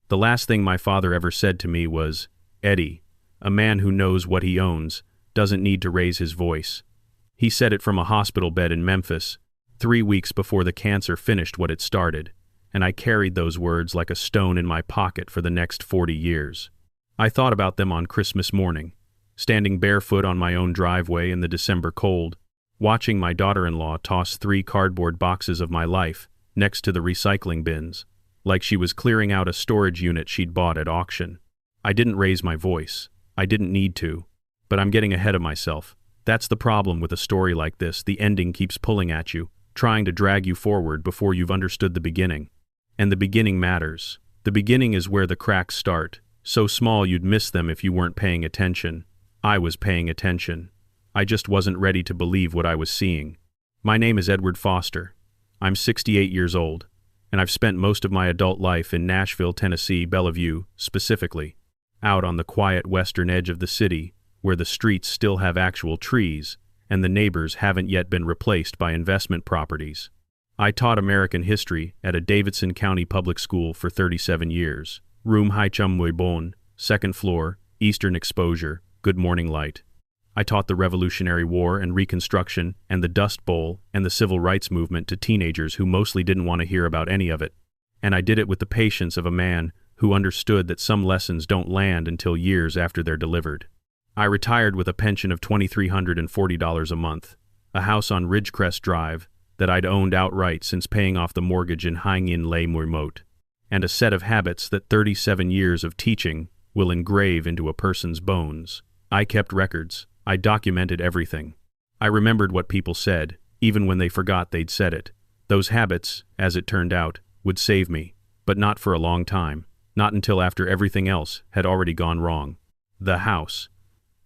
The last thing my father ever said to me was, "Eddie, a man who knows what he owns doesn't need to raise his voice." He said it from a hospital bed in Memphis, 3 weeks before the cancer finished what it started, and I carried those words like a stone in my pocket for the next 40 years. I thought about them on Christmas morning, standing barefoot on my own driveway in the December cold, watching my daughter-in-law toss 3 cardboard boxes of my life next to the recycling bins, like she was clearing out a storage unit she'd bought at auction. I didn't raise my voice. I didn't need to. But I'm getting ahead of myself. That's the problem with a story like this. The ending keeps pulling at you, trying to drag you forward before you've understood the beginning. And the beginning matters. The beginning is where the cracks start, so small you'd miss them if you weren't paying attention. I was paying attention. I just wasn't ready to believe what I was seeing. My name is Edward Foster. I'm 68 years old, and I've spent most of my adult life in Nashville, Tennessee, Bellevue, specifically, out on the quiet western edge of the city, where the streets still have actual trees, and the neighbors haven't yet been replaced by investment properties. I taught American history at a Davidson County public school for 37 years. Room Hai Chum Mui Bon, second floor, Eastern exposure, good morning light. I taught the Revolutionary War and Reconstruction and the Dust Bowl and the Civil Rights Movement to teenagers who mostly didn't want to hear about any of it. And I did it with the patience of a man who understood that some lessons don't land until years after they're delivered. I retired with a pension of $2,340 a month, a house on Ridgecrest Drive that I'd owned outright since paying off the mortgage in Hangin Le Moot, and a set of habits that 37 years of teaching will engrave into a person's bones. I kept records. I documented everything. I remembered what people said, even when they forgot they'd said it. Those habits, as it turned out, would save me, but not for a long time, not until after everything else had already gone wrong. The house.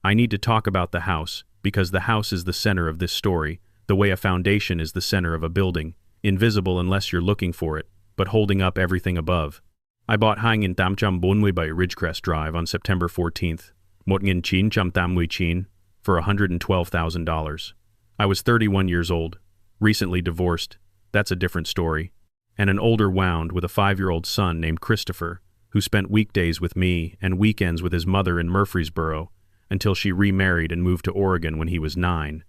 I need to talk about the house, because the house is the center of this story, the way a foundation is the center of a building, invisible unless you're looking for it, but holding up everything above. I bought Hangin Tam Chum Bonway by Ridgecrest Drive on September 14th, Motngin Chin Chum Tamwi Chin, for $112,000. I was 31 years old, recently divorced, that's a different story, and an older wound with a 5-year-old son named Christopher, who spent weekdays with me and weekends with his mother in Murfreesboro until she remarried and moved to Oregon when he was 9,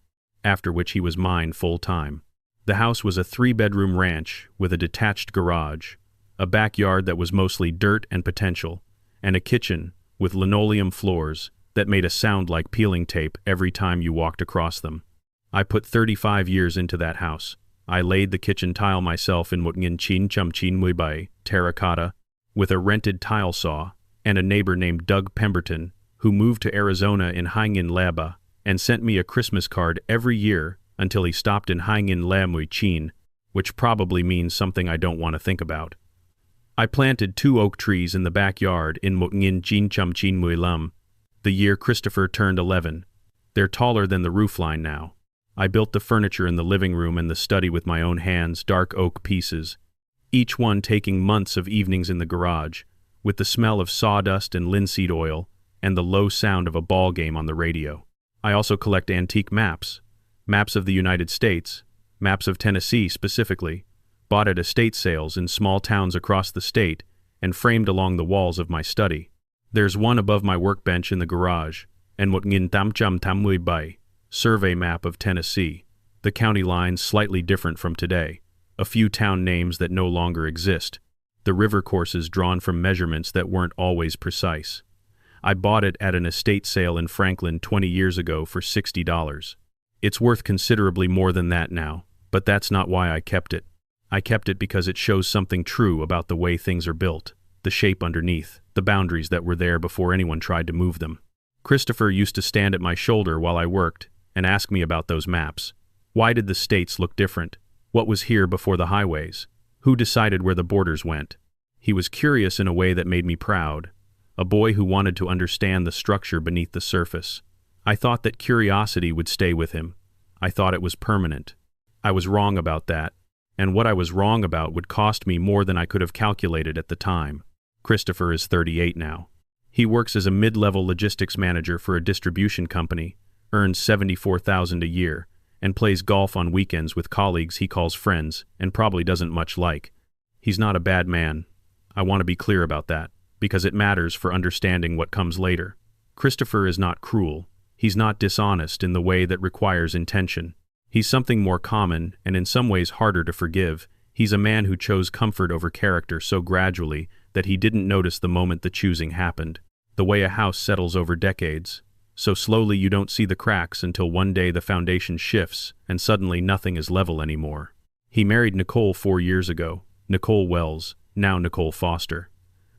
after which he was mine full-time. The house was a 3-bedroom ranch with a detached garage, a backyard that was mostly dirt and potential, and a kitchen with linoleum floors that made a sound like peeling tape every time you walked across them. I put 35 years into that house. I laid the kitchen tile myself in Mutngin Chin Chum Chin Mui Bai, terracotta, with a rented tile saw, and a neighbor named Doug Pemberton, who moved to Arizona in Hangin Laba and sent me a Christmas card every year until he stopped in Hangin La Mui Chin, which probably means something I don't want to think about. I planted 2 oak trees in the backyard in Mutngin Chin Chum Chin Mui Lum the year Christopher turned 11. They're taller than the roofline now. I built the furniture in the living room and the study with my own hands, dark oak pieces, each one taking months of evenings in the garage, with the smell of sawdust and linseed oil and the low sound of a ball game on the radio. I also collect antique maps, maps of the United States, maps of Tennessee specifically, bought at estate sales in small towns across the state and framed along the walls of my study. There's one above my workbench in the garage, and Mutngin Tam Chum Tamui Bai, survey map of Tennessee, the county lines slightly different from today, a few town names that no longer exist, the river courses drawn from measurements that weren't always precise. I bought it at an estate sale in Franklin 20 years ago for $60. It's worth considerably more than that now, but that's not why I kept it. I kept it because it shows something true about the way things are built, the shape underneath, the boundaries that were there before anyone tried to move them. Christopher used to stand at my shoulder while I worked and ask me about those maps. Why did the states look different? What was here before the highways? Who decided where the borders went? He was curious in a way that made me proud, a boy who wanted to understand the structure beneath the surface. I thought that curiosity would stay with him. I thought it was permanent. I was wrong about that, and what I was wrong about would cost me more than I could have calculated at the time. Christopher is 38 now. He works as a mid-level logistics manager for a distribution company, earns $74,000 a year, and plays golf on weekends with colleagues he calls friends and probably doesn't much like. He's not a bad man. I want to be clear about that. because it matters for understanding what comes later. Christopher is not cruel. He's not dishonest in the way that requires intention. He's something more common and in some ways harder to forgive. He's a man who chose comfort over character so gradually that he didn't notice the moment the choosing happened. The way a house settles over decades. So slowly you don't see the cracks until one day the foundation shifts and suddenly nothing is level anymore. He married Nicole 4 years ago. Nicole Wells, now Nicole Foster.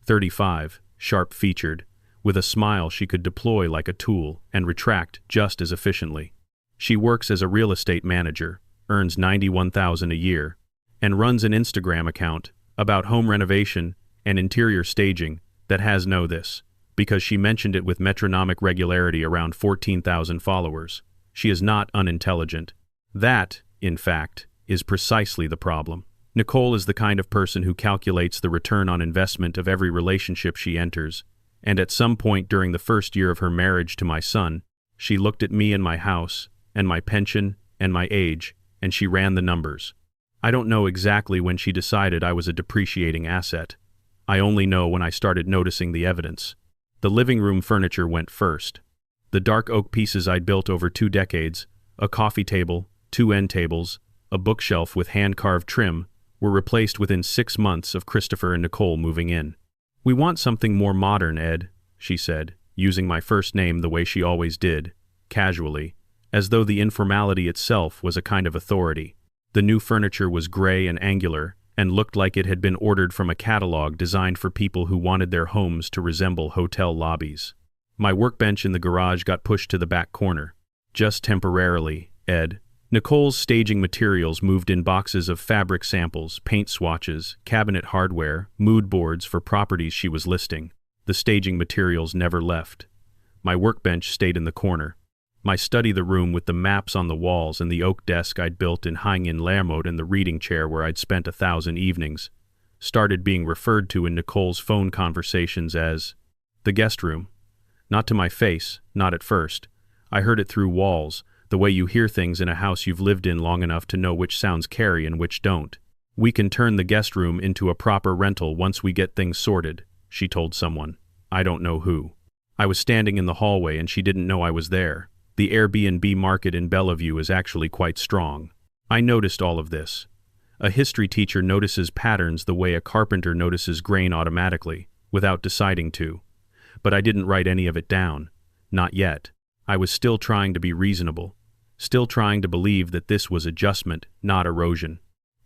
35, sharp-featured, with a smile she could deploy like a tool and retract just as efficiently. She works as a real estate manager, earns $91,000 a year, and runs an Instagram account about home renovation and interior staging that has this, because she mentioned it with metronomic regularity around 14,000 followers. She is not unintelligent. That, in fact, is precisely the problem. Nicole is the kind of person who calculates the return on investment of every relationship she enters, and at some point during the first year of her marriage to my son, she looked at me and my house, and my pension, and my age, and she ran the numbers. I don't know exactly when she decided I was a depreciating asset. I only know when I started noticing the evidence. The living room furniture went first. The dark oak pieces I'd built over 2 decades, a coffee table, 2 end tables, a bookshelf with hand-carved trim, were replaced within 6 months of Christopher and Nicole moving in. "We want something more modern, Ed," she said, using my first name the way she always did, casually, as though the informality itself was a kind of authority. The new furniture was gray and angular, and looked like it had been ordered from a catalog designed for people who wanted their homes to resemble hotel lobbies. My workbench in the garage got pushed to the back corner. "Just temporarily, Ed." Nicole's staging materials moved in boxes of fabric samples, paint swatches, cabinet hardware, mood boards for properties she was listing. The staging materials never left. My workbench stayed in the corner. My study, the room with the maps on the walls and the oak desk I'd built in Hangin-Lermot and the reading chair where I'd spent 1,000 evenings, started being referred to in Nicole's phone conversations as the guest room. Not to my face, not at first. I heard it through walls, the way you hear things in a house you've lived in long enough to know which sounds carry and which don't. "We can turn the guest room into a proper rental once we get things sorted," she told someone. I don't know who. I was standing in the hallway and she didn't know I was there. The Airbnb market in Bellevue is actually quite strong. I noticed all of this. A history teacher notices patterns the way a carpenter notices grain automatically, without deciding to. But I didn't write any of it down. Not yet. I was still trying to be reasonable. Still trying to believe that this was adjustment, not erosion.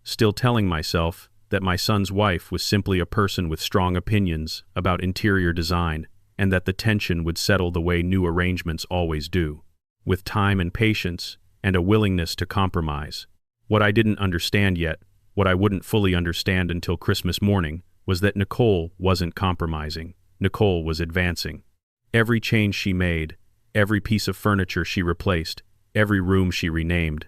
Still telling myself that my son's wife was simply a person with strong opinions about interior design, and that the tension would settle the way new arrangements always do, with time and patience and a willingness to compromise. What I didn't understand yet, what I wouldn't fully understand until Christmas morning, was that Nicole wasn't compromising. Nicole was advancing. Every change she made, every piece of furniture she replaced, every room she renamed,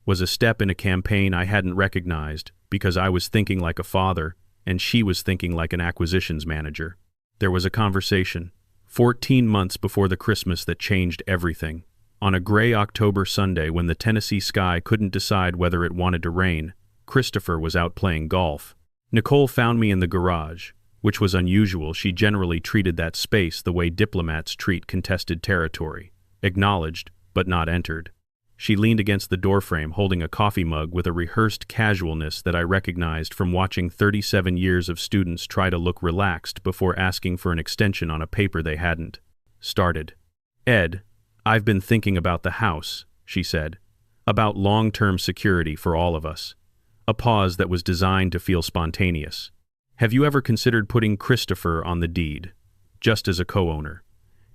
was a step in a campaign I hadn't recognized because I was thinking like a father and she was thinking like an acquisitions manager. There was a conversation, 14 months before the Christmas that changed everything. On a gray October Sunday when the Tennessee sky couldn't decide whether it wanted to rain, Christopher was out playing golf. Nicole found me in the garage, which was unusual. She generally treated that space the way diplomats treat contested territory, acknowledged but not entered. She leaned against the doorframe holding a coffee mug with a rehearsed casualness that I recognized from watching 37 years of students try to look relaxed before asking for an extension on a paper they hadn't started. "Ed, I've been thinking about the house," she said, "about long-term security for all of us." A pause that was designed to feel spontaneous. "Have you ever considered putting Christopher on the deed, just as a co-owner?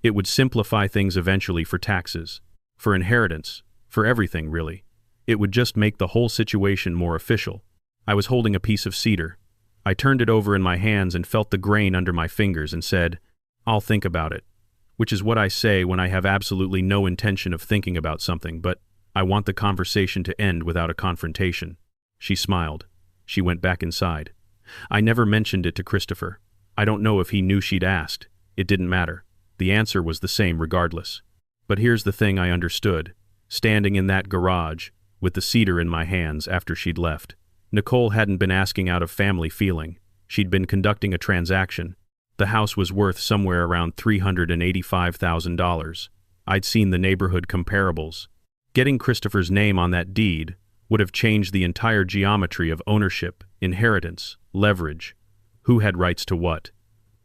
It would simplify things eventually for taxes, for inheritance, for everything, really. It would just make the whole situation more official." I was holding a piece of cedar. I turned it over in my hands and felt the grain under my fingers and said, "I'll think about it," which is what I say when I have absolutely no intention of thinking about something, but I want the conversation to end without a confrontation. She smiled. She went back inside. I never mentioned it to Christopher. I don't know if he knew she'd asked. It didn't matter. The answer was the same regardless. But here's the thing I understood. Standing in that garage, with the cedar in my hands after she'd left, Nicole hadn't been asking out of family feeling. She'd been conducting a transaction. The house was worth somewhere around $385,000. I'd seen the neighborhood comparables. Getting Christopher's name on that deed would have changed the entire geometry of ownership, inheritance, leverage. Who had rights to what?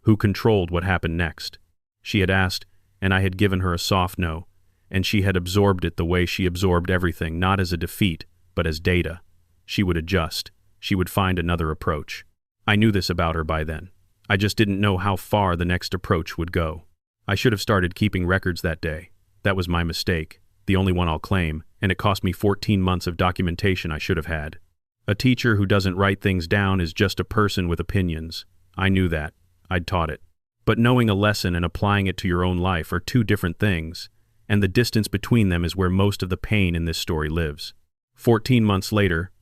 Who controlled what happened next? She had asked, and I had given her a soft no, and she had absorbed it the way she absorbed everything, not as a defeat, but as data. She would adjust. She would find another approach. I knew this about her by then. I just didn't know how far the next approach would go. I should have started keeping records that day. That was my mistake, the only one I'll claim, and it cost me 14 months of documentation I should have had. A teacher who doesn't write things down is just a person with opinions. I knew that. I'd taught it. But knowing a lesson and applying it to your own life are two different things, and the distance between them is where most of the pain in this story lives. 14 months later,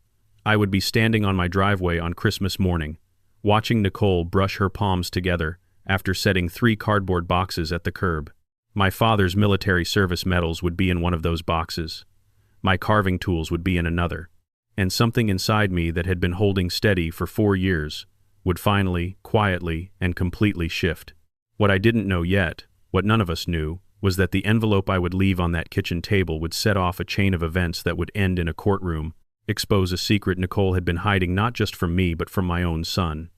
I would be standing on my driveway on Christmas morning, watching Nicole brush her palms together after setting 3 cardboard boxes at the curb. My father's military service medals would be in one of those boxes. My carving tools would be in another. And something inside me that had been holding steady for 4 years would finally, quietly, and completely shift. What I didn't know yet, what none of us knew, was that the envelope I would leave on that kitchen table would set off a chain of events that would end in a courtroom, expose a secret Nicole had been hiding not just from me but from my own son,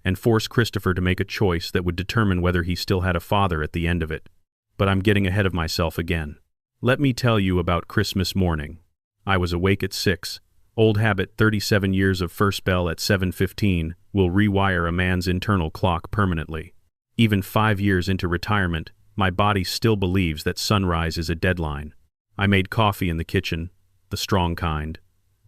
and force Christopher to make a choice that would determine whether he still had a father at the end of it. But I'm getting ahead of myself again. Let me tell you about Christmas morning. I was awake at 6. Old habit, 37 years of first bell at 7:15 will rewire a man's internal clock permanently. Even 5 years into retirement, my body still believes that sunrise is a deadline. I made coffee in the kitchen, the strong kind,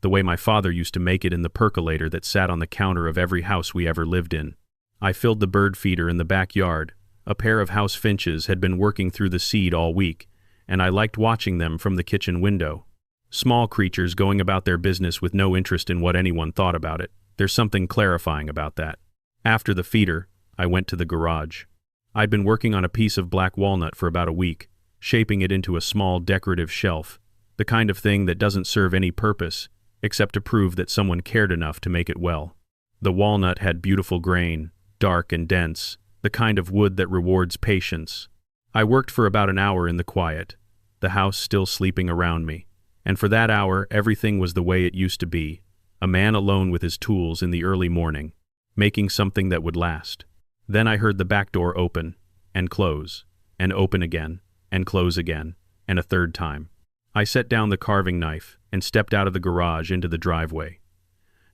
the way my father used to make it in the percolator that sat on the counter of every house we ever lived in. I filled the bird feeder in the backyard. A pair of house finches had been working through the seed all week, and I liked watching them from the kitchen window. Small creatures going about their business with no interest in what anyone thought about it. There's something clarifying about that. After the feeder, I went to the garage. I'd been working on a piece of black walnut for about a week, shaping it into a small decorative shelf, the kind of thing that doesn't serve any purpose, except to prove that someone cared enough to make it well. The walnut had beautiful grain, dark and dense, the kind of wood that rewards patience. I worked for about an hour in the quiet, the house still sleeping around me. And for that hour, everything was the way it used to be, a man alone with his tools in the early morning, making something that would last. Then I heard the back door open, and close, and open again, and close again, and a third time. I set down the carving knife and stepped out of the garage into the driveway.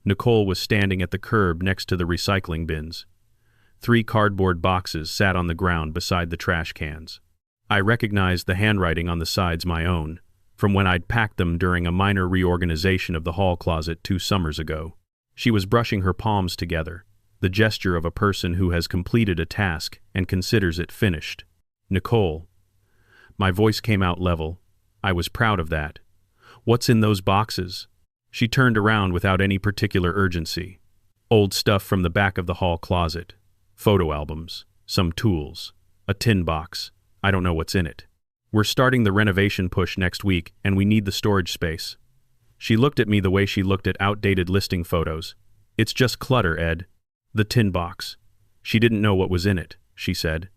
Nicole was standing at the curb next to the recycling bins. 3 cardboard boxes sat on the ground beside the trash cans. I recognized the handwriting on the sides my own, from when I'd packed them during a minor reorganization of the hall closet 2 summers ago. She was brushing her palms together, the gesture of a person who has completed a task and considers it finished. Nicole. My voice came out level. I was proud of that. What's in those boxes? She turned around without any particular urgency. Old stuff from the back of the hall closet. Photo albums. Some tools. A tin box. I don't know what's in it. We're starting the renovation push next week, and we need the storage space. She looked at me the way she looked at outdated listing photos. It's just clutter, Ed. The tin box. She didn't know what was in it, she said.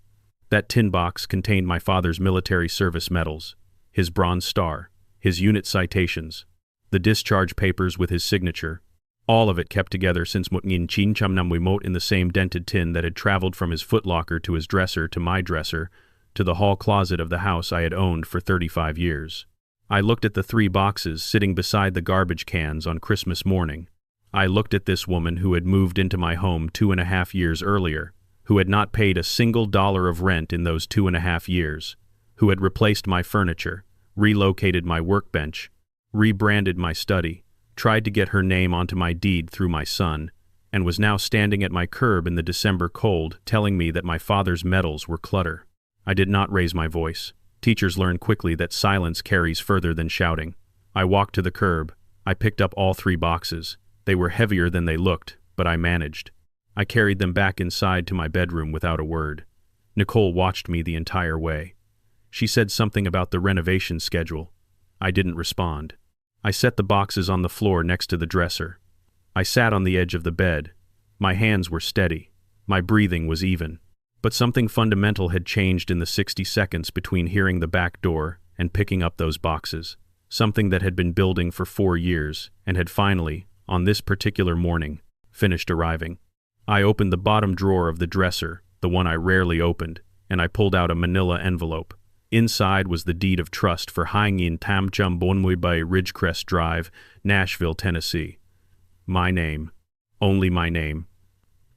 That tin box contained my father's military service medals, his Bronze Star, his unit citations, the discharge papers with his signature, all of it kept together since Mutngin Chincham Namwimot in the same dented tin that had traveled from his footlocker to his dresser to my dresser, to the hall closet of the house I had owned for 35 years. I looked at the 3 boxes sitting beside the garbage cans on Christmas morning. I looked at this woman who had moved into my home 2.5 years earlier, who had not paid a single dollar of rent in those 2.5 years, who had replaced my furniture, relocated my workbench, rebranded my study, tried to get her name onto my deed through my son, and was now standing at my curb in the December cold telling me that my father's medals were clutter. I did not raise my voice. Teachers learn quickly that silence carries further than shouting. I walked to the curb. I picked up all 3 boxes. They were heavier than they looked, but I managed. I carried them back inside to my bedroom without a word. Nicole watched me the entire way. She said something about the renovation schedule. I didn't respond. I set the boxes on the floor next to the dresser. I sat on the edge of the bed. My hands were steady. My breathing was even. But something fundamental had changed in the 60 seconds between hearing the back door and picking up those boxes. Something that had been building for 4 years and had finally, on this particular morning, finished arriving. I opened the bottom drawer of the dresser, the one I rarely opened, and I pulled out a manila envelope. Inside was the deed of trust for Hangin Tam Chum Bonmui Bay Ridgecrest Drive, Nashville, Tennessee. My name. Only my name.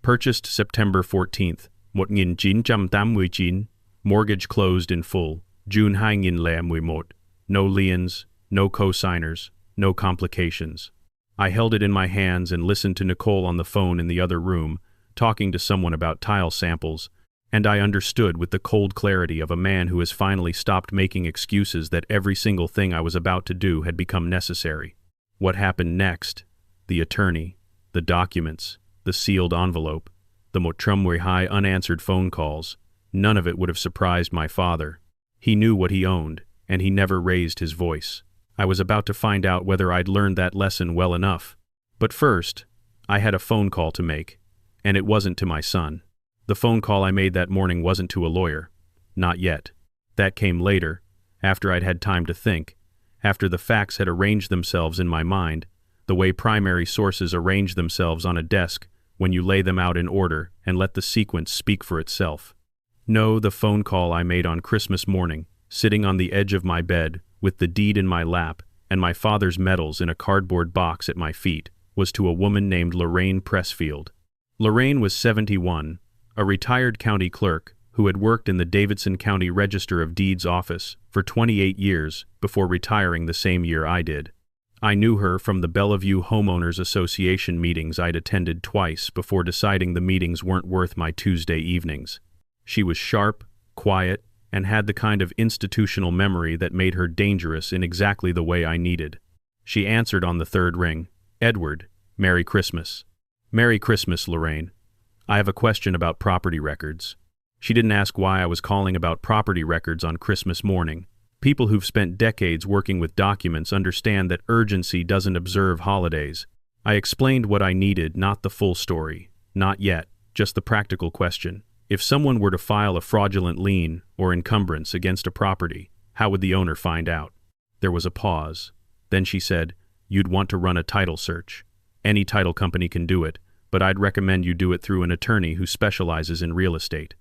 Purchased September 14th. 1989. Mortgage closed in full. June 2011. No liens, no co-signers, no complications. I held it in my hands and listened to Nicole on the phone in the other room, talking to someone about tile samples, and I understood with the cold clarity of a man who has finally stopped making excuses that every single thing I was about to do had become necessary. What happened next? The attorney, the documents, the sealed envelope, the Motrumwe High unanswered phone calls. None of it would have surprised my father. He knew what he owned, and he never raised his voice. I was about to find out whether I'd learned that lesson well enough. But first, I had a phone call to make, and it wasn't to my son. The phone call I made that morning wasn't to a lawyer. Not yet. That came later, after I'd had time to think, after the facts had arranged themselves in my mind, the way primary sources arrange themselves on a desk when you lay them out in order and let the sequence speak for itself. No, the phone call I made on Christmas morning, sitting on the edge of my bed, with the deed in my lap and my father's medals in a cardboard box at my feet, was to a woman named Lorraine Pressfield. Lorraine was 71, a retired county clerk who had worked in the Davidson County Register of Deeds office for 28 years before retiring the same year I did. I knew her from the Bellevue Homeowners Association meetings I'd attended twice before deciding the meetings weren't worth my Tuesday evenings. She was sharp, quiet, and had the kind of institutional memory that made her dangerous in exactly the way I needed. She answered on the third ring. "Edward, Merry Christmas." "Merry Christmas, Lorraine. I have a question about property records." She didn't ask why I was calling about property records on Christmas morning. People who've spent decades working with documents understand that urgency doesn't observe holidays. I explained what I needed, not the full story. Not yet, just the practical question. If someone were to file a fraudulent lien or encumbrance against a property, how would the owner find out? There was a pause. Then she said, "You'd want to run a title search. Any title company can do it, but I'd recommend you do it through an attorney who specializes in real estate.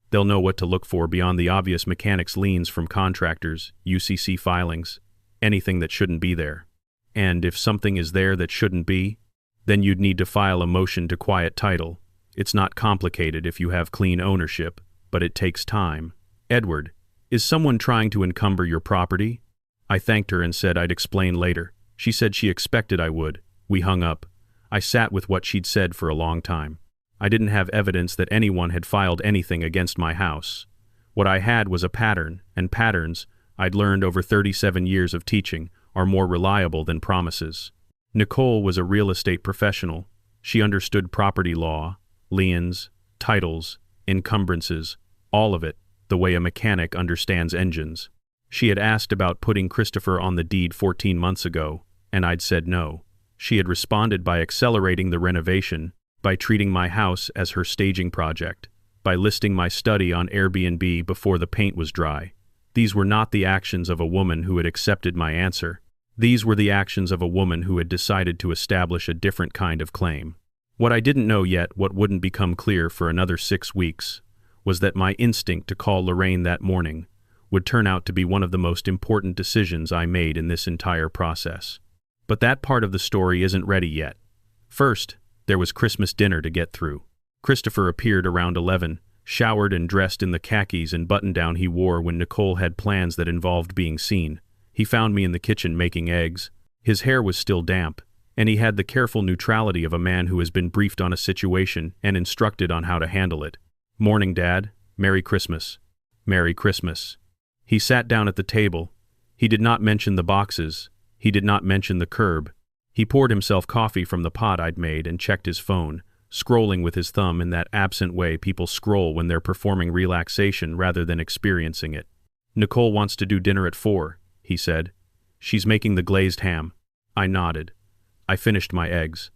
They'll know what to look for beyond the obvious mechanics liens from contractors, UCC filings, anything that shouldn't be there. And if something is there that shouldn't be, then you'd need to file a motion to quiet title. It's not complicated if you have clean ownership, but it takes time." "Edward, is someone trying to encumber your property?" I thanked her and said I'd explain later. She said she expected I would. We hung up. I sat with what she'd said for a long time. I didn't have evidence that anyone had filed anything against my house. What I had was a pattern, and patterns, I'd learned over 37 years of teaching, are more reliable than promises. Nicole was a real estate professional. She understood property law, liens, titles, encumbrances, all of it, the way a mechanic understands engines. She had asked about putting Christopher on the deed 14 months ago, and I'd said no. She had responded by accelerating the renovation, by treating my house as her staging project, by listing my study on Airbnb before the paint was dry. These were not the actions of a woman who had accepted my answer. These were the actions of a woman who had decided to establish a different kind of claim. What I didn't know yet, what wouldn't become clear for another 6 weeks, was that my instinct to call Lorraine that morning would turn out to be one of the most important decisions I made in this entire process. But that part of the story isn't ready yet. First, there was Christmas dinner to get through. Christopher appeared around 11, showered and dressed in the khakis and button-down he wore when Nicole had plans that involved being seen. He found me in the kitchen making eggs. His hair was still damp, and he had the careful neutrality of a man who has been briefed on a situation and instructed on how to handle it. "Morning, Dad. Merry Christmas." "Merry Christmas." He sat down at the table. He did not mention the boxes. He did not mention the curb. He poured himself coffee from the pot I'd made and checked his phone, scrolling with his thumb in that absent way people scroll when they're performing relaxation rather than experiencing it. "Nicole wants to do dinner at 4, he said. "She's making the glazed ham." I nodded. I finished my eggs.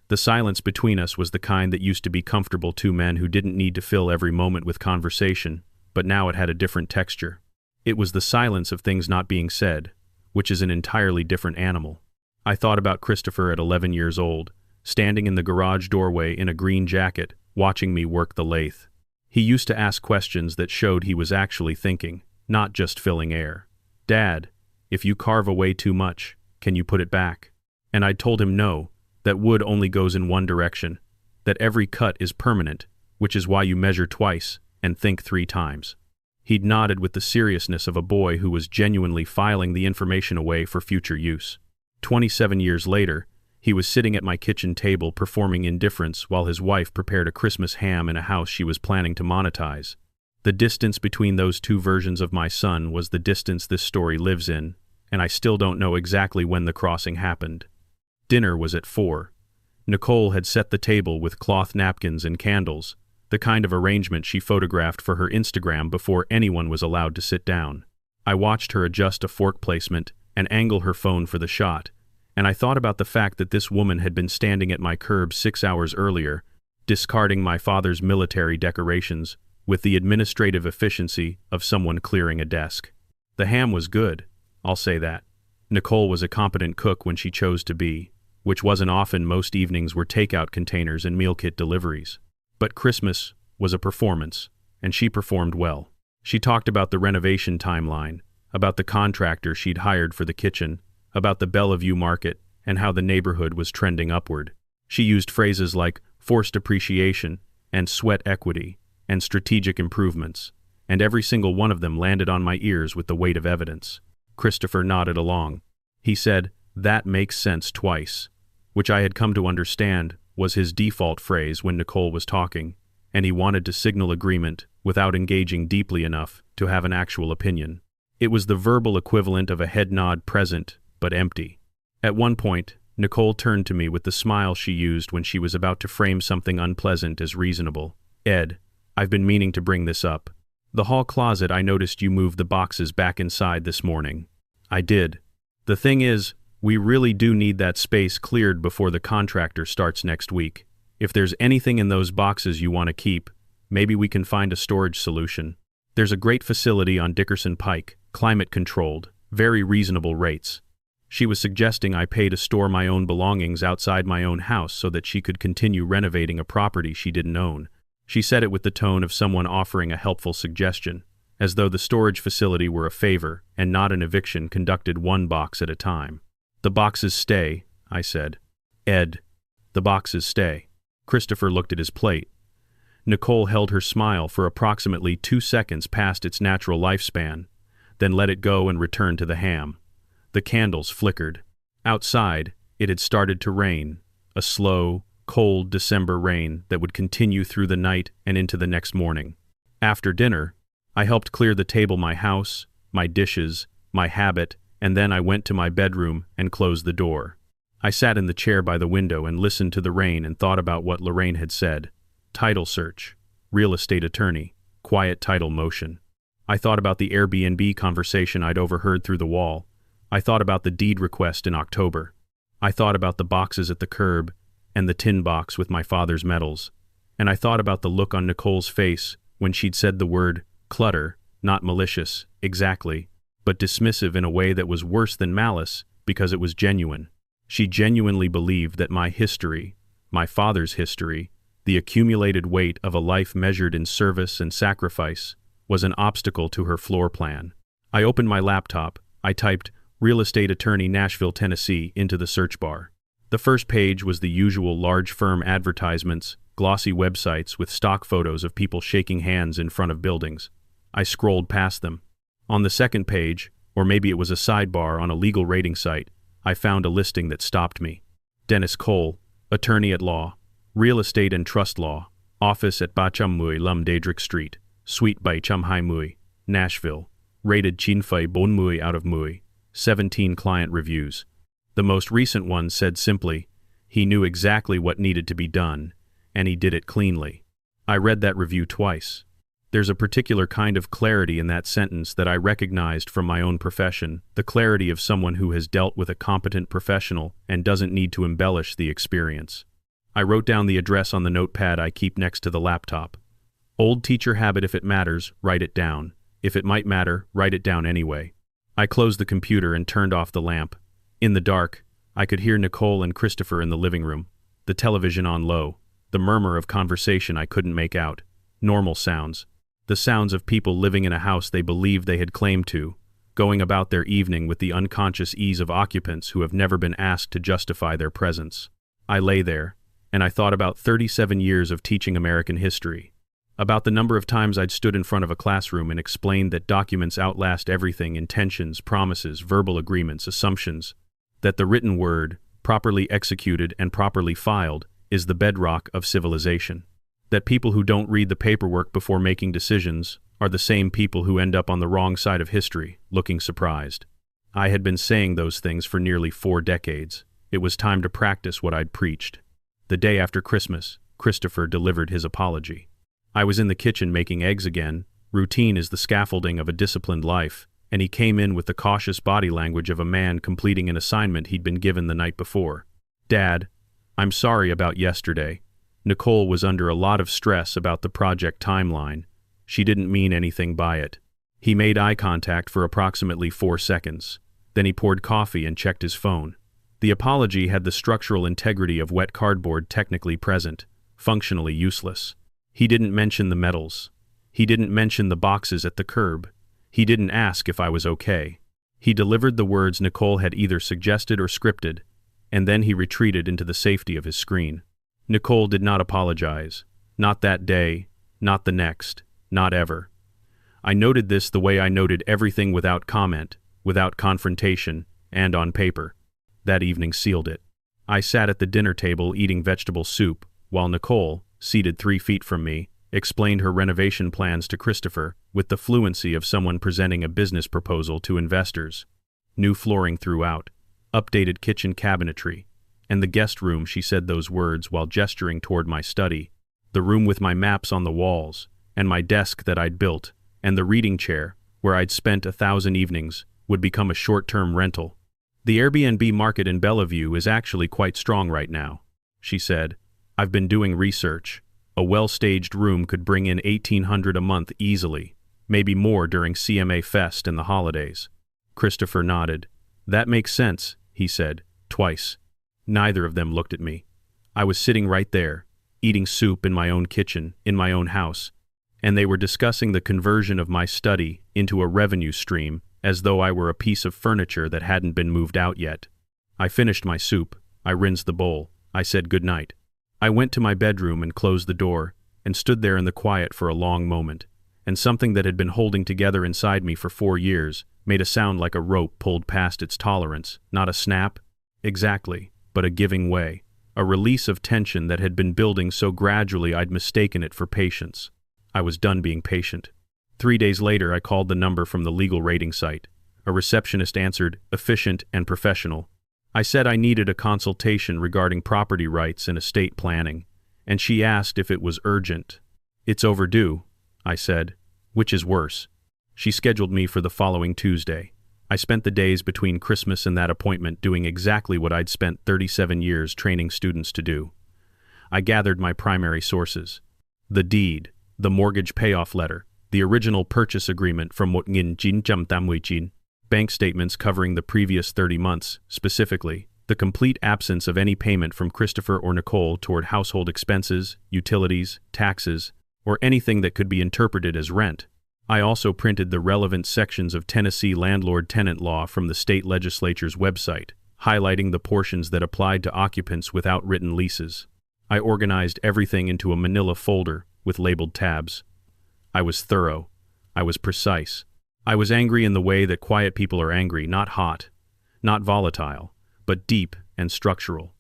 The silence between us was the kind that used to be comfortable to men who didn't need to fill every moment with conversation, but now it had a different texture. It was the silence of things not being said, which is an entirely different animal. I thought about Christopher at 11 years old, standing in the garage doorway in a green jacket, watching me work the lathe. He used to ask questions that showed he was actually thinking, not just filling air. "Dad, if you carve away too much, can you put it back?" And I told him no, that wood only goes in one direction, that every cut is permanent, which is why you measure twice and think 3 times. He'd nodded with the seriousness of a boy who was genuinely filing the information away for future use. 27 years later, he was sitting at my kitchen table performing indifference while his wife prepared a Christmas ham in a house she was planning to monetize. The distance between those two versions of my son was the distance this story lives in, and I still don't know exactly when the crossing happened. Dinner was at 4. Nicole had set the table with cloth napkins and candles, the kind of arrangement she photographed for her Instagram before anyone was allowed to sit down. I watched her adjust a fork placement and angle her phone for the shot, and I thought about the fact that this woman had been standing at my curb 6 hours earlier, discarding my father's military decorations with the administrative efficiency of someone clearing a desk. The ham was good, I'll say that. Nicole was a competent cook when she chose to be, which wasn't often. Most evenings were takeout containers and meal kit deliveries. But Christmas was a performance, and she performed well. She talked about the renovation timeline, about the contractor she'd hired for the kitchen, about the Bellevue market, and how the neighborhood was trending upward. She used phrases like forced appreciation and sweat equity and strategic improvements, and every single one of them landed on my ears with the weight of evidence. Christopher nodded along. He said, "That makes sense," twice, which I had come to understand was his default phrase when Nicole was talking, and he wanted to signal agreement without engaging deeply enough to have an actual opinion. It was the verbal equivalent of a head nod, present, but empty. At one point, Nicole turned to me with the smile she used when she was about to frame something unpleasant as reasonable. "Ed, I've been meaning to bring this up. The hall closet, I noticed you moved the boxes back inside this morning." "I did. The thing is, we really do need that space cleared before the contractor starts next week. If there's anything in those boxes you want to keep, maybe we can find a storage solution. There's a great facility on Dickerson Pike, climate-controlled, very reasonable rates." She was suggesting I pay to store my own belongings outside my own house so that she could continue renovating a property she didn't own. She said it with the tone of someone offering a helpful suggestion, as though the storage facility were a favor and not an eviction conducted one box at a time. "The boxes stay," I said. "Ed, the boxes stay." Christopher looked at his plate. Nicole held her smile for approximately 2 seconds past its natural lifespan, then let it go and returned to the ham. The candles flickered. Outside, it had started to rain, a slow, cold December rain that would continue through the night and into the next morning. After dinner, I helped clear the table, my house, my dishes, my habit, and then I went to my bedroom and closed the door. I sat in the chair by the window and listened to the rain and thought about what Lorraine had said. Title search, real estate attorney, quiet title motion. I thought about the Airbnb conversation I'd overheard through the wall. I thought about the deed request in October. I thought about the boxes at the curb and the tin box with my father's medals. And I thought about the look on Nicole's face when she'd said the word clutter, not malicious, exactly, but dismissive in a way that was worse than malice because it was genuine. She genuinely believed that my history, my father's history, the accumulated weight of a life measured in service and sacrifice, was an obstacle to her floor plan. I opened my laptop. I typed "Real Estate Attorney, Nashville, Tennessee" into the search bar. The first page was the usual large firm advertisements, glossy websites with stock photos of people shaking hands in front of buildings. I scrolled past them. On the second page, or maybe it was a sidebar on a legal rating site, I found a listing that stopped me. Dennis Cole, attorney at law, real estate and trust law, office at Bachamui Lum Daedrick Street, Suite by Chamhaimui, Nashville, rated Chinfei Bonmui out of Mui, 17 client reviews. The most recent one said simply, he knew exactly what needed to be done, and he did it cleanly. I read that review twice. There's a particular kind of clarity in that sentence that I recognized from my own profession, the clarity of someone who has dealt with a competent professional and doesn't need to embellish the experience. I wrote down the address on the notepad I keep next to the laptop. Old teacher habit: if it matters, write it down. If it might matter, write it down anyway. I closed the computer and turned off the lamp. In the dark, I could hear Nicole and Christopher in the living room, the television on low, the murmur of conversation I couldn't make out. Normal sounds. The sounds of people living in a house they believed they had claimed to, going about their evening with the unconscious ease of occupants who have never been asked to justify their presence. I lay there, and I thought about 37 years of teaching American history. About the number of times I'd stood in front of a classroom and explained that documents outlast everything: intentions, promises, verbal agreements, assumptions. That the written word, properly executed and properly filed, is the bedrock of civilization. That people who don't read the paperwork before making decisions are the same people who end up on the wrong side of history, looking surprised. I had been saying those things for nearly 4 decades. It was time to practice what I'd preached. The day after Christmas, Christopher delivered his apology. I was in the kitchen making eggs again. Routine is the scaffolding of a disciplined life, and he came in with the cautious body language of a man completing an assignment he'd been given the night before. "Dad, I'm sorry about yesterday. Nicole was under a lot of stress about the project timeline. She didn't mean anything by it." He made eye contact for approximately 4 seconds. Then he poured coffee and checked his phone. The apology had the structural integrity of wet cardboard, technically present, functionally useless. He didn't mention the metals. He didn't mention the boxes at the curb. He didn't ask if I was okay. He delivered the words Nicole had either suggested or scripted, and then he retreated into the safety of his screen. Nicole did not apologize. Not that day, not the next, not ever. I noted this the way I noted everything: without comment, without confrontation, and on paper. That evening sealed it. I sat at the dinner table eating vegetable soup, while Nicole, seated 3 feet from me, explained her renovation plans to Christopher with the fluency of someone presenting a business proposal to investors. New flooring throughout, updated kitchen cabinetry, and the guest room. She said those words while gesturing toward my study, the room with my maps on the walls, and my desk that I'd built, and the reading chair, where I'd spent 1,000 evenings, would become a short-term rental. "The Airbnb market in Bellevue is actually quite strong right now," she said. "I've been doing research. A well-staged room could bring in $1,800 a month easily, maybe more during CMA Fest and the holidays." Christopher nodded. "That makes sense," he said, twice. Neither of them looked at me. I was sitting right there, eating soup in my own kitchen, in my own house, and they were discussing the conversion of my study into a revenue stream as though I were a piece of furniture that hadn't been moved out yet. I finished my soup. I rinsed the bowl. I said goodnight. I went to my bedroom and closed the door, and stood there in the quiet for a long moment, and something that had been holding together inside me for 4 years made a sound like a rope pulled past its tolerance. Not a snap, exactly, but a giving way, a release of tension that had been building so gradually I'd mistaken it for patience. I was done being patient. 3 days later, I called the number from the legal rating site. A receptionist answered, efficient and professional. I said I needed a consultation regarding property rights and estate planning, and she asked if it was urgent. "It's overdue," I said. "Which is worse?" She scheduled me for the following Tuesday. I spent the days between Christmas and that appointment doing exactly what I'd spent 37 years training students to do. I gathered my primary sources: the deed, the mortgage payoff letter, the original purchase agreement from 1989, bank statements covering the previous 30 months, specifically, the complete absence of any payment from Christopher or Nicole toward household expenses, utilities, taxes, or anything that could be interpreted as rent. I also printed the relevant sections of Tennessee landlord-tenant law from the state legislature's website, highlighting the portions that applied to occupants without written leases. I organized everything into a manila folder with labeled tabs. I was thorough. I was precise. I was angry in the way that quiet people are angry, not hot, not volatile, but deep and structural.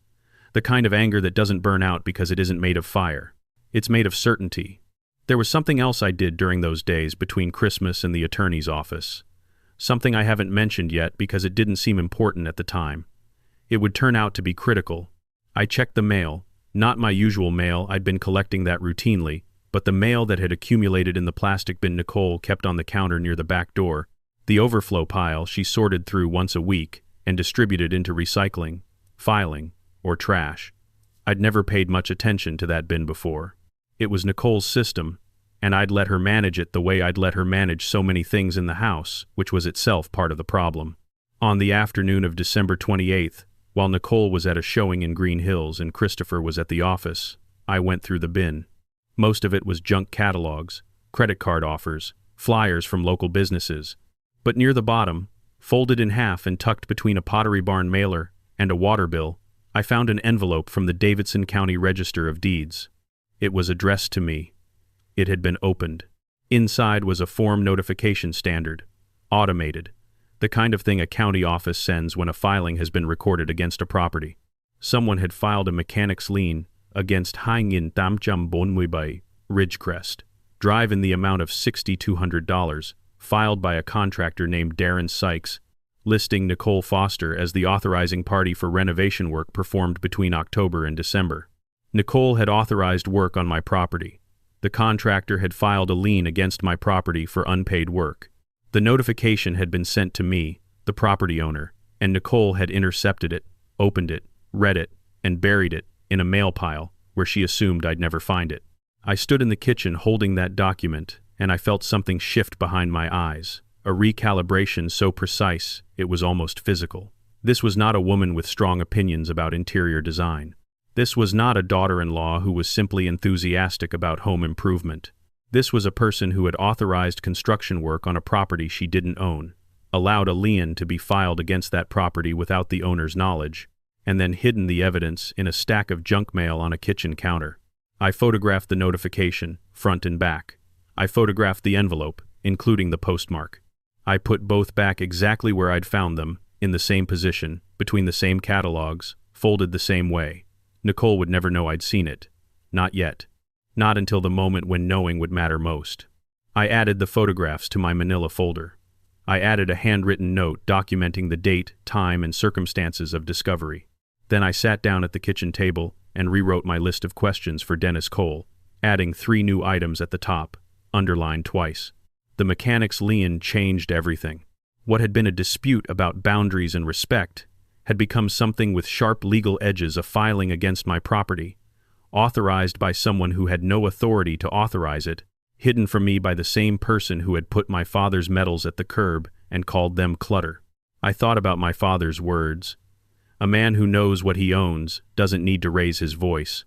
The kind of anger that doesn't burn out because it isn't made of fire. It's made of certainty. There was something else I did during those days between Christmas and the attorney's office. Something I haven't mentioned yet because it didn't seem important at the time. It would turn out to be critical. I checked the mail, not my usual mail. I'd been collecting that routinely, but the mail that had accumulated in the plastic bin Nicole kept on the counter near the back door. The overflow pile she sorted through once a week and distributed into recycling, filing, or trash. I'd never paid much attention to that bin before. It was Nicole's system, and I'd let her manage it the way I'd let her manage so many things in the house, which was itself part of the problem. On the afternoon of December 28th, while Nicole was at a showing in Green Hills and Christopher was at the office, I went through the bin. Most of it was junk catalogs, credit card offers, flyers from local businesses. But near the bottom, folded in half and tucked between a Pottery Barn mailer and a water bill, I found an envelope from the Davidson County Register of Deeds. It was addressed to me. It had been opened. Inside was a form notification standard, automated, the kind of thing a county office sends when a filing has been recorded against a property. Someone had filed a mechanic's lien against Haingin Tamcham Bonmuibay, Ridgecrest, Drive in the amount of $6,200, filed by a contractor named Darren Sykes, listing Nicole Foster as the authorizing party for renovation work performed between October and December. Nicole had authorized work on my property. The contractor had filed a lien against my property for unpaid work. The notification had been sent to me, the property owner, and Nicole had intercepted it, opened it, read it, and buried it in a mail pile where she assumed I'd never find it. I stood in the kitchen holding that document, and I felt something shift behind my eyes, a recalibration so precise it was almost physical. This was not a woman with strong opinions about interior design. This was not a daughter-in-law who was simply enthusiastic about home improvement. This was a person who had authorized construction work on a property she didn't own, allowed a lien to be filed against that property without the owner's knowledge, and then hidden the evidence in a stack of junk mail on a kitchen counter. I photographed the notification, front and back. I photographed the envelope, including the postmark. I put both back exactly where I'd found them, in the same position, between the same catalogs, folded the same way. Nicole would never know I'd seen it. Not yet. Not until the moment when knowing would matter most. I added the photographs to my manila folder. I added a handwritten note documenting the date, time, and circumstances of discovery. Then I sat down at the kitchen table and rewrote my list of questions for Dennis Cole, adding 3 new items at the top, underlined twice. The mechanic's lien changed everything. What had been a dispute about boundaries and respect had become something with sharp legal edges, a filing against my property, authorized by someone who had no authority to authorize it, hidden from me by the same person who had put my father's medals at the curb and called them clutter. I thought about my father's words. A man who knows what he owns doesn't need to raise his voice.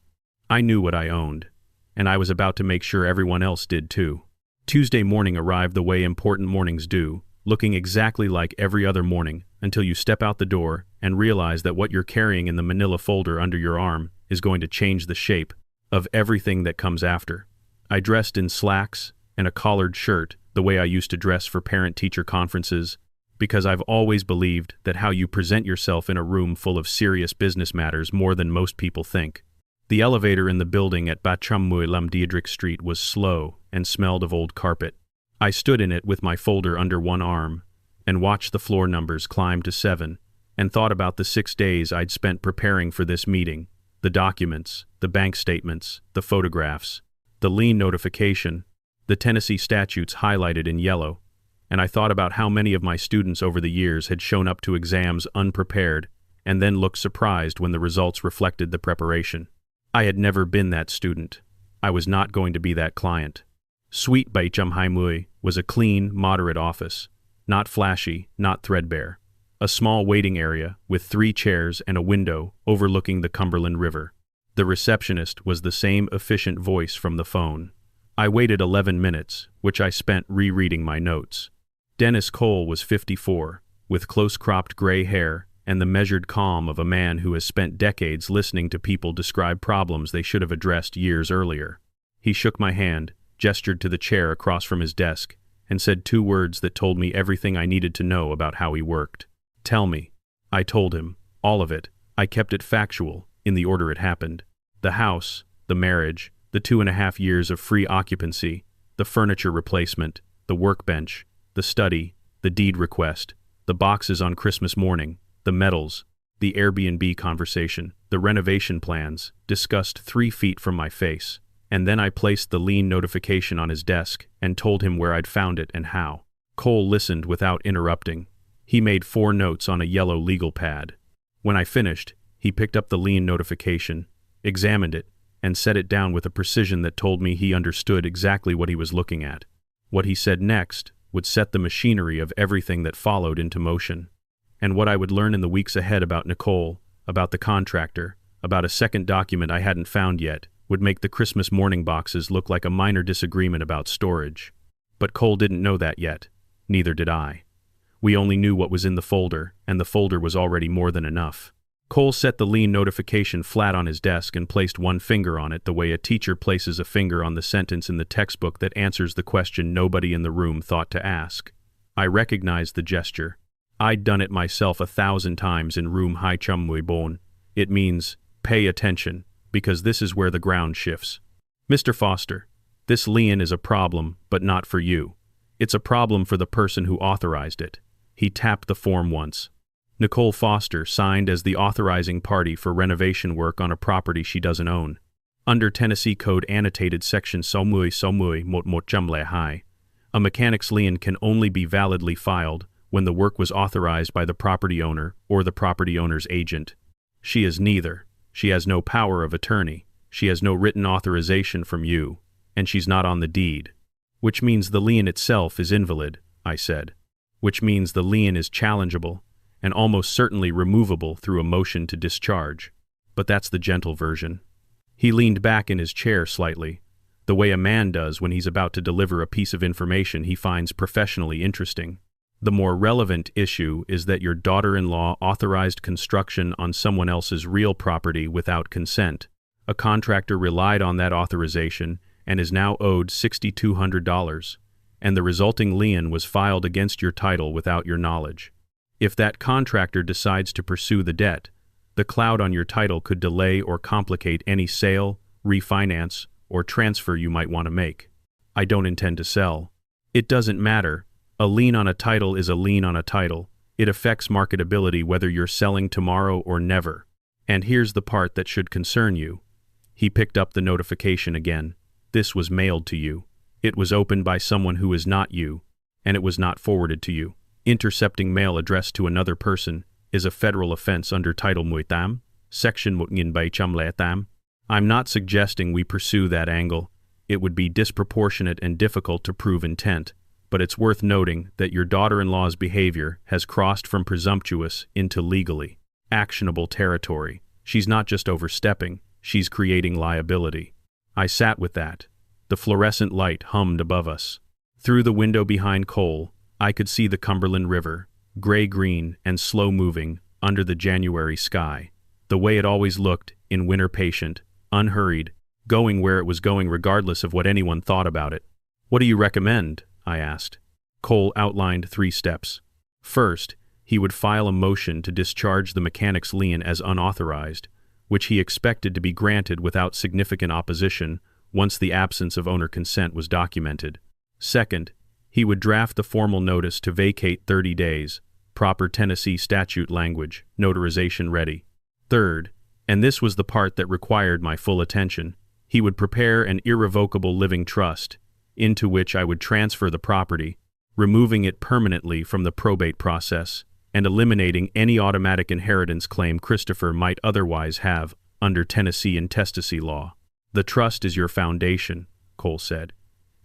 I knew what I owned, and I was about to make sure everyone else did too. Tuesday morning arrived the way important mornings do, looking exactly like every other morning until you step out the door and realize that what you're carrying in the manila folder under your arm is going to change the shape of everything that comes after. I dressed in slacks and a collared shirt the way I used to dress for parent-teacher conferences, because I've always believed that how you present yourself in a room full of serious business matters more than most people think. The elevator in the building at Batchammuy Lamdiedrick Street was slow and smelled of old carpet. I stood in it with my folder under one arm and watched the floor numbers climb to 7 and thought about the 6 days I'd spent preparing for this meeting, the documents, the bank statements, the photographs, the lien notification, the Tennessee statutes highlighted in yellow, and I thought about how many of my students over the years had shown up to exams unprepared and then looked surprised when the results reflected the preparation. I had never been that student. I was not going to be that client. Suite by Chamhaimui was a clean, moderate office, not flashy, not threadbare. A small waiting area with 3 chairs and a window overlooking the Cumberland River. The receptionist was the same efficient voice from the phone. I waited 11 minutes, which I spent rereading my notes. Dennis Cole was 54, with close-cropped gray hair and the measured calm of a man who has spent decades listening to people describe problems they should have addressed years earlier. He shook my hand, gestured to the chair across from his desk, and said 2 words that told me everything I needed to know about how he worked. "Tell me." I told him. All of it. I kept it factual, in the order it happened. The house, the marriage, the 2.5 years of free occupancy, the furniture replacement, the workbench, the study, the deed request, the boxes on Christmas morning, the medals, the Airbnb conversation, the renovation plans, discussed 3 feet from my face. And then I placed the lien notification on his desk and told him where I'd found it and how. Cole listened without interrupting. He made 4 notes on a yellow legal pad. When I finished, he picked up the lien notification, examined it, and set it down with a precision that told me he understood exactly what he was looking at. What he said next would set the machinery of everything that followed into motion. And what I would learn in the weeks ahead about Nicole, about the contractor, about a second document I hadn't found yet, would make the Christmas morning boxes look like a minor disagreement about storage. But Cole didn't know that yet. Neither did I. We only knew what was in the folder, and the folder was already more than enough. Cole set the lien notification flat on his desk and placed one finger on it the way a teacher places a finger on the sentence in the textbook that answers the question nobody in the room thought to ask. I recognized the gesture. I'd done it myself 1,000 times in room Hai Chum Mui Bon. It means, pay attention, because this is where the ground shifts. Mr. Foster, this lien is a problem, but not for you. It's a problem for the person who authorized it. He tapped the form once. Nicole Foster signed as the authorizing party for renovation work on a property she doesn't own. Under Tennessee Code Annotated Section Somui Mot Mot Jumle Hai, a mechanic's lien can only be validly filed when the work was authorized by the property owner or the property owner's agent. She is neither. She has no power of attorney. She has no written authorization from you, and she's not on the deed. Which means the lien itself is invalid, I said. Which means the lien is challengeable and almost certainly removable through a motion to discharge. But that's the gentle version. He leaned back in his chair slightly, the way a man does when he's about to deliver a piece of information he finds professionally interesting. The more relevant issue is that your daughter-in-law authorized construction on someone else's real property without consent. A contractor relied on that authorization and is now owed $6,200, and the resulting lien was filed against your title without your knowledge. If that contractor decides to pursue the debt, the cloud on your title could delay or complicate any sale, refinance, or transfer you might want to make. I don't intend to sell. It doesn't matter. A lien on a title is a lien on a title. It affects marketability whether you're selling tomorrow or never. And here's the part that should concern you. He picked up the notification again. This was mailed to you. It was opened by someone who is not you, and it was not forwarded to you. Intercepting mail addressed to another person is a federal offense under Title Mui Tam, Section Mutngin Bay Chamle Tam. I'm not suggesting we pursue that angle. It would be disproportionate and difficult to prove intent, but it's worth noting that your daughter-in-law's behavior has crossed from presumptuous into legally actionable territory. She's not just overstepping, she's creating liability. I sat with that. The fluorescent light hummed above us. Through the window behind Cole, I could see the Cumberland River, gray-green and slow-moving under the January sky, the way it always looked in winter, patient, unhurried, going where it was going regardless of what anyone thought about it. What do you recommend? I asked. Cole outlined 3 steps. First, he would file a motion to discharge the mechanic's lien as unauthorized, which he expected to be granted without significant opposition once the absence of owner consent was documented. Second, he would draft the formal notice to vacate 30 days, proper Tennessee statute language, notarization ready. Third, and this was the part that required my full attention, he would prepare an irrevocable living trust, into which I would transfer the property, removing it permanently from the probate process, and eliminating any automatic inheritance claim Christopher might otherwise have under Tennessee intestacy law. The trust is your foundation, Cole said.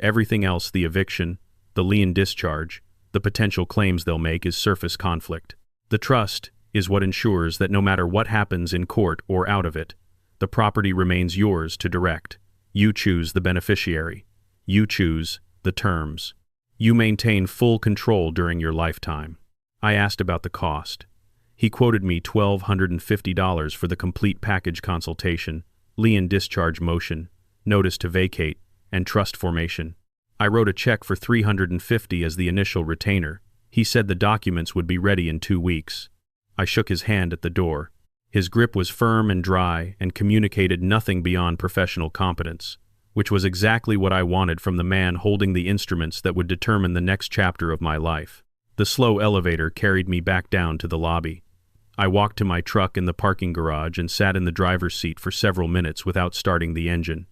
Everything else, the eviction, the lien discharge, the potential claims they'll make, is surface conflict. The trust is what ensures that no matter what happens in court or out of it, the property remains yours to direct. You choose the beneficiary. You choose the terms. You maintain full control during your lifetime. I asked about the cost. He quoted me $1,250 for the complete package consultation, lien discharge motion, notice to vacate, and trust formation. I wrote a check for $350 as the initial retainer. He said the documents would be ready in 2 weeks. I shook his hand at the door. His grip was firm and dry and communicated nothing beyond professional competence, which was exactly what I wanted from the man holding the instruments that would determine the next chapter of my life. The slow elevator carried me back down to the lobby. I walked to my truck in the parking garage and sat in the driver's seat for several minutes without starting the engine.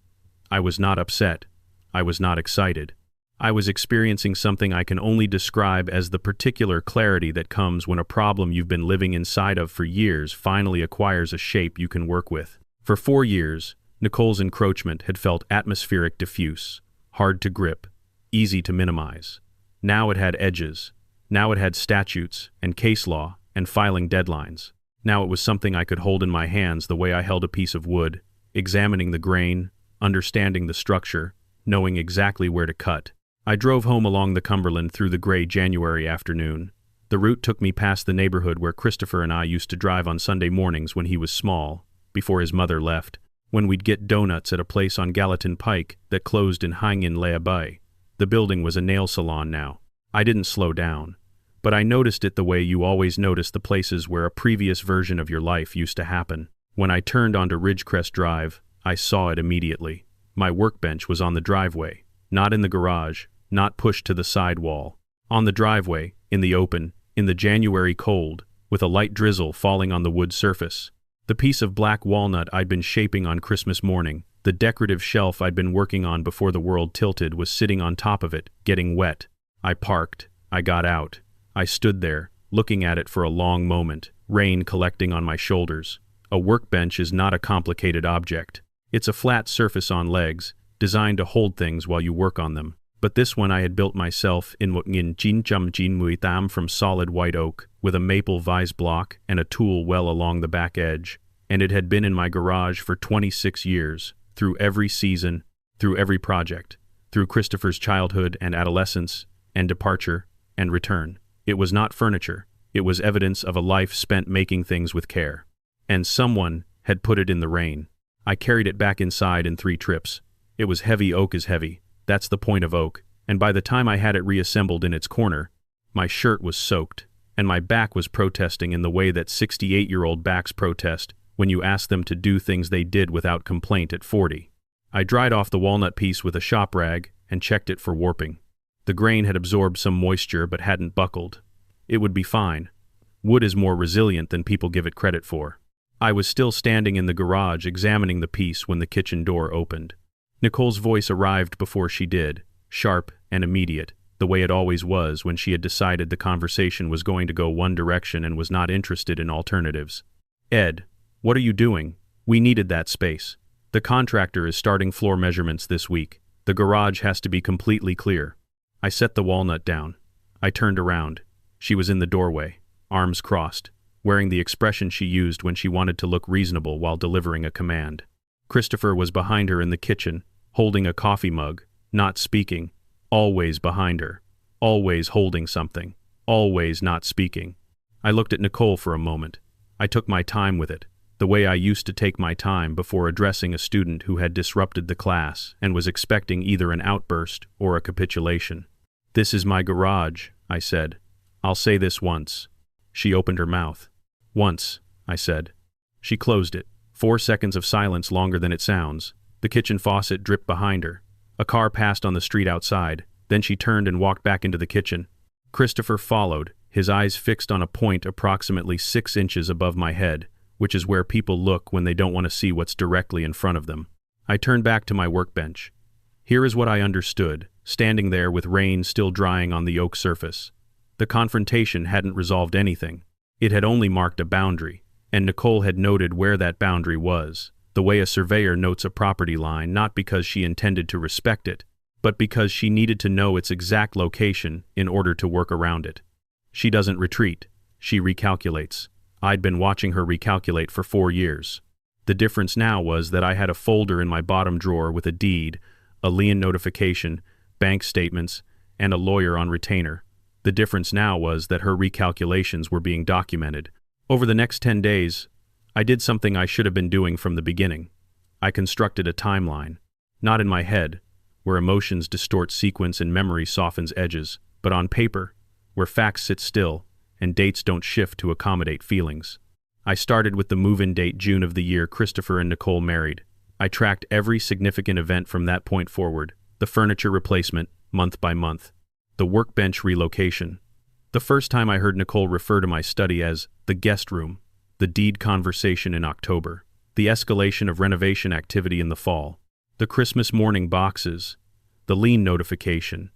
I was not upset. I was not excited. I was experiencing something I can only describe as the particular clarity that comes when a problem you've been living inside of for years finally acquires a shape you can work with. For 4 years, Nicole's encroachment had felt atmospheric, diffuse, hard to grip, easy to minimize. Now it had edges. Now it had statutes and case law and filing deadlines. Now it was something I could hold in my hands the way I held a piece of wood, examining the grain, understanding the structure, knowing exactly where to cut. I drove home along the Cumberland through the gray January afternoon. The route took me past the neighborhood where Christopher and I used to drive on Sunday mornings when he was small, before his mother left, when we'd get donuts at a place on Gallatin Pike that closed in Hangin-Leabay. The building was a nail salon now. I didn't slow down, but I noticed it the way you always notice the places where a previous version of your life used to happen. When I turned onto Ridgecrest Drive, I saw it immediately. My workbench was on the driveway, not in the garage, not pushed to the side wall. On the driveway, in the open, in the January cold, with a light drizzle falling on the wood surface. The piece of black walnut I'd been shaping on Christmas morning, the decorative shelf I'd been working on before the world tilted, was sitting on top of it, getting wet. I parked. I got out. I stood there, looking at it for a long moment, rain collecting on my shoulders. A workbench is not a complicated object. It's a flat surface on legs, designed to hold things while you work on them. But this one I had built myself in Jinmuitam from solid white oak, with a maple vise block and a tool well along the back edge. And it had been in my garage for 26 years, through every season, through every project, through Christopher's childhood and adolescence, and departure, and return. It was not furniture. It was evidence of a life spent making things with care. And someone had put it in the rain. I carried it back inside in 3 trips. It was heavy. Oak is heavy. That's the point of oak. And by the time I had it reassembled in its corner, my shirt was soaked, and my back was protesting in the way that 68-year-old backs protest when you ask them to do things they did without complaint at 40. I dried off the walnut piece with a shop rag and checked it for warping. The grain had absorbed some moisture but hadn't buckled. It would be fine. Wood is more resilient than people give it credit for. I was still standing in the garage examining the piece when the kitchen door opened. Nicole's voice arrived before she did, sharp and immediate, the way it always was when she had decided the conversation was going to go one direction and was not interested in alternatives. "Ed, what are you doing? We needed that space. The contractor is starting floor measurements this week. The garage has to be completely clear." I set the walnut down. I turned around. She was in the doorway, arms crossed, wearing the expression she used when she wanted to look reasonable while delivering a command. Christopher was behind her in the kitchen, holding a coffee mug, not speaking, always behind her, always holding something, always not speaking. I looked at Nicole for a moment. I took my time with it, the way I used to take my time before addressing a student who had disrupted the class and was expecting either an outburst or a capitulation. "This is my garage," I said. "I'll say this once." She opened her mouth. "Once," I said. She closed it. 4 seconds of silence, longer than it sounds. The kitchen faucet dripped behind her. A car passed on the street outside. Then she turned and walked back into the kitchen. Christopher followed, his eyes fixed on a point approximately 6 inches above my head, which is where people look when they don't want to see what's directly in front of them. I turned back to my workbench. Here is what I understood, standing there with rain still drying on the oak surface. The confrontation hadn't resolved anything. It had only marked a boundary, and Nicole had noted where that boundary was, the way a surveyor notes a property line, not because she intended to respect it, but because she needed to know its exact location in order to work around it. She doesn't retreat, she recalculates. I'd been watching her recalculate for 4 years. The difference now was that I had a folder in my bottom drawer with a deed, a lien notification, bank statements, and a lawyer on retainer. The difference now was that her recalculations were being documented. Over the next 10 days, I did something I should have been doing from the beginning. I constructed a timeline, not in my head, where emotions distort sequence and memory softens edges, but on paper, where facts sit still and dates don't shift to accommodate feelings. I started with the move-in date, June of the year Christopher and Nicole married. I tracked every significant event from that point forward, the furniture replacement, month by month, the workbench relocation. The first time I heard Nicole refer to my study as the guest room, the deed conversation in October, the escalation of renovation activity in the fall, the Christmas morning boxes, the lien notification.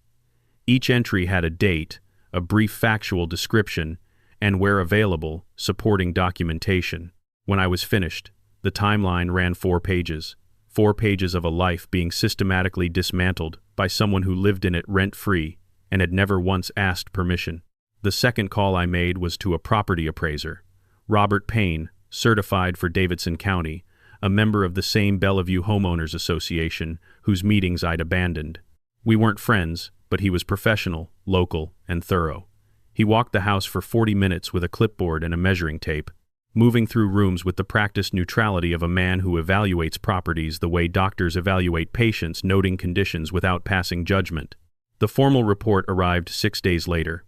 Each entry had a date, a brief factual description, and where available, supporting documentation. When I was finished, The timeline ran 4 pages. 4 pages of a life being systematically dismantled by someone who lived in it rent-free and had never once asked permission. The second call I made was to a property appraiser, Robert Payne, certified for Davidson County, a member of the same Bellevue Homeowners Association whose meetings I'd abandoned. We weren't friends, but he was professional, local, and thorough. He walked the house for 40 minutes with a clipboard and a measuring tape, moving through rooms with the practiced neutrality of a man who evaluates properties the way doctors evaluate patients, noting conditions without passing judgment. The formal report arrived 6 days later.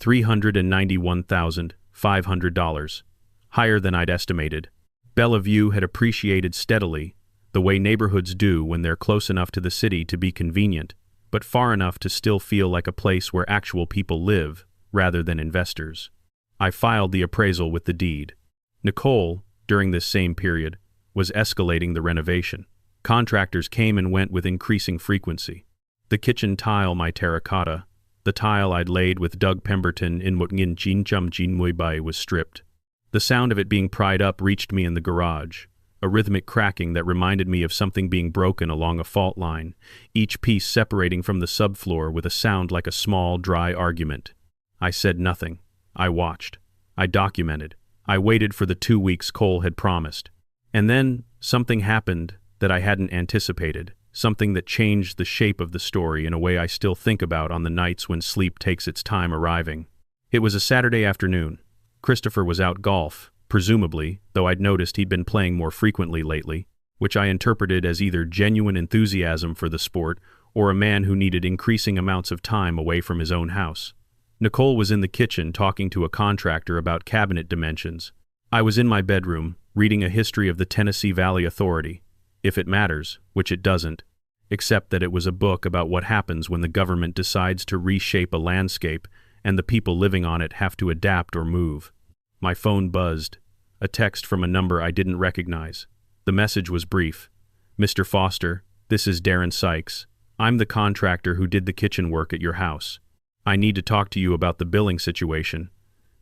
$391,500, higher than I'd estimated. Bellevue had appreciated steadily, the way neighborhoods do when they're close enough to the city to be convenient, but far enough to still feel like a place where actual people live, rather than investors. I filed the appraisal with the deed. Nicole, during this same period, was escalating the renovation. Contractors came and went with increasing frequency. The kitchen tile, my terracotta, the tile I'd laid with Doug Pemberton in Mutngin Jinchum Jinmuibai, was stripped. The sound of it being pried up reached me in the garage, a rhythmic cracking that reminded me of something being broken along a fault line, each piece separating from the subfloor with a sound like a small, dry argument. I said nothing. I watched. I documented. I waited for the 2 weeks Cole had promised. And then something happened that I hadn't anticipated, something that changed the shape of the story in a way I still think about on the nights when sleep takes its time arriving. It was a Saturday afternoon. Christopher was out golf, presumably, though I'd noticed he'd been playing more frequently lately, which I interpreted as either genuine enthusiasm for the sport or a man who needed increasing amounts of time away from his own house. Nicole was in the kitchen talking to a contractor about cabinet dimensions. I was in my bedroom, reading a history of the Tennessee Valley Authority, if it matters, which it doesn't, except that it was a book about what happens when the government decides to reshape a landscape and the people living on it have to adapt or move. My phone buzzed, a text from a number I didn't recognize. The message was brief. "Mr. Foster, this is Darren Sykes. I'm the contractor who did the kitchen work at your house. I need to talk to you about the billing situation.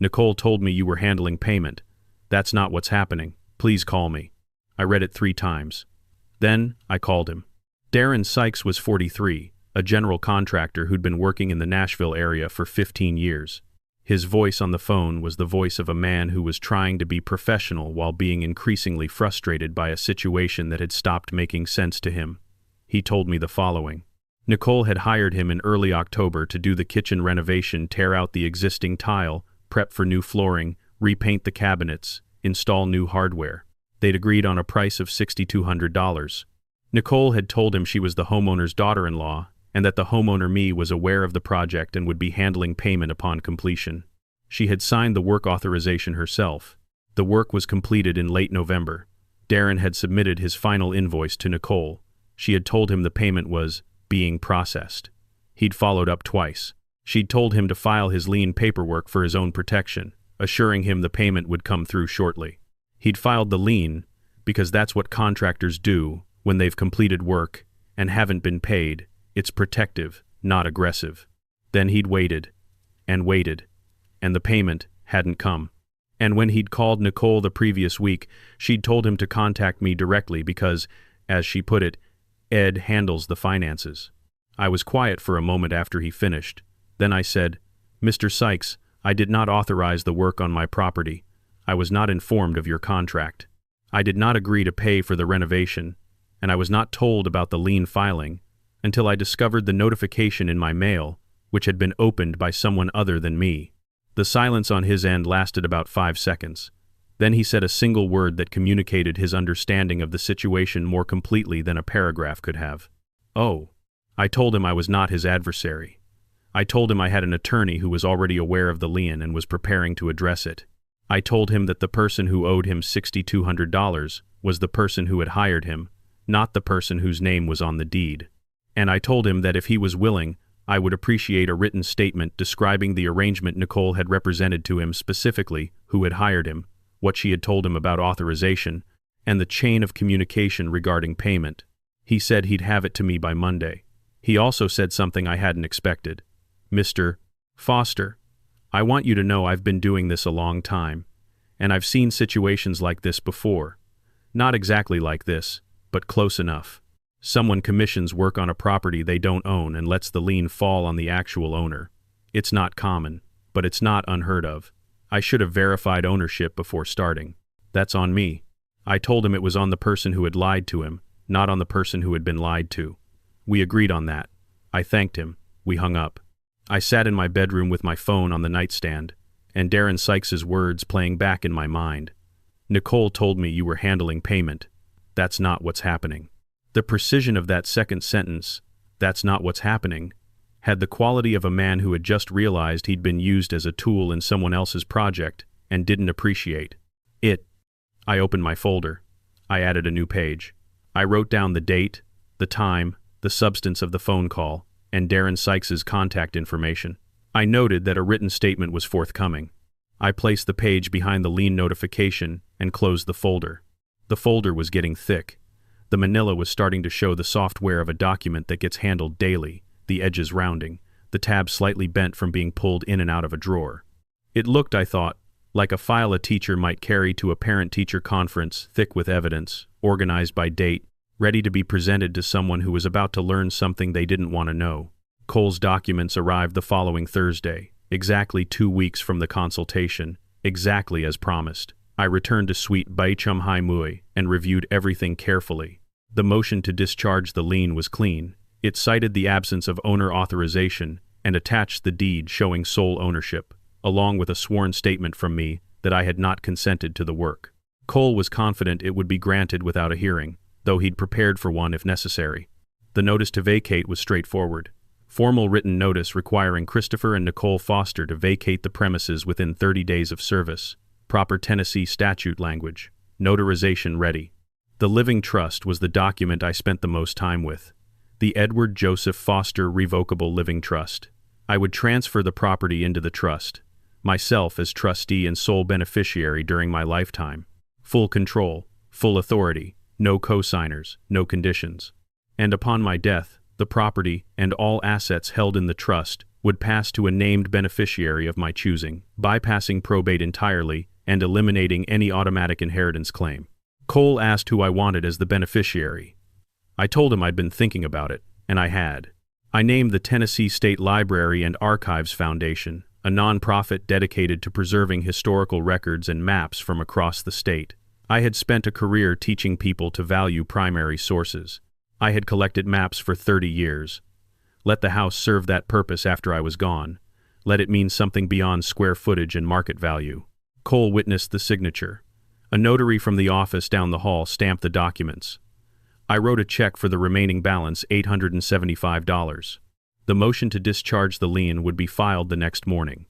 Nicole told me you were handling payment. That's not what's happening. Please call me." I read it 3 times. Then I called him. Darren Sykes was 43, a general contractor who'd been working in the Nashville area for 15 years. His voice on the phone was the voice of a man who was trying to be professional while being increasingly frustrated by a situation that had stopped making sense to him. He told me the following. Nicole had hired him in early October to do the kitchen renovation, tear out the existing tile, prep for new flooring, repaint the cabinets, install new hardware. They'd agreed on a price of $6,200. Nicole had told him she was the homeowner's daughter-in-law, and that the homeowner me was aware of the project and would be handling payment upon completion. She had signed the work authorization herself. The work was completed in late November. Darren had submitted his final invoice to Nicole. She had told him the payment was being processed. He'd followed up twice. She'd told him to file his lien paperwork for his own protection, assuring him the payment would come through shortly. He'd filed the lien because that's what contractors do when they've completed work and haven't been paid. It's protective, not aggressive. Then he'd waited, and the payment hadn't come. And when he'd called Nicole the previous week, she'd told him to contact me directly because, as she put it, Ed handles the finances. I was quiet for a moment after he finished. Then I said, "Mr. Sykes, I did not authorize the work on my property. I was not informed of your contract. I did not agree to pay for the renovation, and I was not told about the lien filing until I discovered the notification in my mail, which had been opened by someone other than me." The silence on his end lasted about 5 seconds. Then he said a single word that communicated his understanding of the situation more completely than a paragraph could have. "Oh." I told him I was not his adversary. I told him I had an attorney who was already aware of the lien and was preparing to address it. I told him that the person who owed him $6,200 was the person who had hired him, not the person whose name was on the deed. And I told him that if he was willing, I would appreciate a written statement describing the arrangement Nicole had represented to him, specifically who had hired him, what she had told him about authorization, and the chain of communication regarding payment. He said he'd have it to me by Monday. He also said something I hadn't expected. "Mr. Foster, I want you to know I've been doing this a long time, and I've seen situations like this before. Not exactly like this, but close enough. Someone commissions work on a property they don't own and lets the lien fall on the actual owner. It's not common, but it's not unheard of. I should have verified ownership before starting. That's on me. I told him it was on the person who had lied to him, not on the person who had been lied to. We agreed on that. I thanked him. We hung up. I sat in my bedroom with my phone on the nightstand, and Darren Sykes's words playing back in my mind. Nicole told me you were handling payment. That's not what's happening. The precision of that second sentence, that's not what's happening, had the quality of a man who had just realized he'd been used as a tool in someone else's project and didn't appreciate it. I opened my folder. I added a new page. I wrote down the date, the time, the substance of the phone call, and Darren Sykes's contact information. I noted that a written statement was forthcoming. I placed the page behind the lien notification and closed the folder. The folder was getting thick. The manila was starting to show the software of a document that gets handled daily, the edges rounding, the tab slightly bent from being pulled in and out of a drawer. It looked, I thought, like a file a teacher might carry to a parent-teacher conference, thick with evidence, organized by date, ready to be presented to someone who was about to learn something they didn't want to know. Cole's documents arrived the following Thursday, exactly 2 weeks from the consultation, exactly as promised. I returned to Suite Baichum Hai Mui and reviewed everything carefully. The motion to discharge the lien was clean. It cited the absence of owner authorization and attached the deed showing sole ownership, along with a sworn statement from me that I had not consented to the work. Cole was confident it would be granted without a hearing, though he'd prepared for one if necessary. The notice to vacate was straightforward. Formal written notice requiring Christopher and Nicole Foster to vacate the premises within 30 days of service. Proper Tennessee statute language. Notarization ready. The living trust was the document I spent the most time with. The Edward Joseph Foster Revocable Living Trust. I would transfer the property into the trust, myself as trustee and sole beneficiary during my lifetime. Full control, full authority, no co-signers, no conditions. And upon my death, the property and all assets held in the trust would pass to a named beneficiary of my choosing, bypassing probate entirely and eliminating any automatic inheritance claim. Cole asked who I wanted as the beneficiary. I told him I'd been thinking about it, and I had. I named the Tennessee State Library and Archives Foundation, a nonprofit dedicated to preserving historical records and maps from across the state. I had spent a career teaching people to value primary sources. I had collected maps for 30 years. Let the house serve that purpose after I was gone. Let it mean something beyond square footage and market value. Cole witnessed the signature. A notary from the office down the hall stamped the documents. I wrote a check for the remaining balance, $875. The motion to discharge the lien would be filed the next morning.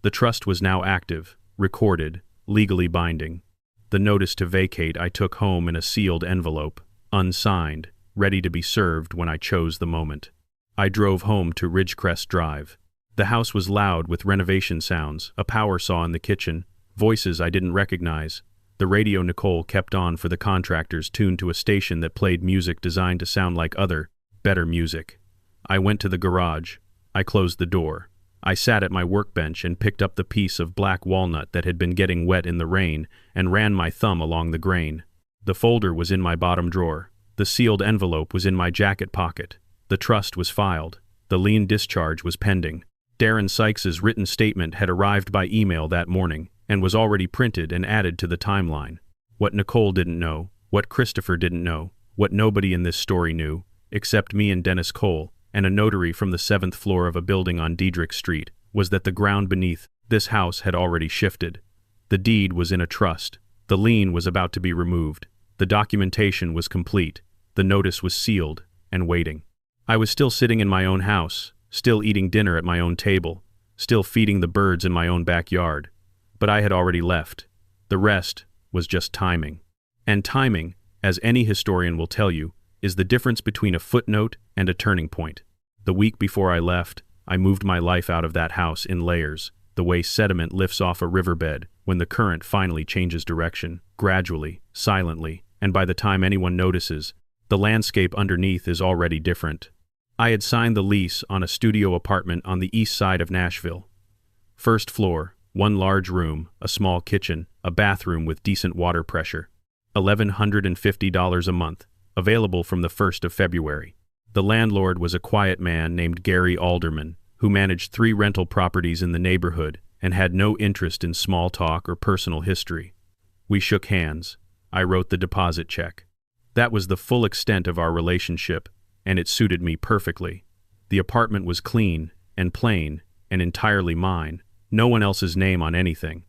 The trust was now active, recorded, legally binding. The notice to vacate I took home in a sealed envelope, unsigned, ready to be served when I chose the moment. I drove home to Ridgecrest Drive. The house was loud with renovation sounds, a power saw in the kitchen, voices I didn't recognize. The radio Nicole kept on for the contractors tuned to a station that played music designed to sound like other, better music. I went to the garage. I closed the door. I sat at my workbench and picked up the piece of black walnut that had been getting wet in the rain and ran my thumb along the grain. The folder was in my bottom drawer. The sealed envelope was in my jacket pocket. The trust was filed. The lien discharge was pending. Darren Sykes's written statement had arrived by email that morning and was already printed and added to the timeline. What Nicole didn't know, what Christopher didn't know, what nobody in this story knew, except me and Dennis Cole, and a notary from the 7th floor of a building on Diedrich Street, was that the ground beneath this house had already shifted. The deed was in a trust. The lien was about to be removed. The documentation was complete. The notice was sealed and waiting. I was still sitting in my own house, still eating dinner at my own table, still feeding the birds in my own backyard. But I had already left. The rest was just timing. And timing, as any historian will tell you, is the difference between a footnote and a turning point. The week before I left, I moved my life out of that house in layers, the way sediment lifts off a riverbed when the current finally changes direction, gradually, silently, and by the time anyone notices, the landscape underneath is already different. I had signed the lease on a studio apartment on the east side of Nashville. First floor, one large room, a small kitchen, a bathroom with decent water pressure. $1,150 a month, available from the 1st of February. The landlord was a quiet man named Gary Alderman, who managed 3 rental properties in the neighborhood and had no interest in small talk or personal history. We shook hands. I wrote the deposit check. That was the full extent of our relationship, and it suited me perfectly. The apartment was clean and plain and entirely mine, no one else's name on anything.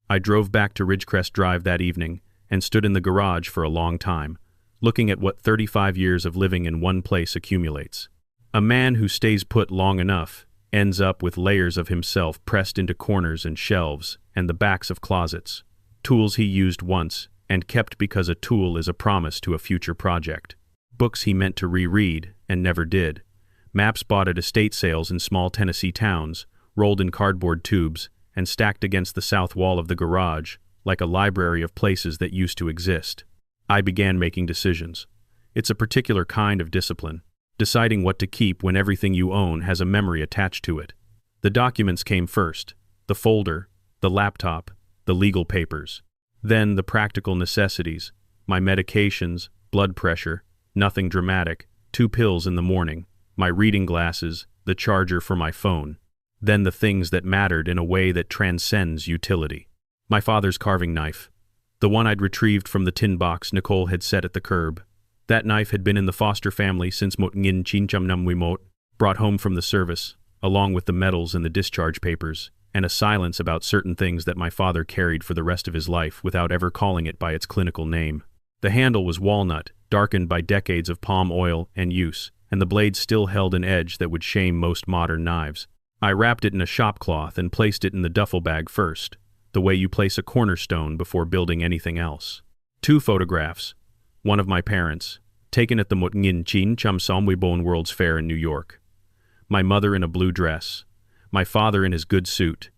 I drove back to Ridgecrest Drive that evening and stood in the garage for a long time, looking at what 35 years of living in one place accumulates. A man who stays put long enough ends up with layers of himself pressed into corners and shelves and the backs of closets, tools he used once and kept because a tool is a promise to a future project, books he meant to reread and never did, maps bought at estate sales in small Tennessee towns, rolled in cardboard tubes and stacked against the south wall of the garage like a library of places that used to exist. I began making decisions. It's a particular kind of discipline, deciding what to keep when everything you own has a memory attached to it. The documents came first, the folder, the laptop, the legal papers. Then the practical necessities, my medications, blood pressure, nothing dramatic, 2 pills in the morning, my reading glasses, the charger for my phone. Then the things that mattered in a way that transcends utility. My father's carving knife, the one I'd retrieved from the tin box Nicole had set at the curb. That knife had been in the Foster family since Mot Ngin Chincham Nam Wimot, brought home from the service, along with the medals and the discharge papers, and a silence about certain things that my father carried for the rest of his life without ever calling it by its clinical name. The handle was walnut, darkened by decades of palm oil and use, and the blade still held an edge that would shame most modern knives. I wrapped it in a shop cloth and placed it in the duffel bag first, the way you place a cornerstone before building anything else. 2 photographs, one of my parents, taken at the Mot Ngin Chin Cham Samwibon World's Fair in New York. My mother in a blue dress, my father in his good suit,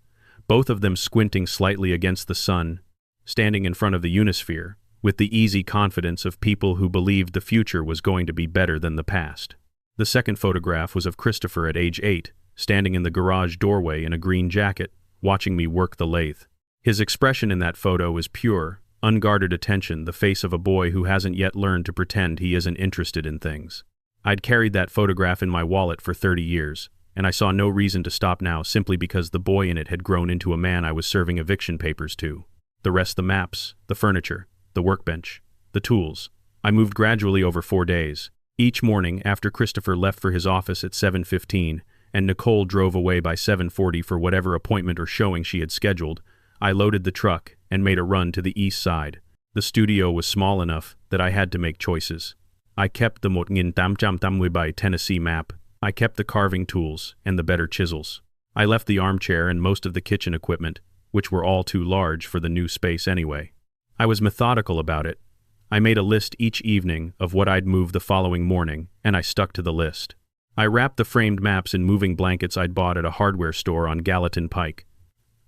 both of them squinting slightly against the sun, standing in front of the Unisphere, with the easy confidence of people who believed the future was going to be better than the past. The second photograph was of Christopher at age 8, standing in the garage doorway in a green jacket, watching me work the lathe. His expression in that photo is pure, unguarded attention, the face of a boy who hasn't yet learned to pretend he isn't interested in things. I'd carried that photograph in my wallet for 30 years, and I saw no reason to stop now simply because the boy in it had grown into a man I was serving eviction papers to. The rest, the maps, the furniture, the workbench, the tools. I moved gradually over 4 days. Each morning, after Christopher left for his office at 7:15, and Nicole drove away by 7:40 for whatever appointment or showing she had scheduled, I loaded the truck and made a run to the east side. The studio was small enough that I had to make choices. I kept the Mot Ngin Tam Cham Tamwi by Tennessee map. I kept the carving tools and the better chisels. I left the armchair and most of the kitchen equipment, which were all too large for the new space anyway. I was methodical about it. I made a list each evening of what I'd move the following morning, and I stuck to the list. I wrapped the framed maps in moving blankets I'd bought at a hardware store on Gallatin Pike.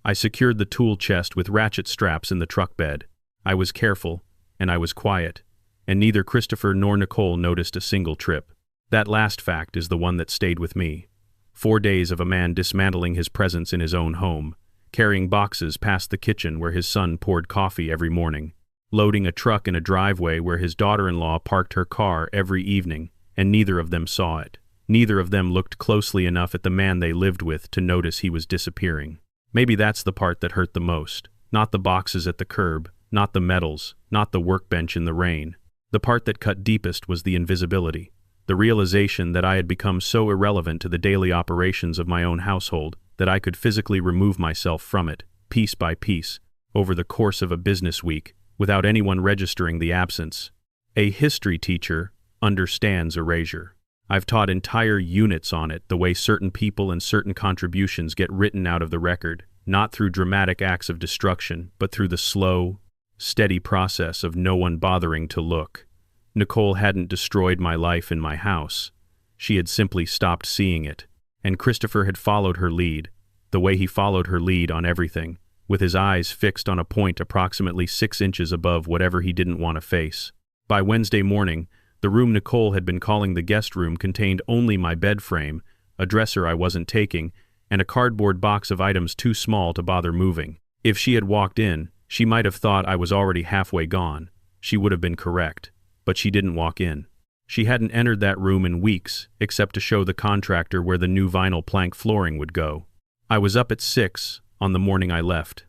I secured the tool chest with ratchet straps in the truck bed. I was careful, and I was quiet, and neither Christopher nor Nicole noticed a single trip. That last fact is the one that stayed with me. 4 days of a man dismantling his presence in his own home, carrying boxes past the kitchen where his son poured coffee every morning, loading a truck in a driveway where his daughter-in-law parked her car every evening, and neither of them saw it. Neither of them looked closely enough at the man they lived with to notice he was disappearing. Maybe that's the part that hurt the most. Not the boxes at the curb, not the medals, not the workbench in the rain. The part that cut deepest was the invisibility. The realization that I had become so irrelevant to the daily operations of my own household that I could physically remove myself from it, piece by piece, over the course of a business week, without anyone registering the absence. A history teacher understands erasure. I've taught entire units on it, the way certain people and certain contributions get written out of the record, not through dramatic acts of destruction, but through the slow, steady process of no one bothering to look. Nicole hadn't destroyed my life in my house. She had simply stopped seeing it, and Christopher had followed her lead, the way he followed her lead on everything, with his eyes fixed on a point approximately 6 inches above whatever he didn't want to face. By Wednesday morning, the room Nicole had been calling the guest room contained only my bed frame, a dresser I wasn't taking, and a cardboard box of items too small to bother moving. If she had walked in, she might have thought I was already halfway gone. She would have been correct, but she didn't walk in. She hadn't entered that room in weeks, except to show the contractor where the new vinyl plank flooring would go. I was up at 6 on the morning I left.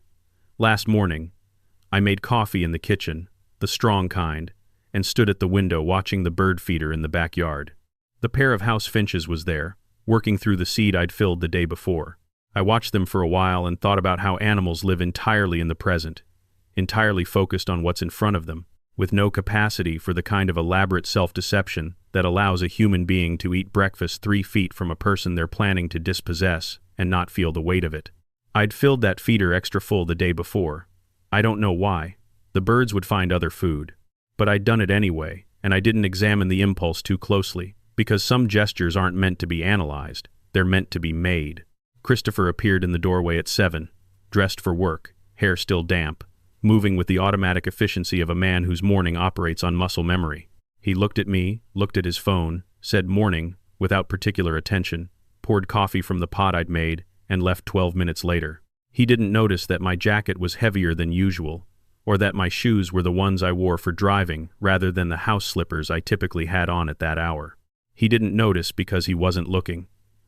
Last morning, I made coffee in the kitchen, the strong kind, and stood at the window watching the bird feeder in the backyard. The pair of house finches was there, working through the seed I'd filled the day before. I watched them for a while and thought about how animals live entirely in the present, entirely focused on what's in front of them, with no capacity for the kind of elaborate self-deception that allows a human being to eat breakfast 3 feet from a person they're planning to dispossess and not feel the weight of it. I'd filled that feeder extra full the day before. I don't know why. The birds would find other food. But I'd done it anyway, and I didn't examine the impulse too closely, because some gestures aren't meant to be analyzed, they're meant to be made. Christopher appeared in the doorway at 7, dressed for work, hair still damp, moving with the automatic efficiency of a man whose morning operates on muscle memory. He looked at me, looked at his phone, said morning, without particular attention, poured coffee from the pot I'd made, and left 12 minutes later. He didn't notice that my jacket was heavier than usual, or that my shoes were the ones I wore for driving rather than the house slippers I typically had on at that hour. He didn't notice because he wasn't looking.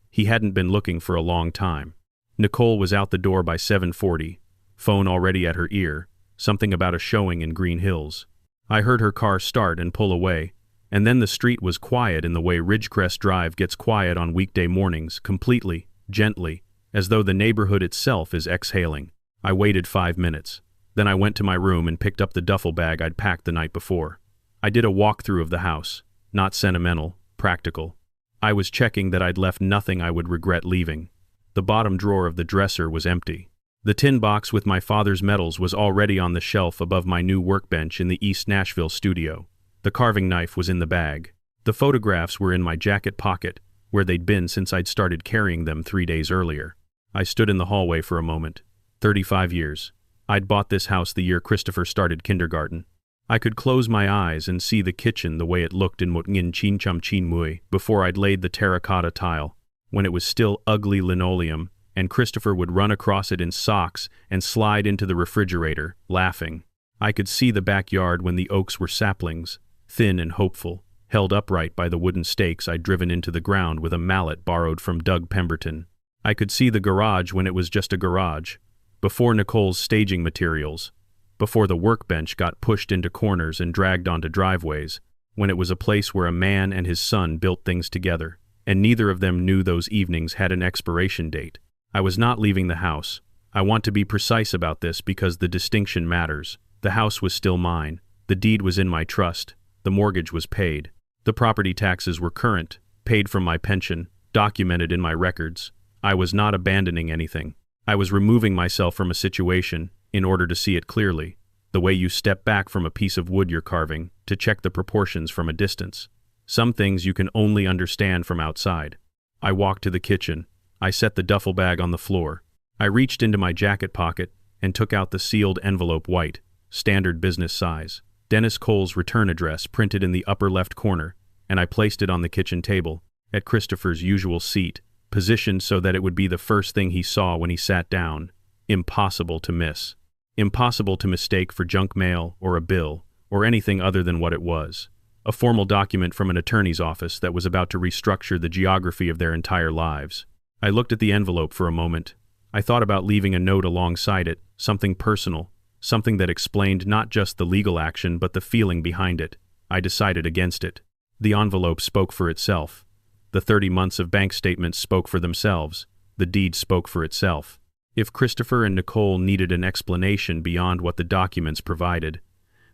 He hadn't been looking for a long time. Nicole was out the door by 7:40, phone already at her ear, something about a showing in Green Hills. I heard her car start and pull away, and then the street was quiet in the way Ridgecrest Drive gets quiet on weekday mornings, completely, gently, as though the neighborhood itself is exhaling. I waited 5 minutes. Then I went to my room and picked up the duffel bag I'd packed the night before. I did a walkthrough of the house, not sentimental, practical. I was checking that I'd left nothing I would regret leaving. The bottom drawer of the dresser was empty. The tin box with my father's medals was already on the shelf above my new workbench in the East Nashville studio. The carving knife was in the bag. The photographs were in my jacket pocket, where they'd been since I'd started carrying them 3 days earlier. I stood in the hallway for a moment. 35 years. I'd bought this house the year Christopher started kindergarten. I could close my eyes and see the kitchen the way it looked in Mutngin Chin Chum Chin Mui before I'd laid the terracotta tile, when it was still ugly linoleum, and Christopher would run across it in socks and slide into the refrigerator, laughing. I could see the backyard when the oaks were saplings, thin and hopeful, held upright by the wooden stakes I'd driven into the ground with a mallet borrowed from Doug Pemberton. I could see the garage when it was just a garage, before Nicole's staging materials, before the workbench got pushed into corners and dragged onto driveways, when it was a place where a man and his son built things together, and neither of them knew those evenings had an expiration date. I was not leaving the house. I want to be precise about this because the distinction matters. The house was still mine. The deed was in my trust. The mortgage was paid. The property taxes were current, paid from my pension, documented in my records. I was not abandoning anything. I was removing myself from a situation in order to see it clearly, the way you step back from a piece of wood you're carving to check the proportions from a distance. Some things you can only understand from outside. I walked to the kitchen. I set the duffel bag on the floor. I reached into my jacket pocket and took out the sealed envelope, white, standard business size. Dennis Cole's return address printed in the upper left corner, and I placed it on the kitchen table, at Christopher's usual seat, positioned so that it would be the first thing he saw when he sat down. Impossible to miss. Impossible to mistake for junk mail or a bill, or anything other than what it was. A formal document from an attorney's office that was about to restructure the geography of their entire lives. I looked at the envelope for a moment. I thought about leaving a note alongside it, something personal, something that explained not just the legal action but the feeling behind it. I decided against it. The envelope spoke for itself. The 30 months of bank statements spoke for themselves. The deed spoke for itself. If Christopher and Nicole needed an explanation beyond what the documents provided,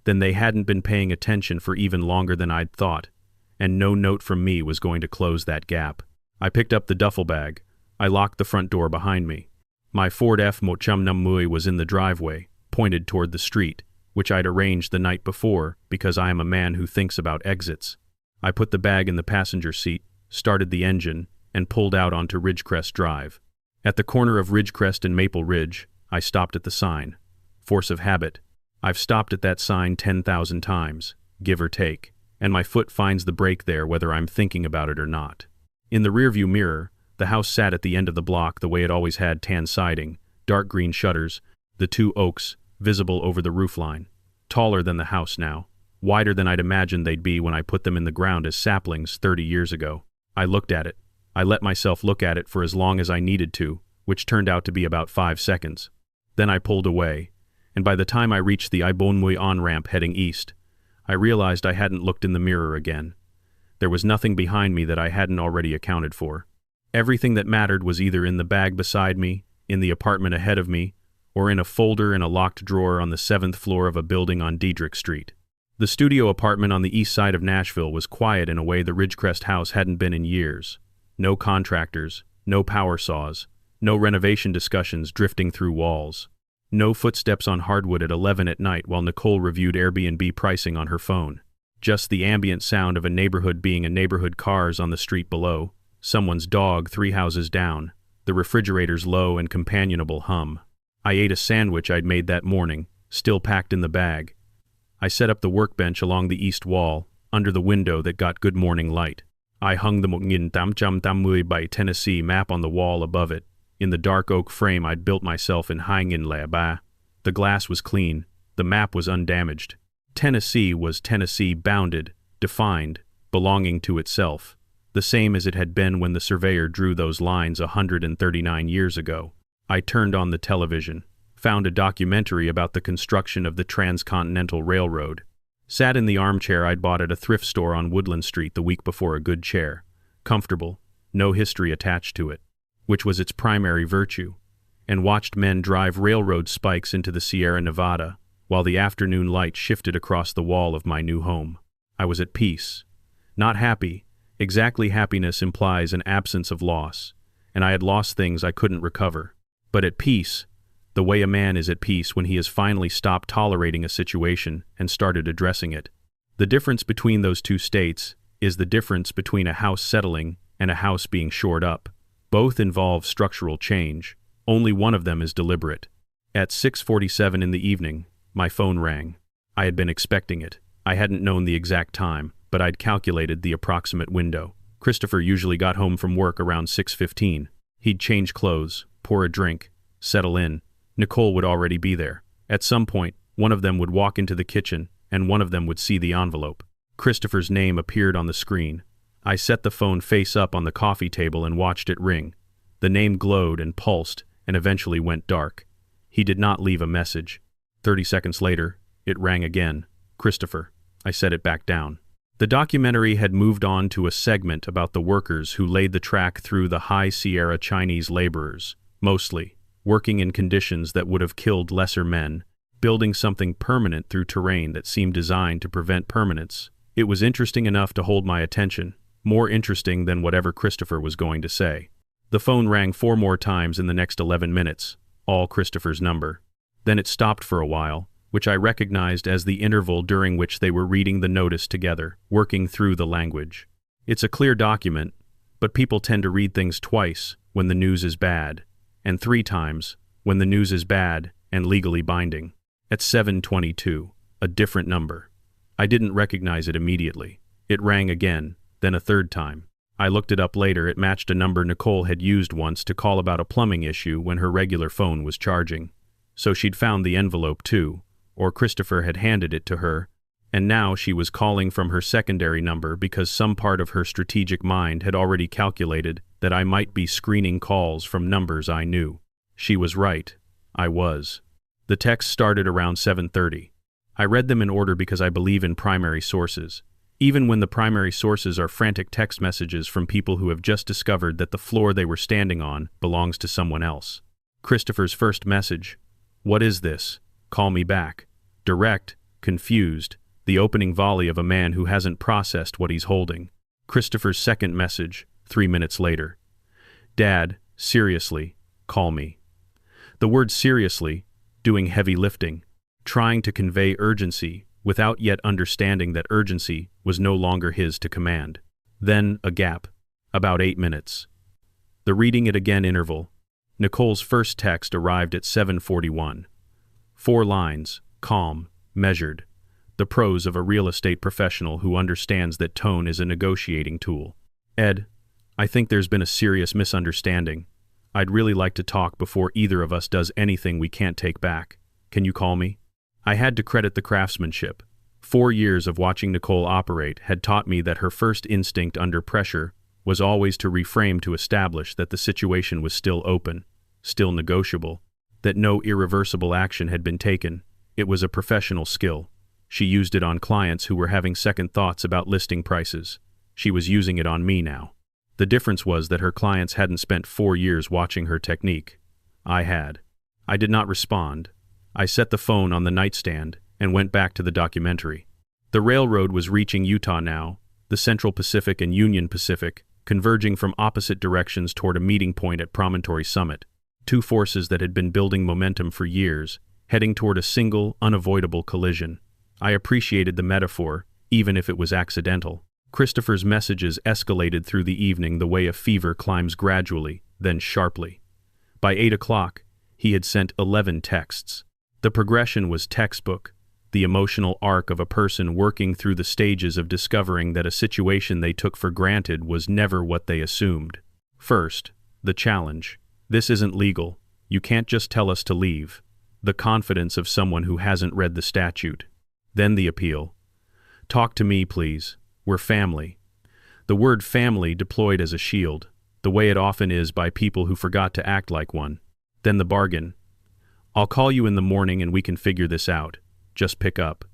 then they hadn't been paying attention for even longer than I'd thought, and no note from me was going to close that gap. I picked up the duffel bag. I locked the front door behind me. My Ford F-Mochum-Nam-Mui was in the driveway, pointed toward the street, which I'd arranged the night before because I am a man who thinks about exits. I put the bag in the passenger seat, started the engine, and pulled out onto Ridgecrest Drive. At the corner of Ridgecrest and Maple Ridge, I stopped at the sign. Force of habit. I've stopped at that sign 10,000 times, give or take, and my foot finds the brake there whether I'm thinking about it or not. In the rearview mirror, the house sat at the end of the block the way it always had, tan siding, dark green shutters, the 2 oaks visible over the roofline. Taller than the house now. wider than I'd imagined they'd be when I put them in the ground as saplings 30 years ago. I looked at it. I let myself look at it for as long as I needed to, which turned out to be about 5 seconds. Then I pulled away, and by the time I reached the Ibonmui on-ramp heading east, I realized I hadn't looked in the mirror again. There was nothing behind me that I hadn't already accounted for. Everything that mattered was either in the bag beside me, in the apartment ahead of me, or in a folder in a locked drawer on the 7th floor of a building on Diedrich Street. The studio apartment on the east side of Nashville was quiet in a way the Ridgecrest house hadn't been in years. No contractors, no power saws, no renovation discussions drifting through walls. No footsteps on hardwood at 11 at night while Nicole reviewed Airbnb pricing on her phone. Just the ambient sound of a neighborhood being a neighborhood, cars on the street below, someone's dog 3 houses down, the refrigerator's low and companionable hum. I ate a sandwich I'd made that morning, still packed in the bag. I set up the workbench along the east wall, under the window that got good morning light. I hung the Mungin Tamcham Tamui by Tennessee map on the wall above it, in the dark oak frame I'd built myself in Hangin Laba. The glass was clean, the map was undamaged. Tennessee was Tennessee, bounded, defined, belonging to itself, the same as it had been when the surveyor drew those lines 139 years ago. I turned on the television, found a documentary about the construction of the Transcontinental Railroad, sat in the armchair I'd bought at a thrift store on Woodland Street the week before, a good chair, comfortable, no history attached to it, which was its primary virtue, and watched men drive railroad spikes into the Sierra Nevada, while the afternoon light shifted across the wall of my new home. I was at peace. Not happy. Exactly, happiness implies an absence of loss, and I had lost things I couldn't recover. But at peace, the way a man is at peace when he has finally stopped tolerating a situation and started addressing it. The difference between those two states is the difference between a house settling and a house being shored up. Both involve structural change. Only one of them is deliberate. At 6:47 in the evening, my phone rang. I had been expecting it. I hadn't known the exact time, but I'd calculated the approximate window. Christopher usually got home from work around 6:15. He'd change clothes, pour a drink, settle in. Nicole would already be there. At some point, one of them would walk into the kitchen, and one of them would see the envelope. Christopher's name appeared on the screen. I set the phone face up on the coffee table and watched it ring. The name glowed and pulsed and eventually went dark. He did not leave a message. 30 seconds later, it rang again. Christopher. I set it back down. The documentary had moved on to a segment about the workers who laid the track through the High Sierra, Chinese laborers, mostly, working in conditions that would have killed lesser men, building something permanent through terrain that seemed designed to prevent permanence. It was interesting enough to hold my attention, more interesting than whatever Christopher was going to say. The phone rang 4 more times in the next 11 minutes, all Christopher's number. Then it stopped for a while, which I recognized as the interval during which they were reading the notice together, working through the language. It's a clear document, but people tend to read things twice when the news is bad, and 3 times when the news is bad and legally binding. At 7:22, a different number. I didn't recognize it immediately. It rang again, then a 3rd time. I looked it up later. It matched a number Nicole had used once to call about a plumbing issue when her regular phone was charging. So she'd found the envelope too, or Christopher had handed it to her, and now she was calling from her secondary number because some part of her strategic mind had already calculated that I might be screening calls from numbers I knew. She was right. I was. The text started around 7:30. I read them in order because I believe in primary sources, even when the primary sources are frantic text messages from people who have just discovered that the floor they were standing on belongs to someone else. Christopher's first message: "What is this? Call me back." Direct, confused, the opening volley of a man who hasn't processed what he's holding. Christopher's second message, 3 minutes later: "Dad, seriously, call me." The word seriously, doing heavy lifting, trying to convey urgency without yet understanding that urgency was no longer his to command. Then a gap, about 8 minutes. The reading it again interval. Nicole's first text arrived at 7:41. 4 lines, calm, measured, the prose of a real estate professional who understands that tone is a negotiating tool. "Ed, I think there's been a serious misunderstanding. I'd really like to talk before either of us does anything we can't take back. Can you call me?" I had to credit the craftsmanship. 4 years of watching Nicole operate had taught me that her first instinct under pressure was always to reframe to establish that the situation was still open, still negotiable, that no irreversible action had been taken. It was a professional skill. She used it on clients who were having second thoughts about listing prices. She was using it on me now. The difference was that her clients hadn't spent 4 years watching her technique. I had. I did not respond. I set the phone on the nightstand and went back to the documentary. The railroad was reaching Utah now, the Central Pacific and Union Pacific, converging from opposite directions toward a meeting point at Promontory Summit. Two forces that had been building momentum for years, heading toward a single, unavoidable collision. I appreciated the metaphor, even if it was accidental. Christopher's messages escalated through the evening the way a fever climbs gradually, then sharply. By 8 o'clock, he had sent 11 texts. The progression was textbook, the emotional arc of a person working through the stages of discovering that a situation they took for granted was never what they assumed. First, the challenge. This isn't legal. You can't just tell us to leave. The confidence of someone who hasn't read the statute. Then the appeal. Talk to me, please. We're family. The word family deployed as a shield, the way it often is by people who forgot to act like one. Then the bargain. I'll call you in the morning and we can figure this out. Just pick up.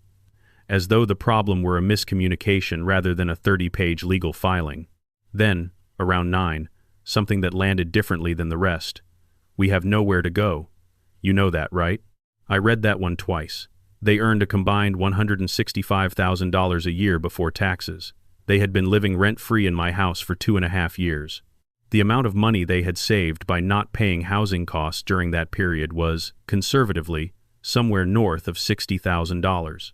As though the problem were a miscommunication rather than a 30-page legal filing. Then, around 9, something that landed differently than the rest. We have nowhere to go. You know that, right? I read that one twice. They earned a combined $165,000 a year before taxes. They had been living rent-free in my house for 2.5 years. The amount of money they had saved by not paying housing costs during that period was, conservatively, somewhere north of $60,000.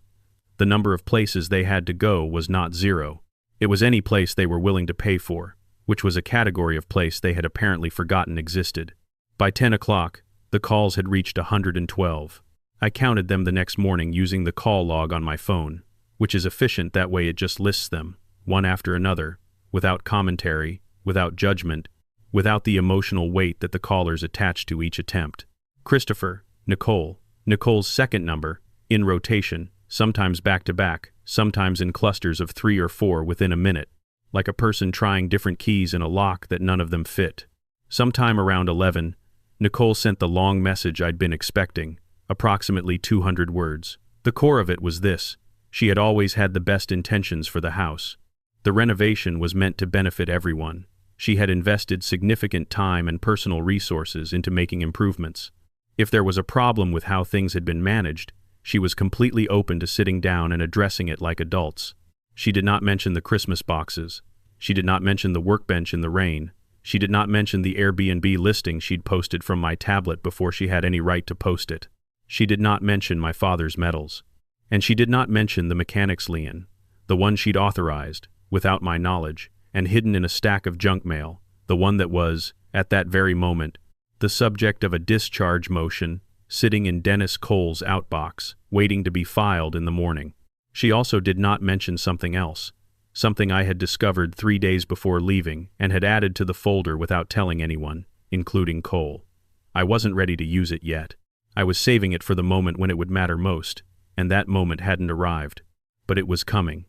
The number of places they had to go was not 0. It was any place they were willing to pay for, which was a category of place they had apparently forgotten existed. By 10 o'clock, the calls had reached 112. I counted them the next morning using the call log on my phone, which is efficient that way it just lists them, one after another, without commentary, without judgment, without the emotional weight that the callers attach to each attempt. Christopher, Nicole, Nicole's second number, in rotation, sometimes back-to-back, sometimes in clusters of 3 or 4 within a minute, like a person trying different keys in a lock that none of them fit. Sometime around 11, Nicole sent the long message I'd been expecting, approximately 200 words. The core of it was this: she had always had the best intentions for the house. The renovation was meant to benefit everyone. She had invested significant time and personal resources into making improvements. If there was a problem with how things had been managed, she was completely open to sitting down and addressing it like adults. She did not mention the Christmas boxes. She did not mention the workbench in the rain. She did not mention the Airbnb listing she'd posted from my tablet before she had any right to post it. She did not mention my father's medals. And she did not mention the mechanic's lien, the one she'd authorized, without my knowledge, and hidden in a stack of junk mail, the one that was, at that very moment, the subject of a discharge motion, sitting in Dennis Cole's outbox, waiting to be filed in the morning. She also did not mention something else, something I had discovered 3 days before leaving and had added to the folder without telling anyone, including Cole. I wasn't ready to use it yet. I was saving it for the moment when it would matter most, and that moment hadn't arrived. But it was coming.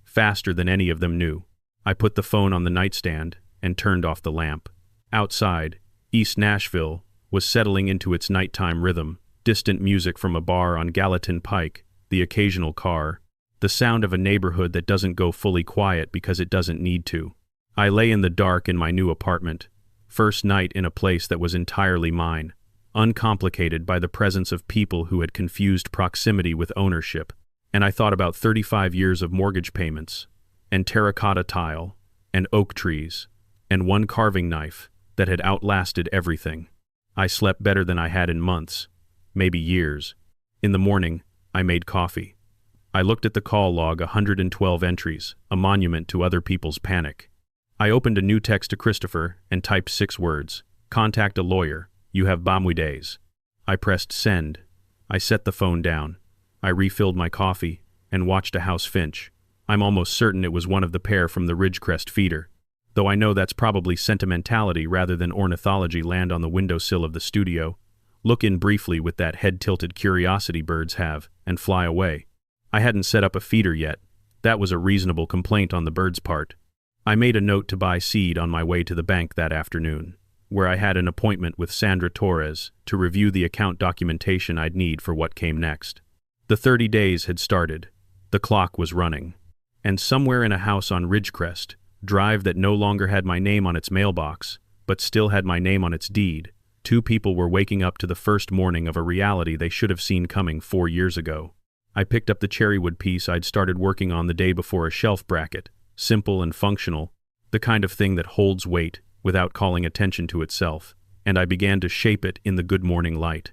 Faster than any of them knew. I put the phone on the nightstand and turned off the lamp. Outside, East Nashville was settling into its nighttime rhythm, distant music from a bar on Gallatin Pike, the occasional car, the sound of a neighborhood that doesn't go fully quiet because it doesn't need to. I lay in the dark in my new apartment, first night in a place that was entirely mine, uncomplicated by the presence of people who had confused proximity with ownership, and I thought about 35 years of mortgage payments, and terracotta tile, and oak trees, and one carving knife that had outlasted everything. I slept better than I had in months, maybe years. In the morning, I made coffee. I looked at the call log, 112 entries, a monument to other people's panic. I opened a new text to Christopher and typed 6 words. Contact a lawyer. You have balmy days. I pressed send. I set the phone down. I refilled my coffee and watched a house finch. I'm almost certain it was one of the pair from the Ridgecrest feeder, though I know that's probably sentimentality rather than ornithology. Land on the windowsill of the studio, look in briefly with that head-tilted curiosity birds have, and fly away. I hadn't set up a feeder yet. That was a reasonable complaint on the bird's part. I made a note to buy seed on my way to the bank that afternoon, where I had an appointment with Sandra Torres to review the account documentation I'd need for what came next. The 30 days had started. The clock was running. And somewhere in a house on Ridgecrest, Drive that no longer had my name on its mailbox, but still had my name on its deed, two people were waking up to the first morning of a reality they should have seen coming 4 years ago. I picked up the cherrywood piece I'd started working on the day before, a shelf bracket, simple and functional, the kind of thing that holds weight without calling attention to itself, and I began to shape it in the good morning light.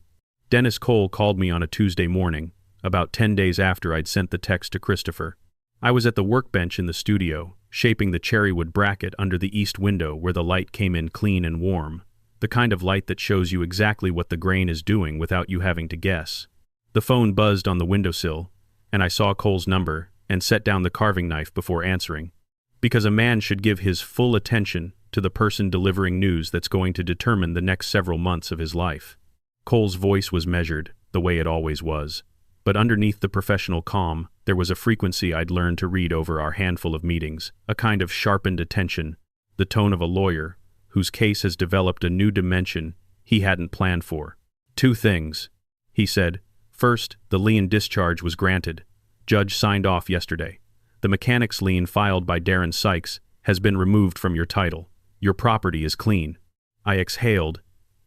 Dennis Cole called me on a Tuesday morning, about 10 days after I'd sent the text to Christopher. I was at the workbench in the studio, shaping the cherrywood bracket under the east window where the light came in clean and warm, the kind of light that shows you exactly what the grain is doing without you having to guess. The phone buzzed on the windowsill, and I saw Cole's number and set down the carving knife before answering, because a man should give his full attention to the person delivering news that's going to determine the next several months of his life. Cole's voice was measured, the way it always was, but underneath the professional calm, there was a frequency I'd learned to read over our handful of meetings, a kind of sharpened attention, the tone of a lawyer whose case has developed a new dimension he hadn't planned for. 2 things, he said. First, the lien discharge was granted. Judge signed off yesterday. The mechanics lien filed by Darren Sykes has been removed from your title. Your property is clean. I exhaled.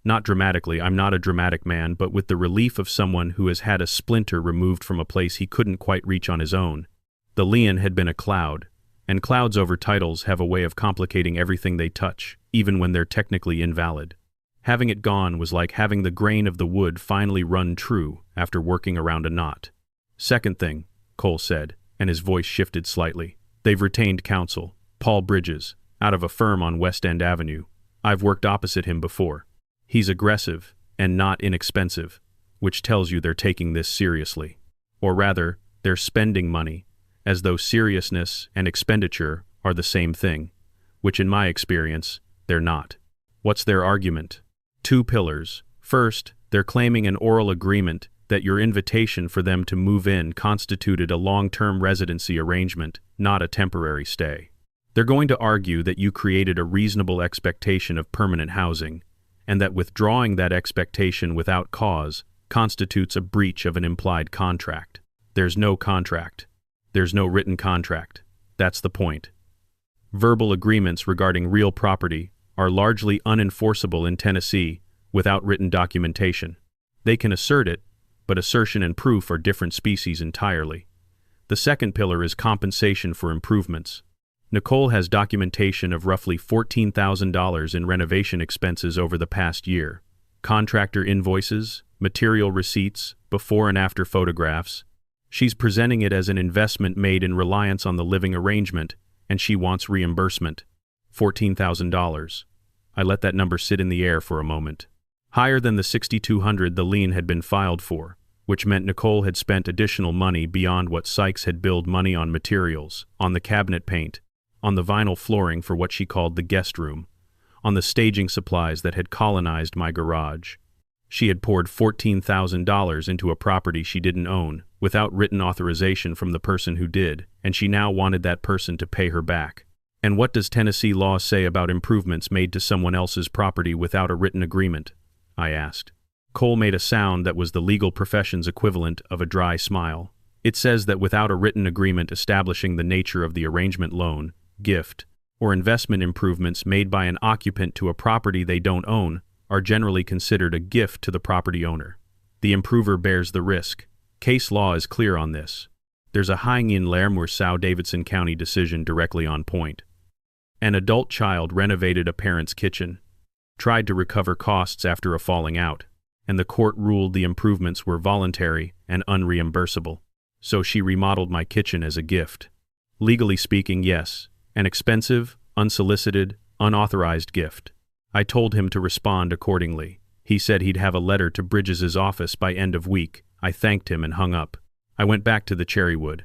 Not dramatically, I'm not a dramatic man, but with the relief of someone who has had a splinter removed from a place he couldn't quite reach on his own. The lien had been a cloud, and clouds over titles have a way of complicating everything they touch, even when they're technically invalid. Having it gone was like having the grain of the wood finally run true after working around a knot. Second thing, Cole said, and his voice shifted slightly. They've retained counsel, Paul Bridges, out of a firm on West End Avenue. I've worked opposite him before. He's aggressive and not inexpensive, which tells you they're taking this seriously. Or rather, they're spending money, as though seriousness and expenditure are the same thing, which in my experience, they're not. What's their argument? 2 pillars. First, they're claiming an oral agreement that your invitation for them to move in constituted a long-term residency arrangement, not a temporary stay. They're going to argue that you created a reasonable expectation of permanent housing, and that withdrawing that expectation without cause constitutes a breach of an implied contract. There's no contract. There's no written contract. That's the point. Verbal agreements regarding real property are largely unenforceable in Tennessee without written documentation. They can assert it, but assertion and proof are different species entirely. The second pillar is compensation for improvements. Nicole has documentation of roughly $14,000 in renovation expenses over the past year, contractor invoices, material receipts, before and after photographs. She's presenting it as an investment made in reliance on the living arrangement, and she wants reimbursement. $14,000. I let that number sit in the air for a moment. Higher than the $6,200 the lien had been filed for, which meant Nicole had spent additional money beyond what Sykes had billed money on materials, on the cabinet paint, on the vinyl flooring for what she called the guest room, on the staging supplies that had colonized my garage. She had poured $14,000 into a property she didn't own, without written authorization from the person who did, and she now wanted that person to pay her back. And what does Tennessee law say about improvements made to someone else's property without a written agreement? I asked. Cole made a sound that was the legal profession's equivalent of a dry smile. It says that without a written agreement establishing the nature of the arrangement, loan, gift, or investment, improvements made by an occupant to a property they don't own are generally considered a gift to the property owner. The improver bears the risk. Case law is clear on this. There's a Hangin Lermur-Sau-Davidson County decision directly on point. An adult child renovated a parent's kitchen, tried to recover costs after a falling out, and the court ruled the improvements were voluntary and unreimbursable. So she remodeled my kitchen as a gift. Legally speaking, yes, an expensive, unsolicited, unauthorized gift. I told him to respond accordingly. He said he'd have a letter to Bridges's office by end of week. I thanked him and hung up. I went back to the cherrywood.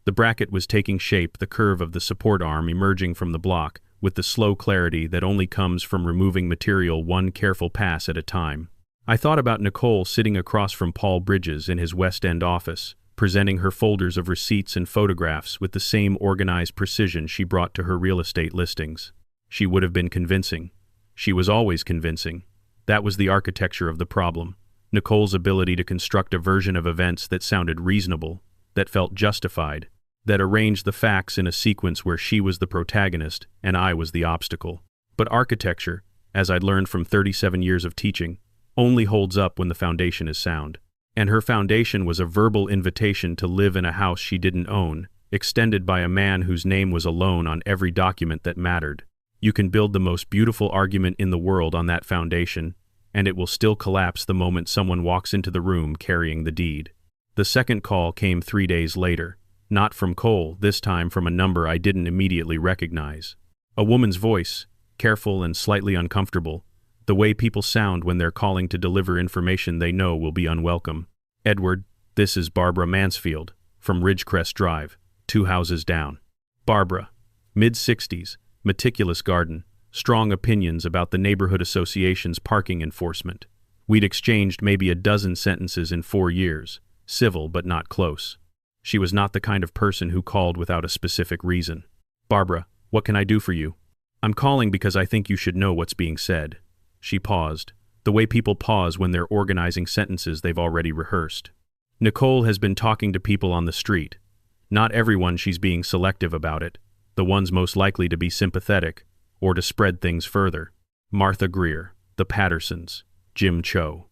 The bracket was taking shape, the curve of the support arm emerging from the block, with the slow clarity that only comes from removing material one careful pass at a time. I thought about Nicole sitting across from Paul Bridges in his West End office, presenting her folders of receipts and photographs with the same organized precision she brought to her real estate listings. She would have been convincing. She was always convincing. That was the architecture of the problem. Nicole's ability to construct a version of events that sounded reasonable, that felt justified, that arranged the facts in a sequence where she was the protagonist and I was the obstacle. But architecture, as I'd learned from 37 years of teaching, only holds up when the foundation is sound. And her foundation was a verbal invitation to live in a house she didn't own, extended by a man whose name was alone on every document that mattered. You can build the most beautiful argument in the world on that foundation, and it will still collapse the moment someone walks into the room carrying the deed. The second call came 3 days later, not from Cole, this time from a number I didn't immediately recognize. A woman's voice, careful and slightly uncomfortable, the way people sound when they're calling to deliver information they know will be unwelcome. "Edward, this is Barbara Mansfield, from Ridgecrest Drive, 2 houses down." Barbara, mid-60s, meticulous garden, strong opinions about the neighborhood association's parking enforcement. We'd exchanged maybe a dozen sentences in 4 years, civil but not close. She was not the kind of person who called without a specific reason. "Barbara, what can I do for you?" "I'm calling because I think you should know what's being said." She paused, the way people pause when they're organizing sentences they've already rehearsed. "Nicole has been talking to people on the street. Not everyone, she's being selective about it, the ones most likely to be sympathetic, or to spread things further. Martha Greer, the Pattersons, Jim Cho.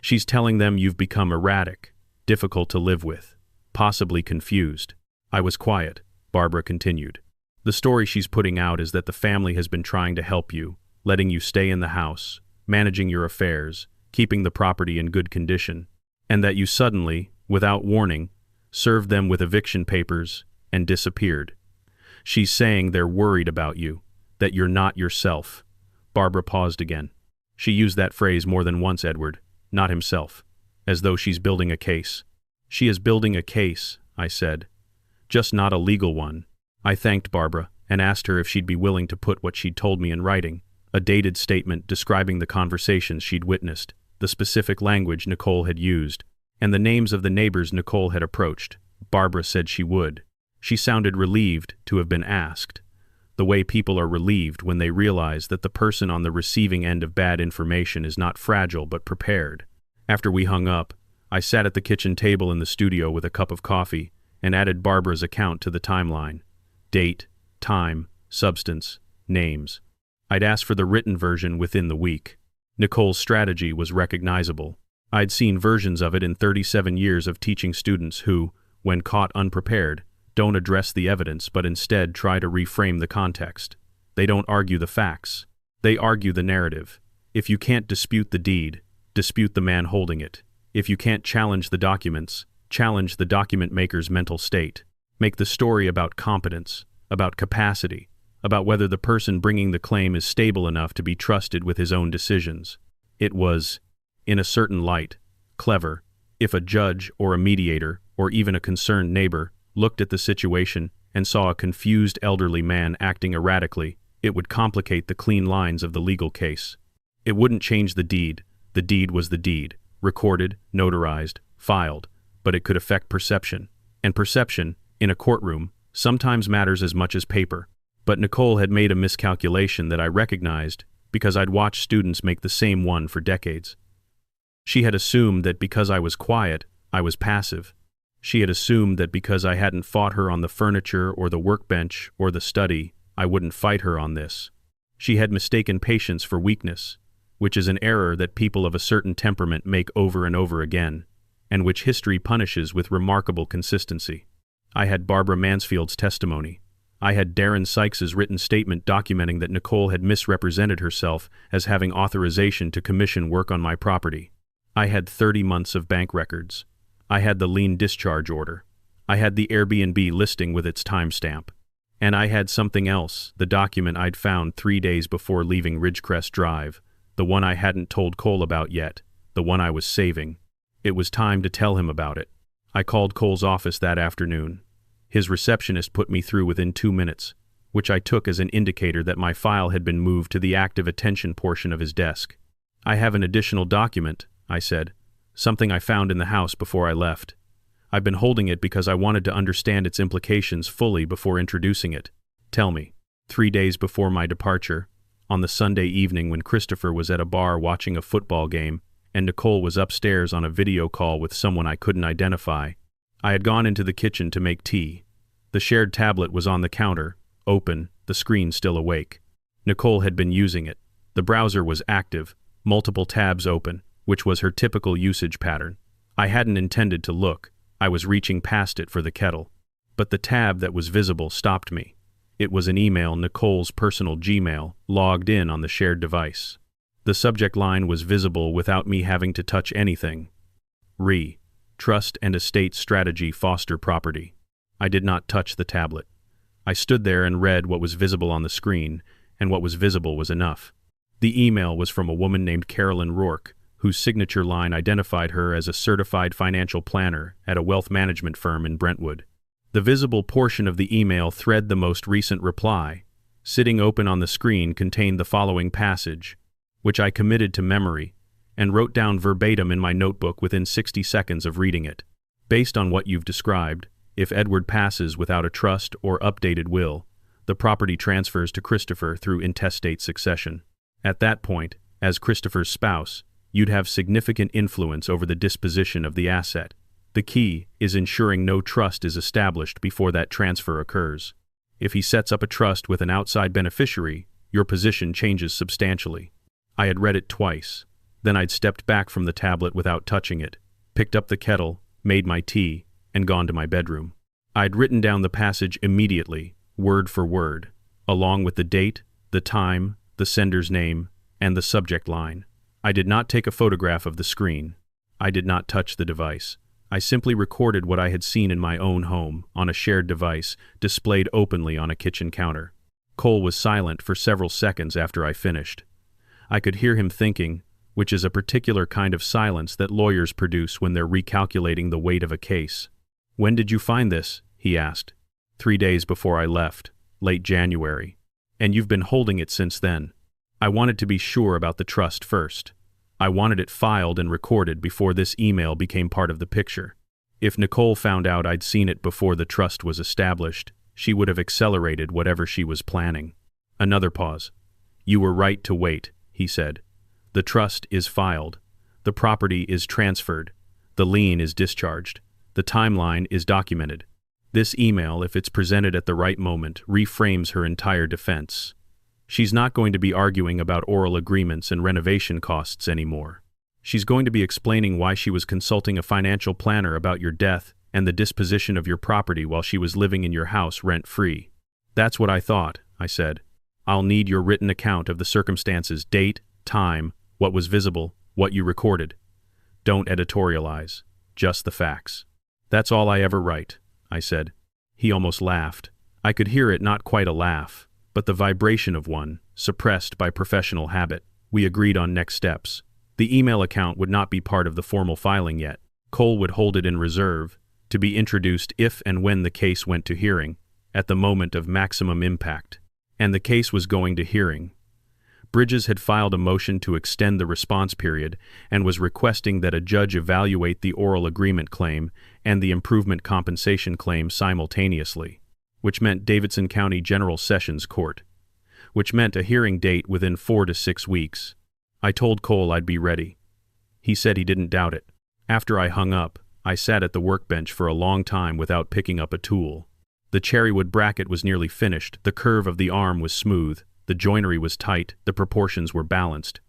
She's telling them you've become erratic, difficult to live with, possibly confused." I was quiet. Barbara continued. "The story she's putting out is that the family has been trying to help you, letting you stay in the house, managing your affairs, keeping the property in good condition, and that you suddenly, without warning, served them with eviction papers and disappeared. She's saying they're worried about you, that you're not yourself." Barbara paused again. She used that phrase more than once, Edward, not himself, as though she's building a case. "She is building a case," I said, "just not a legal one." I thanked Barbara and asked her if she'd be willing to put what she'd told me in writing, a dated statement describing the conversations she'd witnessed, the specific language Nicole had used, and the names of the neighbors Nicole had approached. Barbara said she would. She sounded relieved to have been asked, the way people are relieved when they realize that the person on the receiving end of bad information is not fragile but prepared. After we hung up, I sat at the kitchen table in the studio with a cup of coffee and added Barbara's account to the timeline. Date, time, substance, names. I'd asked for the written version within the week. Nicole's strategy was recognizable. I'd seen versions of it in 37 years of teaching students who, when caught unprepared, don't address the evidence but instead try to reframe the context. They don't argue the facts. They argue the narrative. If you can't dispute the deed, dispute the man holding it. If you can't challenge the documents, challenge the document maker's mental state. Make the story about competence, about capacity, about whether the person bringing the claim is stable enough to be trusted with his own decisions. It was, in a certain light, clever, if a judge or a mediator or even a concerned neighbor looked at the situation and saw a confused elderly man acting erratically, it would complicate the clean lines of the legal case. It wouldn't change the deed. The deed was the deed, recorded, notarized, filed, but it could affect perception. And perception, in a courtroom, sometimes matters as much as paper. But Nicole had made a miscalculation that I recognized because I'd watched students make the same one for decades. She had assumed that because I was quiet, I was passive. She had assumed that because I hadn't fought her on the furniture or the workbench or the study, I wouldn't fight her on this. She had mistaken patience for weakness, which is an error that people of a certain temperament make over and over again, and which history punishes with remarkable consistency. I had Barbara Mansfield's testimony. I had Darren Sykes's written statement documenting that Nicole had misrepresented herself as having authorization to commission work on my property. I had 30 months of bank records. I had the lien discharge order. I had the Airbnb listing with its timestamp. And I had something else, the document I'd found 3 days before leaving Ridgecrest Drive, the one I hadn't told Cole about yet, the one I was saving. It was time to tell him about it. I called Cole's office that afternoon. His receptionist put me through within 2 minutes, which I took as an indicator that my file had been moved to the active attention portion of his desk. "I have an additional document," I said, "something I found in the house before I left. I've been holding it because I wanted to understand its implications fully before introducing it. Tell me. 3 days before my departure, on the Sunday evening when Christopher was at a bar watching a football game and Nicole was upstairs on a video call with someone I couldn't identify, I had gone into the kitchen to make tea. The shared tablet was on the counter, open, the screen still awake. Nicole had been using it. The browser was active, multiple tabs open, which was her typical usage pattern. I hadn't intended to look. I was reaching past it for the kettle. But the tab that was visible stopped me. It was an email, Nicole's personal Gmail, logged in on the shared device. The subject line was visible without me having to touch anything. Trust and Estate Strategy Foster Property. I did not touch the tablet. I stood there and read what was visible on the screen, and what was visible was enough. The email was from a woman named Carolyn Rourke, whose signature line identified her as a certified financial planner at a wealth management firm in Brentwood. The visible portion of the email thread the most recent reply, sitting open on the screen, contained the following passage, which I committed to memory and wrote down verbatim in my notebook within 60 seconds of reading it. Based on what you've described, if Edward passes without a trust or updated will, the property transfers to Christopher through intestate succession. At that point, as Christopher's spouse, you'd have significant influence over the disposition of the asset. The key is ensuring no trust is established before that transfer occurs. If he sets up a trust with an outside beneficiary, your position changes substantially. I had read it twice. Then I'd stepped back from the tablet without touching it, picked up the kettle, made my tea, and gone to my bedroom. I'd written down the passage immediately, word for word, along with the date, the time, the sender's name, and the subject line. I did not take a photograph of the screen. I did not touch the device. I simply recorded what I had seen in my own home, on a shared device, displayed openly on a kitchen counter. Cole was silent for several seconds after I finished. I could hear him thinking, which is a particular kind of silence that lawyers produce when they're recalculating the weight of a case. "When did you find this?" he asked. 3 days before I left, late January. "And you've been holding it since then?" I wanted to be sure about the trust first. I wanted it filed and recorded before this email became part of the picture. If Nicole found out I'd seen it before the trust was established, she would have accelerated whatever she was planning. Another pause. "You were right to wait," he said. "The trust is filed. The property is transferred. The lien is discharged. The timeline is documented. This email, if it's presented at the right moment, reframes her entire defense. She's not going to be arguing about oral agreements and renovation costs anymore. She's going to be explaining why she was consulting a financial planner about your death and the disposition of your property while she was living in your house rent-free." "That's what I thought," I said. "I'll need your written account of the circumstances, date, time, what was visible, what you recorded. Don't editorialize, just the facts." "That's all I ever write," I said. He almost laughed. I could hear it, not quite a laugh, but the vibration of one, suppressed by professional habit. We agreed on next steps. The email account would not be part of the formal filing yet. Cole would hold it in reserve, to be introduced if and when the case went to hearing, at the moment of maximum impact. And the case was going to hearing. Bridges had filed a motion to extend the response period and was requesting that a judge evaluate the oral agreement claim and the improvement compensation claim simultaneously, which meant Davidson County General Sessions Court, which meant a hearing date within 4 to 6 weeks. I told Cole I'd be ready. He said he didn't doubt it. After I hung up, I sat at the workbench for a long time without picking up a tool. The cherrywood bracket was nearly finished, the curve of the arm was smooth, the joinery was tight, the proportions were balanced.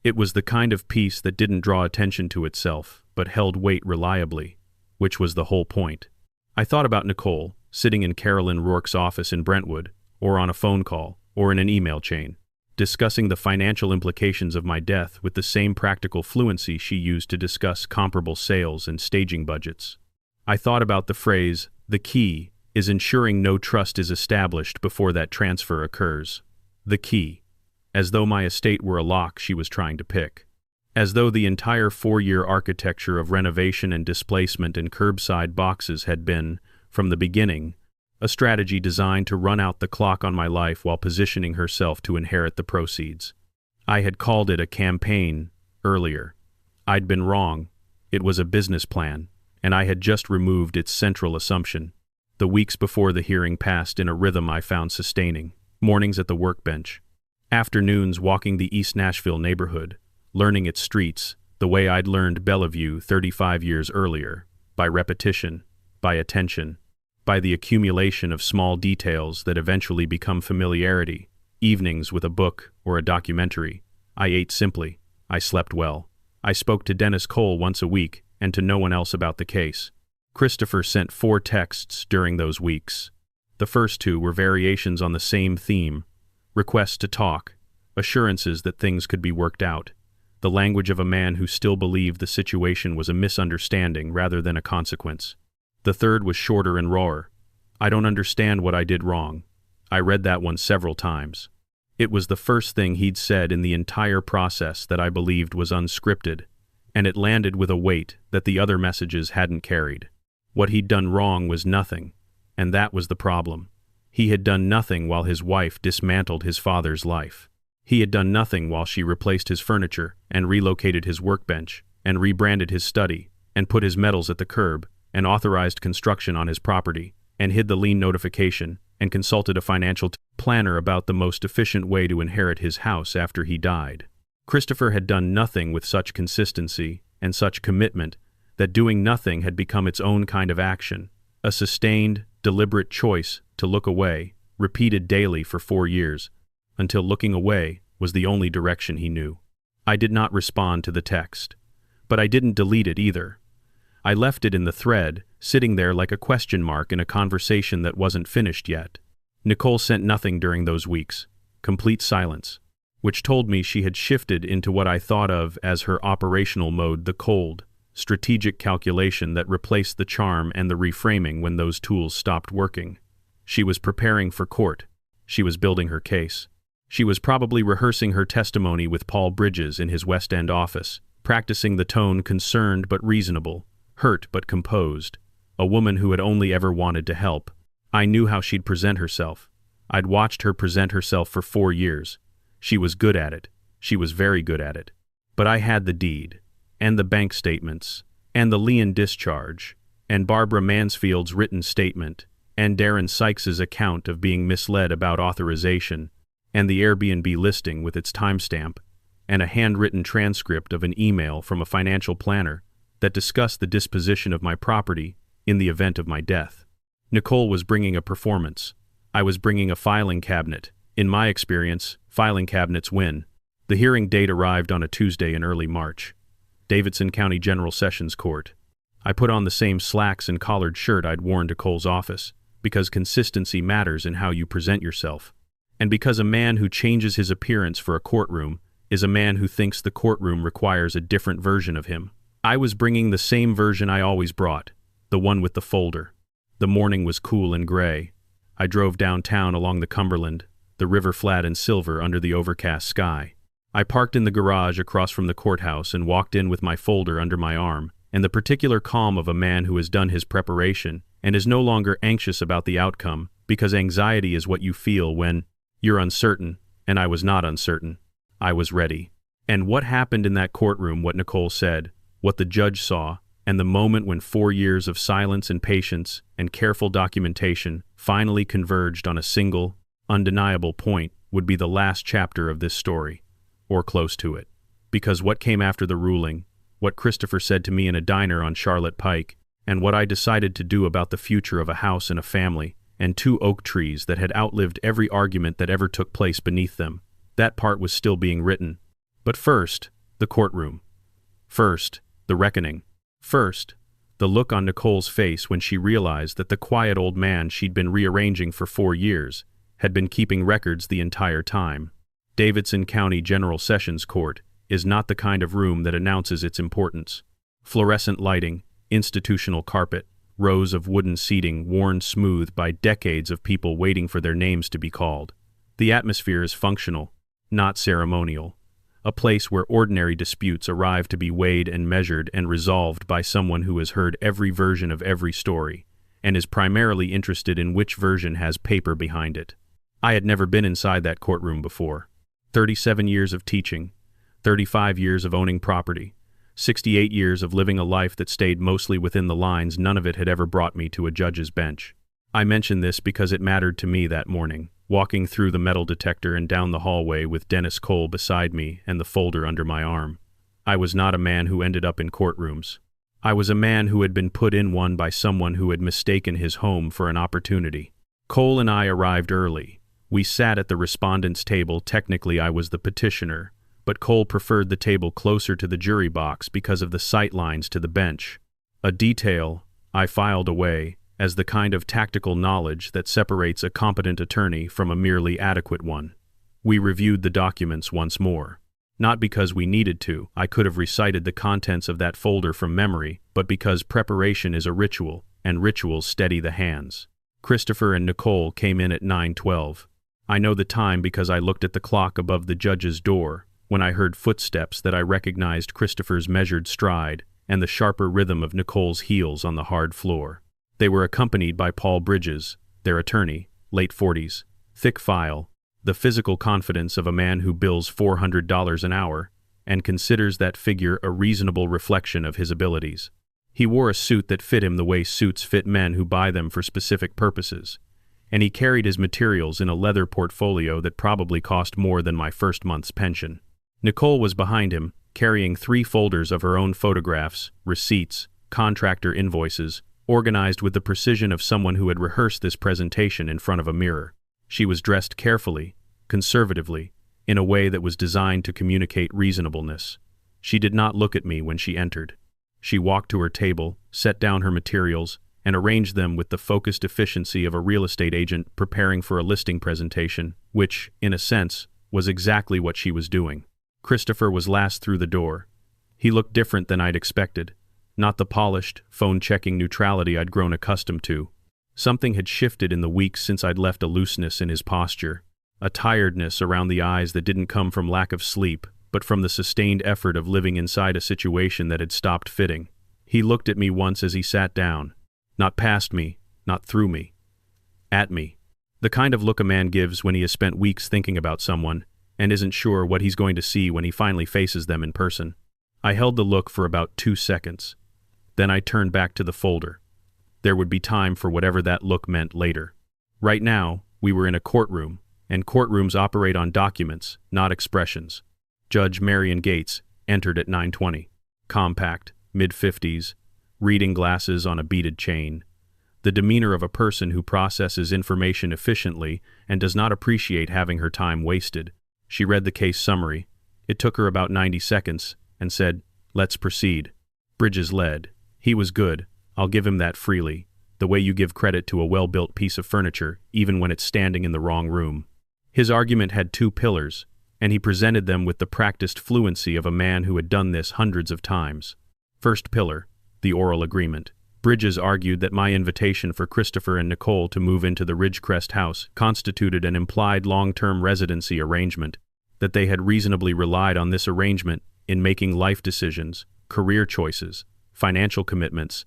It was the kind of piece that didn't draw attention to itself, but held weight reliably, which was the whole point. I thought about Nicole, sitting in Carolyn Rourke's office in Brentwood, or on a phone call, or in an email chain, discussing the financial implications of my death with the same practical fluency she used to discuss comparable sales and staging budgets. I thought about the phrase, "The key is ensuring no trust is established before that transfer occurs." The key. As though my estate were a lock she was trying to pick. As though the entire 4-year architecture of renovation and displacement and curbside boxes had been, from the beginning, a strategy designed to run out the clock on my life while positioning herself to inherit the proceeds. I had called it a campaign earlier. I'd been wrong. It was a business plan, and I had just removed its central assumption. The weeks before the hearing passed in a rhythm I found sustaining. Mornings at the workbench. Afternoons walking the East Nashville neighborhood, learning its streets the way I'd learned Bellevue 35 years earlier, by repetition, by attention, by the accumulation of small details that eventually become familiarity. Evenings with a book or a documentary. I ate simply. I slept well. I spoke to Dennis Cole once a week and to no one else about the case. Christopher sent 4 texts during those weeks. The first 2 were variations on the same theme, requests to talk, assurances that things could be worked out, the language of a man who still believed the situation was a misunderstanding rather than a consequence. The third was shorter and rawer. I don't understand what I did wrong. I read that one several times. It was the first thing he'd said in the entire process that I believed was unscripted, and it landed with a weight that the other messages hadn't carried. What he'd done wrong was nothing, and that was the problem. He had done nothing while his wife dismantled his father's life. He had done nothing while she replaced his furniture and relocated his workbench and rebranded his study and put his metals at the curb and authorized construction on his property and hid the lien notification and consulted a financial planner about the most efficient way to inherit his house after he died. Christopher had done nothing with such consistency and such commitment that doing nothing had become its own kind of action, a sustained, deliberate choice to look away, repeated daily for 4 years, until looking away was the only direction he knew. I did not respond to the text, but I didn't delete it either. I left it in the thread, sitting there like a question mark in a conversation that wasn't finished yet. Nicole sent nothing during those weeks, complete silence, which told me she had shifted into what I thought of as her operational mode, the cold, strategic calculation that replaced the charm and the reframing when those tools stopped working. She was preparing for court. She was building her case. She was probably rehearsing her testimony with Paul Bridges in his West End office, practicing the tone concerned but reasonable, hurt but composed, a woman who had only ever wanted to help. I knew how she'd present herself. I'd watched her present herself for 4 years. She was good at it. She was very good at it. But I had the deed, and the bank statements, and the lien discharge, and Barbara Mansfield's written statement, and Darren Sykes's account of being misled about authorization, and the Airbnb listing with its timestamp, and a handwritten transcript of an email from a financial planner that discussed the disposition of my property in the event of my death. Nicole was bringing a performance. I was bringing a filing cabinet. In my experience, filing cabinets win. The hearing date arrived on a Tuesday in early March. Davidson County General Sessions Court. I put on the same slacks and collared shirt I'd worn to Cole's office, because consistency matters in how you present yourself. And because a man who changes his appearance for a courtroom is a man who thinks the courtroom requires a different version of him. I was bringing the same version I always brought, the one with the folder. The morning was cool and gray. I drove downtown along the Cumberland, the river flat and silver under the overcast sky. I parked in the garage across from the courthouse and walked in with my folder under my arm, and the particular calm of a man who has done his preparation and is no longer anxious about the outcome, because anxiety is what you feel when you're uncertain, and I was not uncertain. I was ready. And what happened in that courtroom, what Nicole said, what the judge saw, and the moment when 4 years of silence and patience and careful documentation finally converged on a single, undeniable point would be the last chapter of this story, or close to it. Because what came after the ruling, what Christopher said to me in a diner on Charlotte Pike, and what I decided to do about the future of a house and a family, and 2 oak trees that had outlived every argument that ever took place beneath them, that part was still being written. But first, the courtroom. First, the reckoning. First, the look on Nicole's face when she realized that the quiet old man she'd been rearranging for 4 years had been keeping records the entire time. Davidson County General Sessions Court is not the kind of room that announces its importance. Fluorescent lighting, institutional carpet, rows of wooden seating worn smooth by decades of people waiting for their names to be called. The atmosphere is functional, not ceremonial. A place where ordinary disputes arrive to be weighed and measured and resolved by someone who has heard every version of every story, and is primarily interested in which version has paper behind it. I had never been inside that courtroom before. 37 years of teaching, 35 years of owning property, 68 years of living a life that stayed mostly within the lines, none of it had ever brought me to a judge's bench. I mention this because it mattered to me that morning, walking through the metal detector and down the hallway with Dennis Cole beside me and the folder under my arm. I was not a man who ended up in courtrooms. I was a man who had been put in one by someone who had mistaken his home for an opportunity. Cole and I arrived early. We sat at the respondent's table. Technically, I was the petitioner, but Cole preferred the table closer to the jury box because of the sight lines to the bench. A detail I filed away as the kind of tactical knowledge that separates a competent attorney from a merely adequate one. We reviewed the documents once more. Not because we needed to, I could have recited the contents of that folder from memory, but because preparation is a ritual, and rituals steady the hands. Christopher and Nicole came in at 9:12. I know the time because I looked at the clock above the judge's door when I heard footsteps that I recognized Christopher's measured stride and the sharper rhythm of Nicole's heels on the hard floor. They were accompanied by Paul Bridges, their attorney, late 40s, thick file, the physical confidence of a man who bills $400 an hour and considers that figure a reasonable reflection of his abilities. He wore a suit that fit him the way suits fit men who buy them for specific purposes, and he carried his materials in a leather portfolio that probably cost more than my first month's pension. Nicole was behind him, carrying 3 folders of her own photographs, receipts, contractor invoices, organized with the precision of someone who had rehearsed this presentation in front of a mirror. She was dressed carefully, conservatively, in a way that was designed to communicate reasonableness. She did not look at me when she entered. She walked to her table, set down her materials, and arranged them with the focused efficiency of a real estate agent preparing for a listing presentation, which, in a sense, was exactly what she was doing. Christopher was last through the door. He looked different than I'd expected, not the polished, phone-checking neutrality I'd grown accustomed to. Something had shifted in the weeks since I'd left a looseness in his posture, a tiredness around the eyes that didn't come from lack of sleep, but from the sustained effort of living inside a situation that had stopped fitting. He looked at me once as he sat down, not past me, not through me, at me. The kind of look a man gives when he has spent weeks thinking about someone and isn't sure what he's going to see when he finally faces them in person. I held the look for about 2 seconds. Then I turned back to the folder. There would be time for whatever that look meant later. Right now, we were in a courtroom, and courtrooms operate on documents, not expressions. Judge Marion Gates entered at 9:20. Compact, mid-50s, reading glasses on a beaded chain. The demeanor of a person who processes information efficiently and does not appreciate having her time wasted. She read the case summary. It took her about 90 seconds, and said, "Let's proceed." Bridges led. He was good. I'll give him that freely, the way you give credit to a well-built piece of furniture, even when it's standing in the wrong room. His argument had 2 pillars, and he presented them with the practiced fluency of a man who had done this hundreds of times. First pillar, the oral agreement. Bridges argued that my invitation for Christopher and Nicole to move into the Ridgecrest house constituted an implied long-term residency arrangement, that they had reasonably relied on this arrangement in making life decisions, career choices, financial commitments,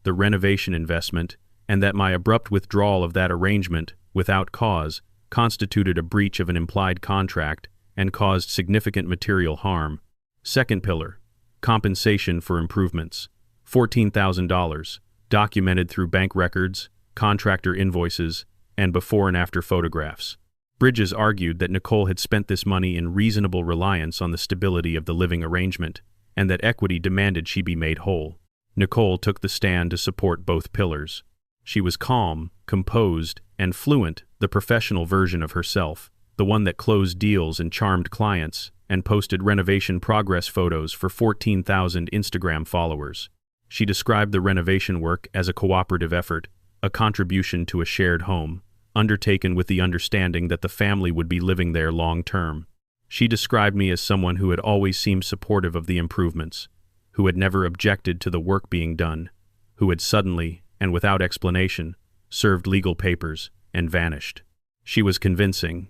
the renovation investment, and that my abrupt withdrawal of that arrangement, without cause, constituted a breach of an implied contract and caused significant material harm. Second pillar, compensation for improvements. $14,000, documented through bank records, contractor invoices, and before and after photographs. Bridges argued that Nicole had spent this money in reasonable reliance on the stability of the living arrangement, and that equity demanded she be made whole. Nicole took the stand to support both pillars. She was calm, composed, and fluent, the professional version of herself, the one that closed deals and charmed clients, and posted renovation progress photos for 14,000 Instagram followers. She described the renovation work as a cooperative effort, a contribution to a shared home, undertaken with the understanding that the family would be living there long-term. She described me as someone who had always seemed supportive of the improvements, who had never objected to the work being done, who had suddenly, and without explanation, served legal papers and vanished. She was convincing.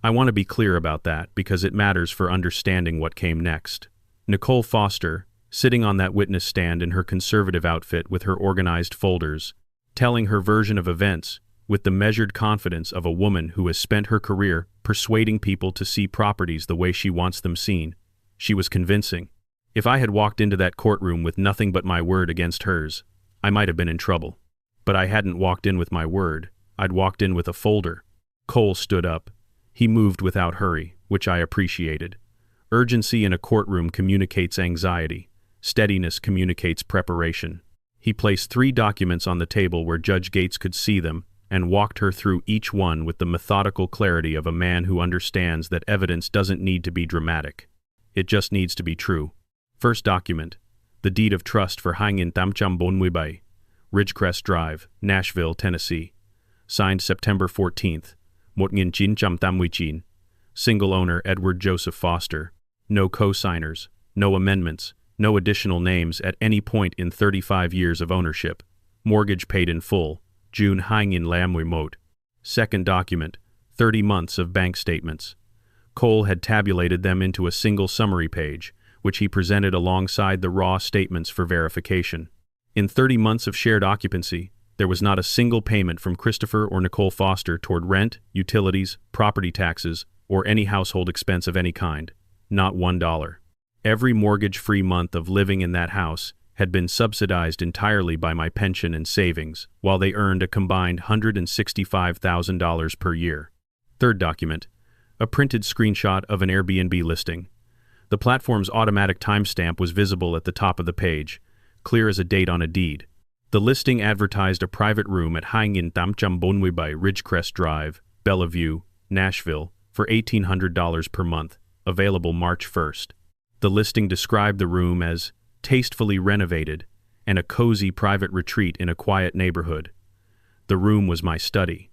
I want to be clear about that because it matters for understanding what came next. Nicole Foster, sitting on that witness stand in her conservative outfit with her organized folders, telling her version of events with the measured confidence of a woman who has spent her career persuading people to see properties the way she wants them seen. She was convincing. If I had walked into that courtroom with nothing but my word against hers, I might have been in trouble. But I hadn't walked in with my word, I'd walked in with a folder. Cole stood up. He moved without hurry, which I appreciated. Urgency in a courtroom communicates anxiety. Steadiness communicates preparation. He placed 3 documents on the table where Judge Gates could see them, and walked her through each one with the methodical clarity of a man who understands that evidence doesn't need to be dramatic. It just needs to be true. First document, the deed of trust for Hangin Tamcham Bonwibay, Ridgecrest Drive, Nashville, Tennessee. Signed September 14th, Motngin Chincham Tamwichin. Single owner Edward Joseph Foster. No co-signers, no amendments, no additional names at any point in 35 years of ownership. Mortgage paid in full, June Hangin Lamwe Moat. Second document, 30 months of bank statements. Cole had tabulated them into a single summary page, which he presented alongside the raw statements for verification. In 30 months of shared occupancy, there was not a single payment from Christopher or Nicole Foster toward rent, utilities, property taxes, or any household expense of any kind. Not $1. Every mortgage-free month of living in that house had been subsidized entirely by my pension and savings, while they earned a combined $165,000 per year. Third document, a printed screenshot of an Airbnb listing. The platform's automatic timestamp was visible at the top of the page, clear as a date on a deed. The listing advertised a private room at Hangin Tamcham Bonwibay Ridgecrest Drive, Bellevue, Nashville, for $1,800 per month, available March 1st. The listing described the room as tastefully renovated and a cozy private retreat in a quiet neighborhood. The room was my study.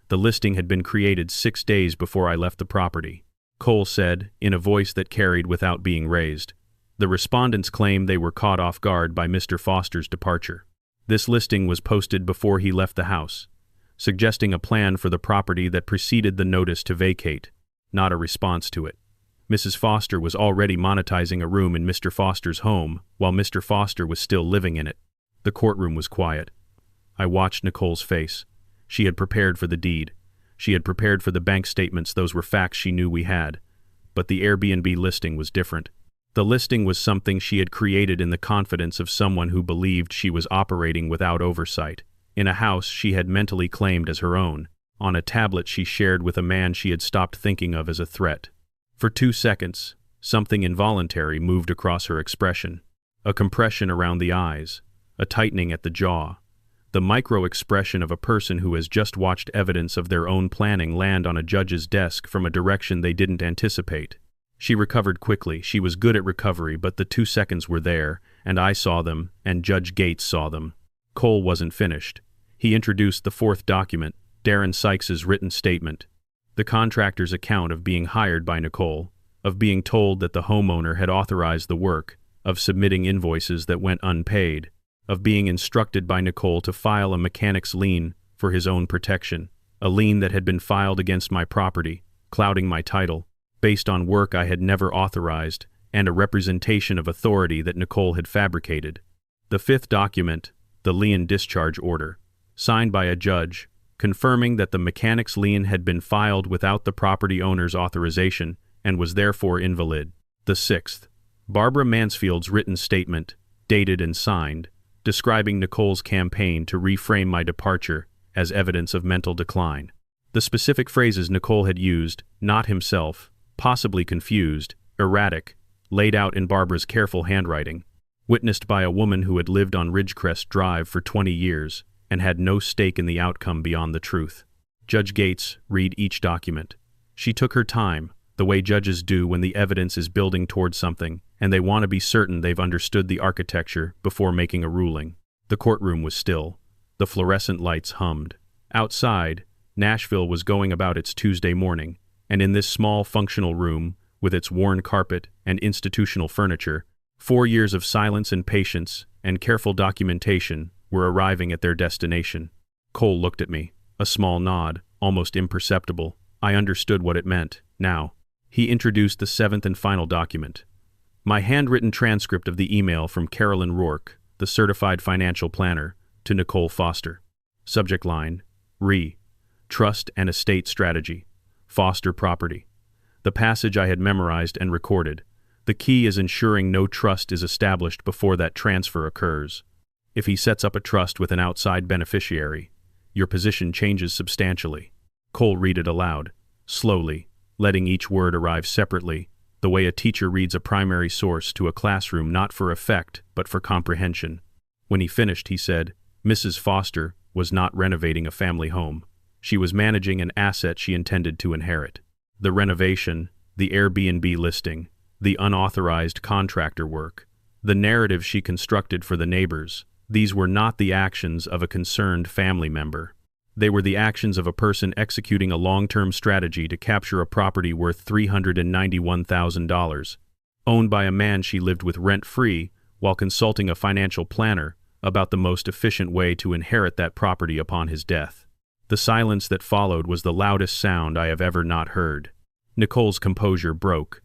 The listing had been created 6 days before I left the property. Cole said, in a voice that carried without being raised. The respondents claimed they were caught off guard by Mr. Foster's departure. This listing was posted before he left the house, suggesting a plan for the property that preceded the notice to vacate, not a response to it. Mrs. Foster was already monetizing a room in Mr. Foster's home while Mr. Foster was still living in it. The courtroom was quiet. I watched Nicole's face. She had prepared for the deed. She had prepared for the bank statements. Those were facts she knew we had. But the Airbnb listing was different. The listing was something she had created in the confidence of someone who believed she was operating without oversight, in a house she had mentally claimed as her own, on a tablet she shared with a man she had stopped thinking of as a threat. For 2 seconds, something involuntary moved across her expression. A compression around the eyes, a tightening at the jaw, the micro-expression of a person who has just watched evidence of their own planning land on a judge's desk from a direction they didn't anticipate. She recovered quickly. She was good at recovery, but the 2 seconds were there, and I saw them, and Judge Gates saw them. Cole wasn't finished. He introduced the 4th document, Darren Sykes's written statement. The contractor's account of being hired by Nicole, of being told that the homeowner had authorized the work, of submitting invoices that went unpaid, of being instructed by Nicole to file a mechanic's lien for his own protection, a lien that had been filed against my property, clouding my title, based on work I had never authorized, and a representation of authority that Nicole had fabricated. The 5th document, the lien discharge order, signed by a judge, confirming that the mechanic's lien had been filed without the property owner's authorization and was therefore invalid. The 6th, Barbara Mansfield's written statement, dated and signed, describing Nicole's campaign to reframe my departure as evidence of mental decline. The specific phrases Nicole had used, not himself, possibly confused, erratic, laid out in Barbara's careful handwriting, witnessed by a woman who had lived on Ridgecrest Drive for 20 years and had no stake in the outcome beyond the truth. Judge Gates read each document. She took her time, the way judges do when the evidence is building towards something, and they want to be certain they've understood the architecture before making a ruling. The courtroom was still. The fluorescent lights hummed. Outside, Nashville was going about its Tuesday morning, and in this small functional room, with its worn carpet and institutional furniture, 4 years of silence and patience and careful documentation were arriving at their destination. Cole looked at me, a small nod, almost imperceptible. I understood what it meant, now. He introduced the 7th and final document. My handwritten transcript of the email from Carolyn Rourke, the certified financial planner, to Nicole Foster. Subject line, Trust and Estate Strategy. Foster Property. The passage I had memorized and recorded, The key is ensuring no trust is established before that transfer occurs. If he sets up a trust with an outside beneficiary, your position changes substantially. Cole read it aloud, slowly, letting each word arrive separately, the way a teacher reads a primary source to a classroom not for effect but for comprehension. When he finished, he said, Mrs. Foster was not renovating a family home. She was managing an asset she intended to inherit. The renovation, the Airbnb listing, the unauthorized contractor work, the narrative she constructed for the neighbors, these were not the actions of a concerned family member. They were the actions of a person executing a long-term strategy to capture a property worth $391,000, owned by a man she lived with rent-free while consulting a financial planner about the most efficient way to inherit that property upon his death. The silence that followed was the loudest sound I have ever not heard. Nicole's composure broke.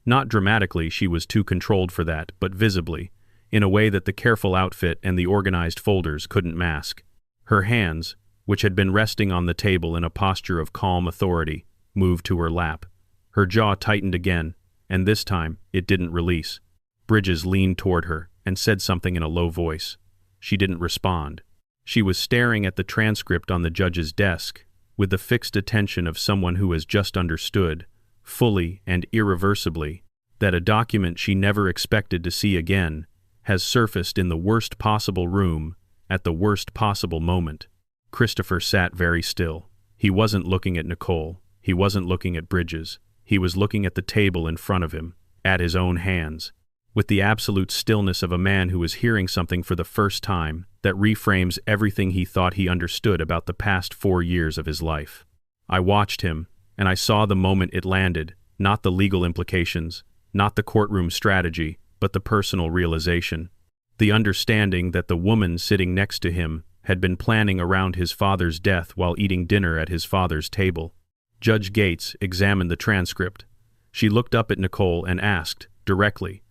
Not dramatically, she was too controlled for that, but visibly, in a way that the careful outfit and the organized folders couldn't mask. Her hands, which had been resting on the table in a posture of calm authority, moved to her lap. Her jaw tightened again, and this time it didn't release. Bridges leaned toward her and said something in a low voice. She didn't respond. She was staring at the transcript on the judge's desk, with the fixed attention of someone who has just understood, fully and irreversibly, that a document she never expected to see again has surfaced in the worst possible room at the worst possible moment. Christopher sat very still. He wasn't looking at Nicole. He wasn't looking at Bridges. He was looking at the table in front of him, at his own hands, with the absolute stillness of a man who is hearing something for the first time that reframes everything he thought he understood about the past 4 years of his life. I watched him, and I saw the moment it landed, not the legal implications, not the courtroom strategy, but the personal realization. The understanding that the woman sitting next to him had been planning around his father's death while eating dinner at his father's table. Judge Gates examined the transcript. She looked up at Nicole and asked, directly,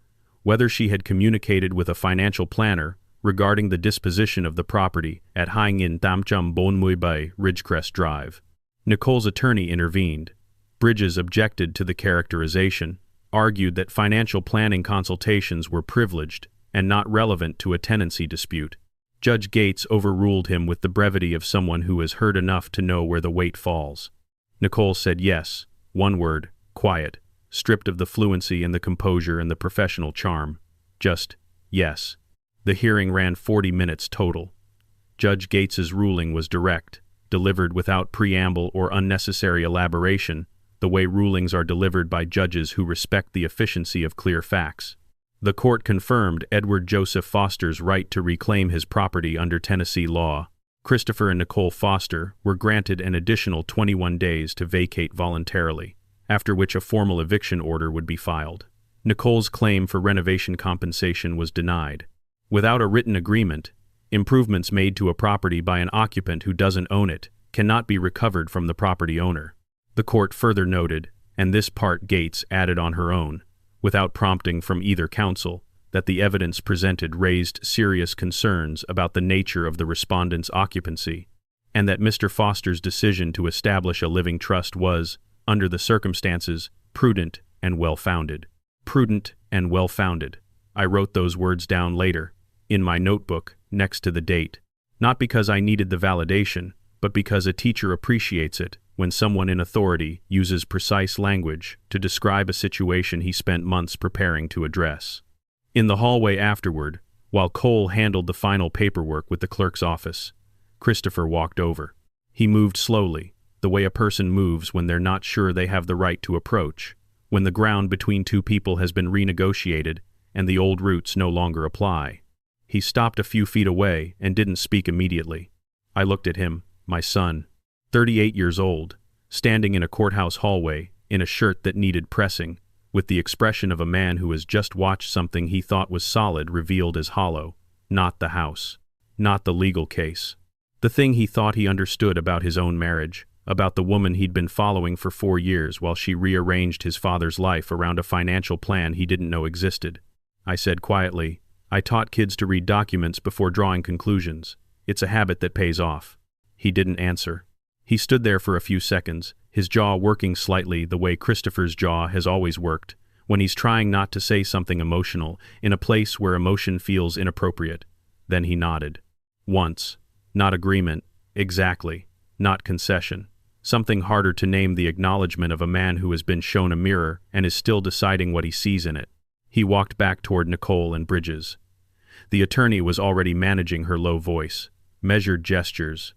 whether she had communicated with a financial planner regarding the disposition of the property at Haingin Tamcham Bonmui Bay, Ridgecrest Drive. Nicole's attorney intervened. Bridges objected to the characterization, argued that financial planning consultations were privileged and not relevant to a tenancy dispute. Judge Gates overruled him with the brevity of someone who has heard enough to know where the weight falls. Nicole said yes, one word, quiet, stripped of the fluency and the composure and the professional charm. Just, yes. The hearing ran 40 minutes total. Judge Gates's ruling was direct, delivered without preamble or unnecessary elaboration, the way rulings are delivered by judges who respect the efficiency of clear facts. The court confirmed Edward Joseph Foster's right to reclaim his property under Tennessee law. Christopher and Nicole Foster were granted an additional 21 days to vacate voluntarily, after which a formal eviction order would be filed. Nicole's claim for renovation compensation was denied. Without a written agreement, improvements made to a property by an occupant who doesn't own it cannot be recovered from the property owner. The court further noted, and this part Gates added on her own, without prompting from either counsel, that the evidence presented raised serious concerns about the nature of the respondent's occupancy, and that Mr. Foster's decision to establish a living trust was, under the circumstances, prudent and well-founded. Prudent and well-founded. I wrote those words down later, in my notebook, next to the date, not because I needed the validation, but because a teacher appreciates it when someone in authority uses precise language to describe a situation he spent months preparing to address. In the hallway afterward, while Cole handled the final paperwork with the clerk's office, Christopher walked over. He moved slowly, the way a person moves when they're not sure they have the right to approach, when the ground between two people has been renegotiated and the old routes no longer apply. He stopped a few feet away and didn't speak immediately. I looked at him, my son, 38 years old, standing in a courthouse hallway in a shirt that needed pressing, with the expression of a man who has just watched something he thought was solid revealed as hollow. Not the house. Not the legal case. The thing he thought he understood about his own marriage, about the woman he'd been following for 4 years while she rearranged his father's life around a financial plan he didn't know existed. I said quietly, I taught kids to read documents before drawing conclusions. It's a habit that pays off. He didn't answer. He stood there for a few seconds, his jaw working slightly the way Christopher's jaw has always worked, when he's trying not to say something emotional, in a place where emotion feels inappropriate. Then he nodded. Once. Not agreement. Exactly. Not concession. Something harder to name, the acknowledgement of a man who has been shown a mirror and is still deciding what he sees in it. He walked back toward Nicole and Bridges. The attorney was already managing her low voice, measured gestures,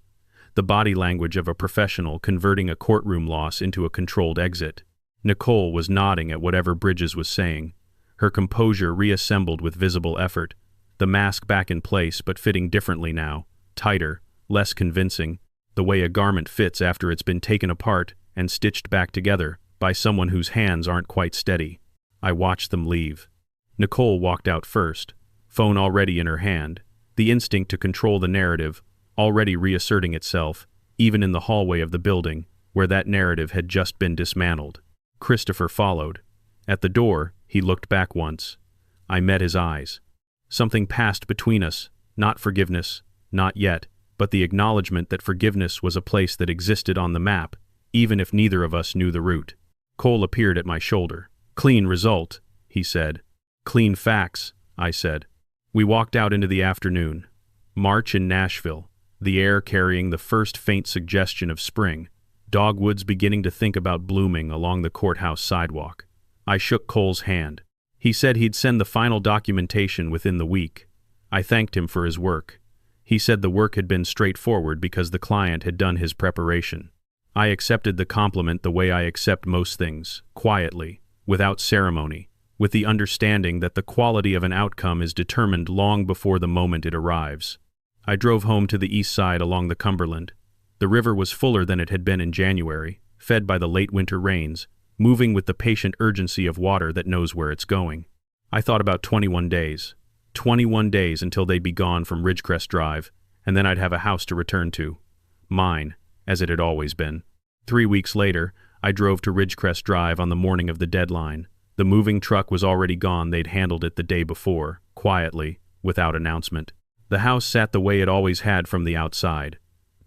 the body language of a professional converting a courtroom loss into a controlled exit. Nicole was nodding at whatever Bridges was saying, her composure reassembled with visible effort, the mask back in place but fitting differently now, tighter, less convincing, the way a garment fits after it's been taken apart and stitched back together by someone whose hands aren't quite steady. I watched them leave. Nicole walked out first, phone already in her hand, the instinct to control the narrative already reasserting itself, even in the hallway of the building, where that narrative had just been dismantled. Christopher followed. At the door, he looked back once. I met his eyes. Something passed between us, not forgiveness, not yet, but the acknowledgement that forgiveness was a place that existed on the map, even if neither of us knew the route. Cole appeared at my shoulder. Clean result, he said. Clean facts, I said. We walked out into the afternoon. March in Nashville, the air carrying the first faint suggestion of spring, dogwoods beginning to think about blooming along the courthouse sidewalk. I shook Cole's hand. He said he'd send the final documentation within the week. I thanked him for his work. He said the work had been straightforward because the client had done his preparation. I accepted the compliment the way I accept most things, quietly, without ceremony, with the understanding that the quality of an outcome is determined long before the moment it arrives. I drove home to the east side along the Cumberland. The river was fuller than it had been in January, fed by the late winter rains, moving with the patient urgency of water that knows where it's going. I thought about 21 days. 21 days until they'd be gone from Ridgecrest Drive, and then I'd have a house to return to. Mine, as it had always been. 3 weeks later, I drove to Ridgecrest Drive on the morning of the deadline. The moving truck was already gone. They'd handled it the day before, quietly, without announcement. The house sat the way it always had from the outside.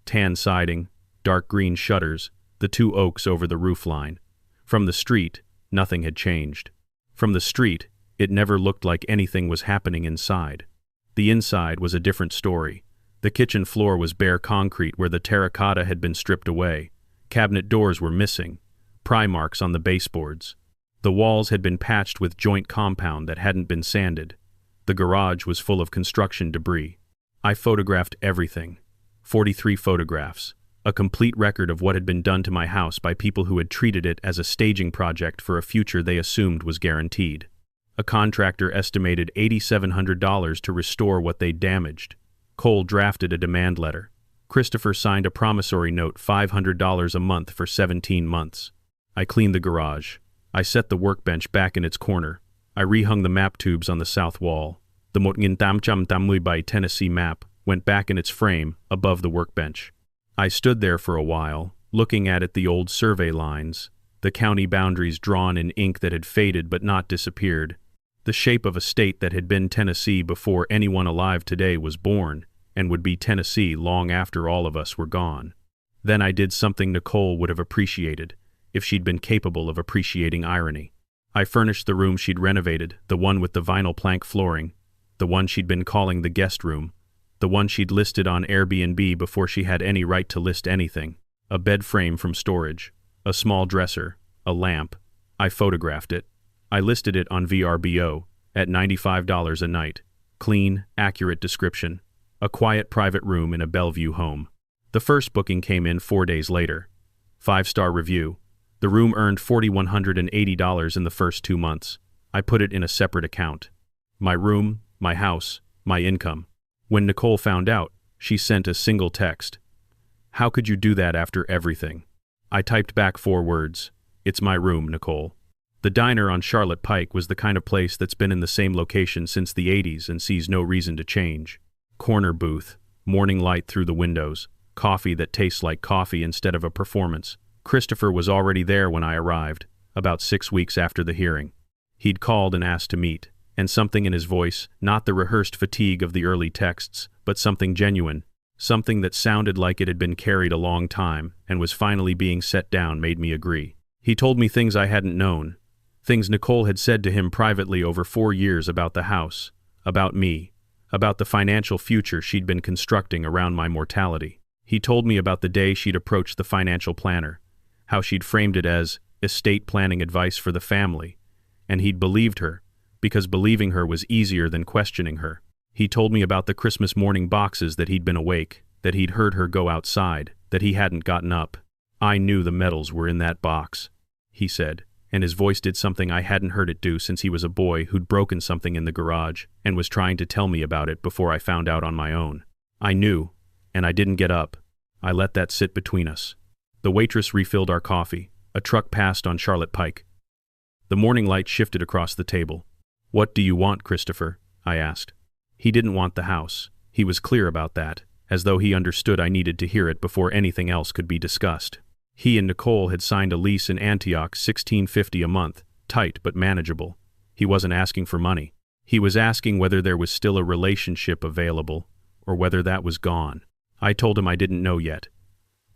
Tan siding, dark green shutters, the 2 oaks over the roofline. From the street, nothing had changed. From the street, it never looked like anything was happening inside. The inside was a different story. The kitchen floor was bare concrete where the terracotta had been stripped away. Cabinet doors were missing, pry marks on the baseboards. The walls had been patched with joint compound that hadn't been sanded. The garage was full of construction debris. I photographed everything. 43 photographs. A complete record of what had been done to my house by people who had treated it as a staging project for a future they assumed was guaranteed. A contractor estimated $8,700 to restore what they'd damaged. Cole drafted a demand letter. Christopher signed a promissory note, $500 a month for 17 months. I cleaned the garage. I set the workbench back in its corner. I rehung the map tubes on the south wall. The Motngin Tamcham Tamui by Tennessee map went back in its frame above the workbench. I stood there for a while, looking at the old survey lines, the county boundaries drawn in ink that had faded but not disappeared, the shape of a state that had been Tennessee before anyone alive today was born, and would be Tennessee long after all of us were gone. Then I did something Nicole would have appreciated, if she'd been capable of appreciating irony. I furnished the room she'd renovated, the one with the vinyl plank flooring, the one she'd been calling the guest room, the one she'd listed on Airbnb before she had any right to list anything, a bed frame from storage, a small dresser, a lamp. I photographed it. I listed it on VRBO at $95 a night. Clean, accurate description. A quiet private room in a Bellevue home. The first booking came in 4 days later. 5-star review. The room earned $4,180 in the first 2 months. I put it in a separate account. My room, my house, my income. When Nicole found out, she sent a single text. How could you do that after everything? I typed back 4 words. It's my room, Nicole. The diner on Charlotte Pike was the kind of place that's been in the same location since the 80s and sees no reason to change. Corner booth, morning light through the windows, coffee that tastes like coffee instead of a performance. Christopher was already there when I arrived, about 6 weeks after the hearing. He'd called and asked to meet, and something in his voice, not the rehearsed fatigue of the early texts, but something genuine, something that sounded like it had been carried a long time and was finally being set down, made me agree. He told me things I hadn't known. Things Nicole had said to him privately over 4 years about the house, about me, about the financial future she'd been constructing around my mortality. He told me about the day she'd approached the financial planner, how she'd framed it as estate planning advice for the family, and he'd believed her, because believing her was easier than questioning her. He told me about the Christmas morning boxes that he'd been awake, that he'd heard her go outside, that he hadn't gotten up. I knew the medals were in that box, he said, and his voice did something I hadn't heard it do since he was a boy who'd broken something in the garage and was trying to tell me about it before I found out on my own. I knew, and I didn't get up. I let that sit between us. The waitress refilled our coffee. A truck passed on Charlotte Pike. The morning light shifted across the table. "What do you want, Christopher?" I asked. He didn't want the house. He was clear about that, as though he understood I needed to hear it before anything else could be discussed. He and Nicole had signed a lease in Antioch, $16.50 a month, tight but manageable. He wasn't asking for money. He was asking whether there was still a relationship available, or whether that was gone. I told him I didn't know yet.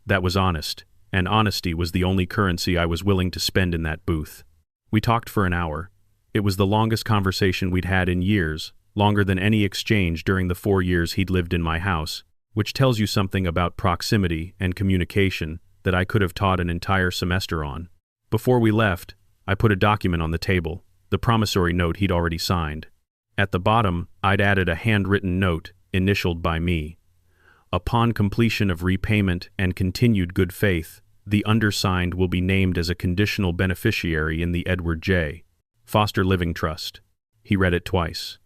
That was honest, and honesty was the only currency I was willing to spend in that booth. We talked for an hour. It was the longest conversation we'd had in years, longer than any exchange during the 4 years he'd lived in my house, which tells you something about proximity and communication that I could have taught an entire semester on. Before we left, I put a document on the table, the promissory note he'd already signed. At the bottom, I'd added a handwritten note, initialed by me. Upon completion of repayment and continued good faith, the undersigned will be named as a conditional beneficiary in the Edward J. Foster Living Trust. He read it twice.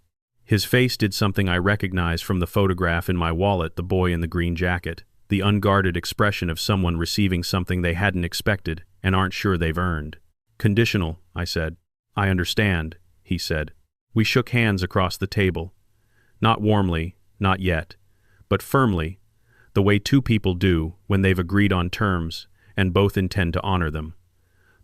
His face did something I recognized from the photograph in my wallet, the boy in the green jacket, the unguarded expression of someone receiving something they hadn't expected and aren't sure they've earned. "Conditional," I said. "I understand," he said. We shook hands across the table. Not warmly, not yet, but firmly, the way two people do when they've agreed on terms and both intend to honor them.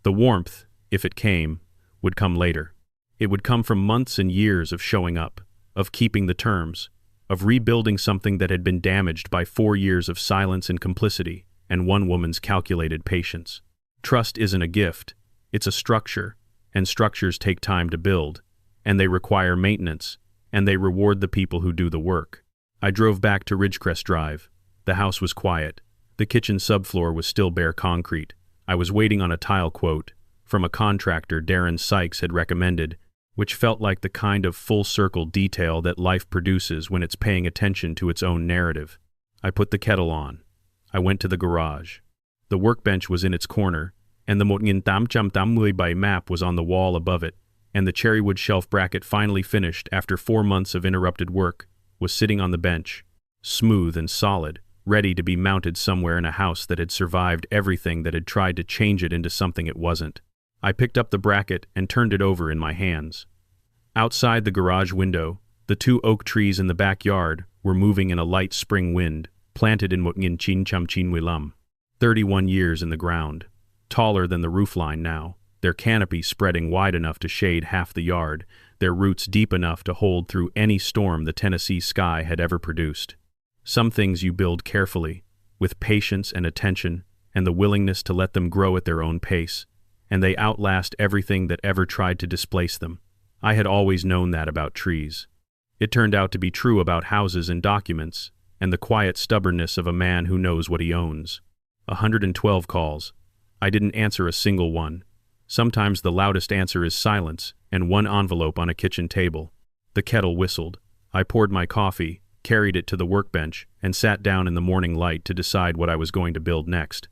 The warmth, if it came, would come later. It would come from months and years of showing up, of keeping the terms, of rebuilding something that had been damaged by 4 years of silence and complicity and one woman's calculated patience. Trust isn't a gift, it's a structure, and structures take time to build, and they require maintenance, and they reward the people who do the work. I drove back to Ridgecrest Drive. The house was quiet. The kitchen subfloor was still bare concrete. I was waiting on a tile quote from a contractor Darren Sykes had recommended, which felt like the kind of full-circle detail that life produces when it's paying attention to its own narrative. I put the kettle on. I went to the garage. The workbench was in its corner, and the Motngin Tam Cham Tam Mui by map was on the wall above it, and the cherrywood shelf bracket, finally finished after 4 months of interrupted work, was sitting on the bench, smooth and solid, ready to be mounted somewhere in a house that had survived everything that had tried to change it into something it wasn't. I picked up the bracket and turned it over in my hands. Outside the garage window, the 2 oak trees in the backyard were moving in a light spring wind, planted in Motngin Chin Cham Chin Wilam. 31 years in the ground, taller than the roofline now, their canopy spreading wide enough to shade half the yard, their roots deep enough to hold through any storm the Tennessee sky had ever produced. Some things you build carefully, with patience and attention, and the willingness to let them grow at their own pace, and they outlast everything that ever tried to displace them. I had always known that about trees. It turned out to be true about houses and documents, and the quiet stubbornness of a man who knows what he owns. 112 calls. I didn't answer a single one. Sometimes the loudest answer is silence, and one envelope on a kitchen table. The kettle whistled. I poured my coffee, carried it to the workbench, and sat down in the morning light to decide what I was going to build next.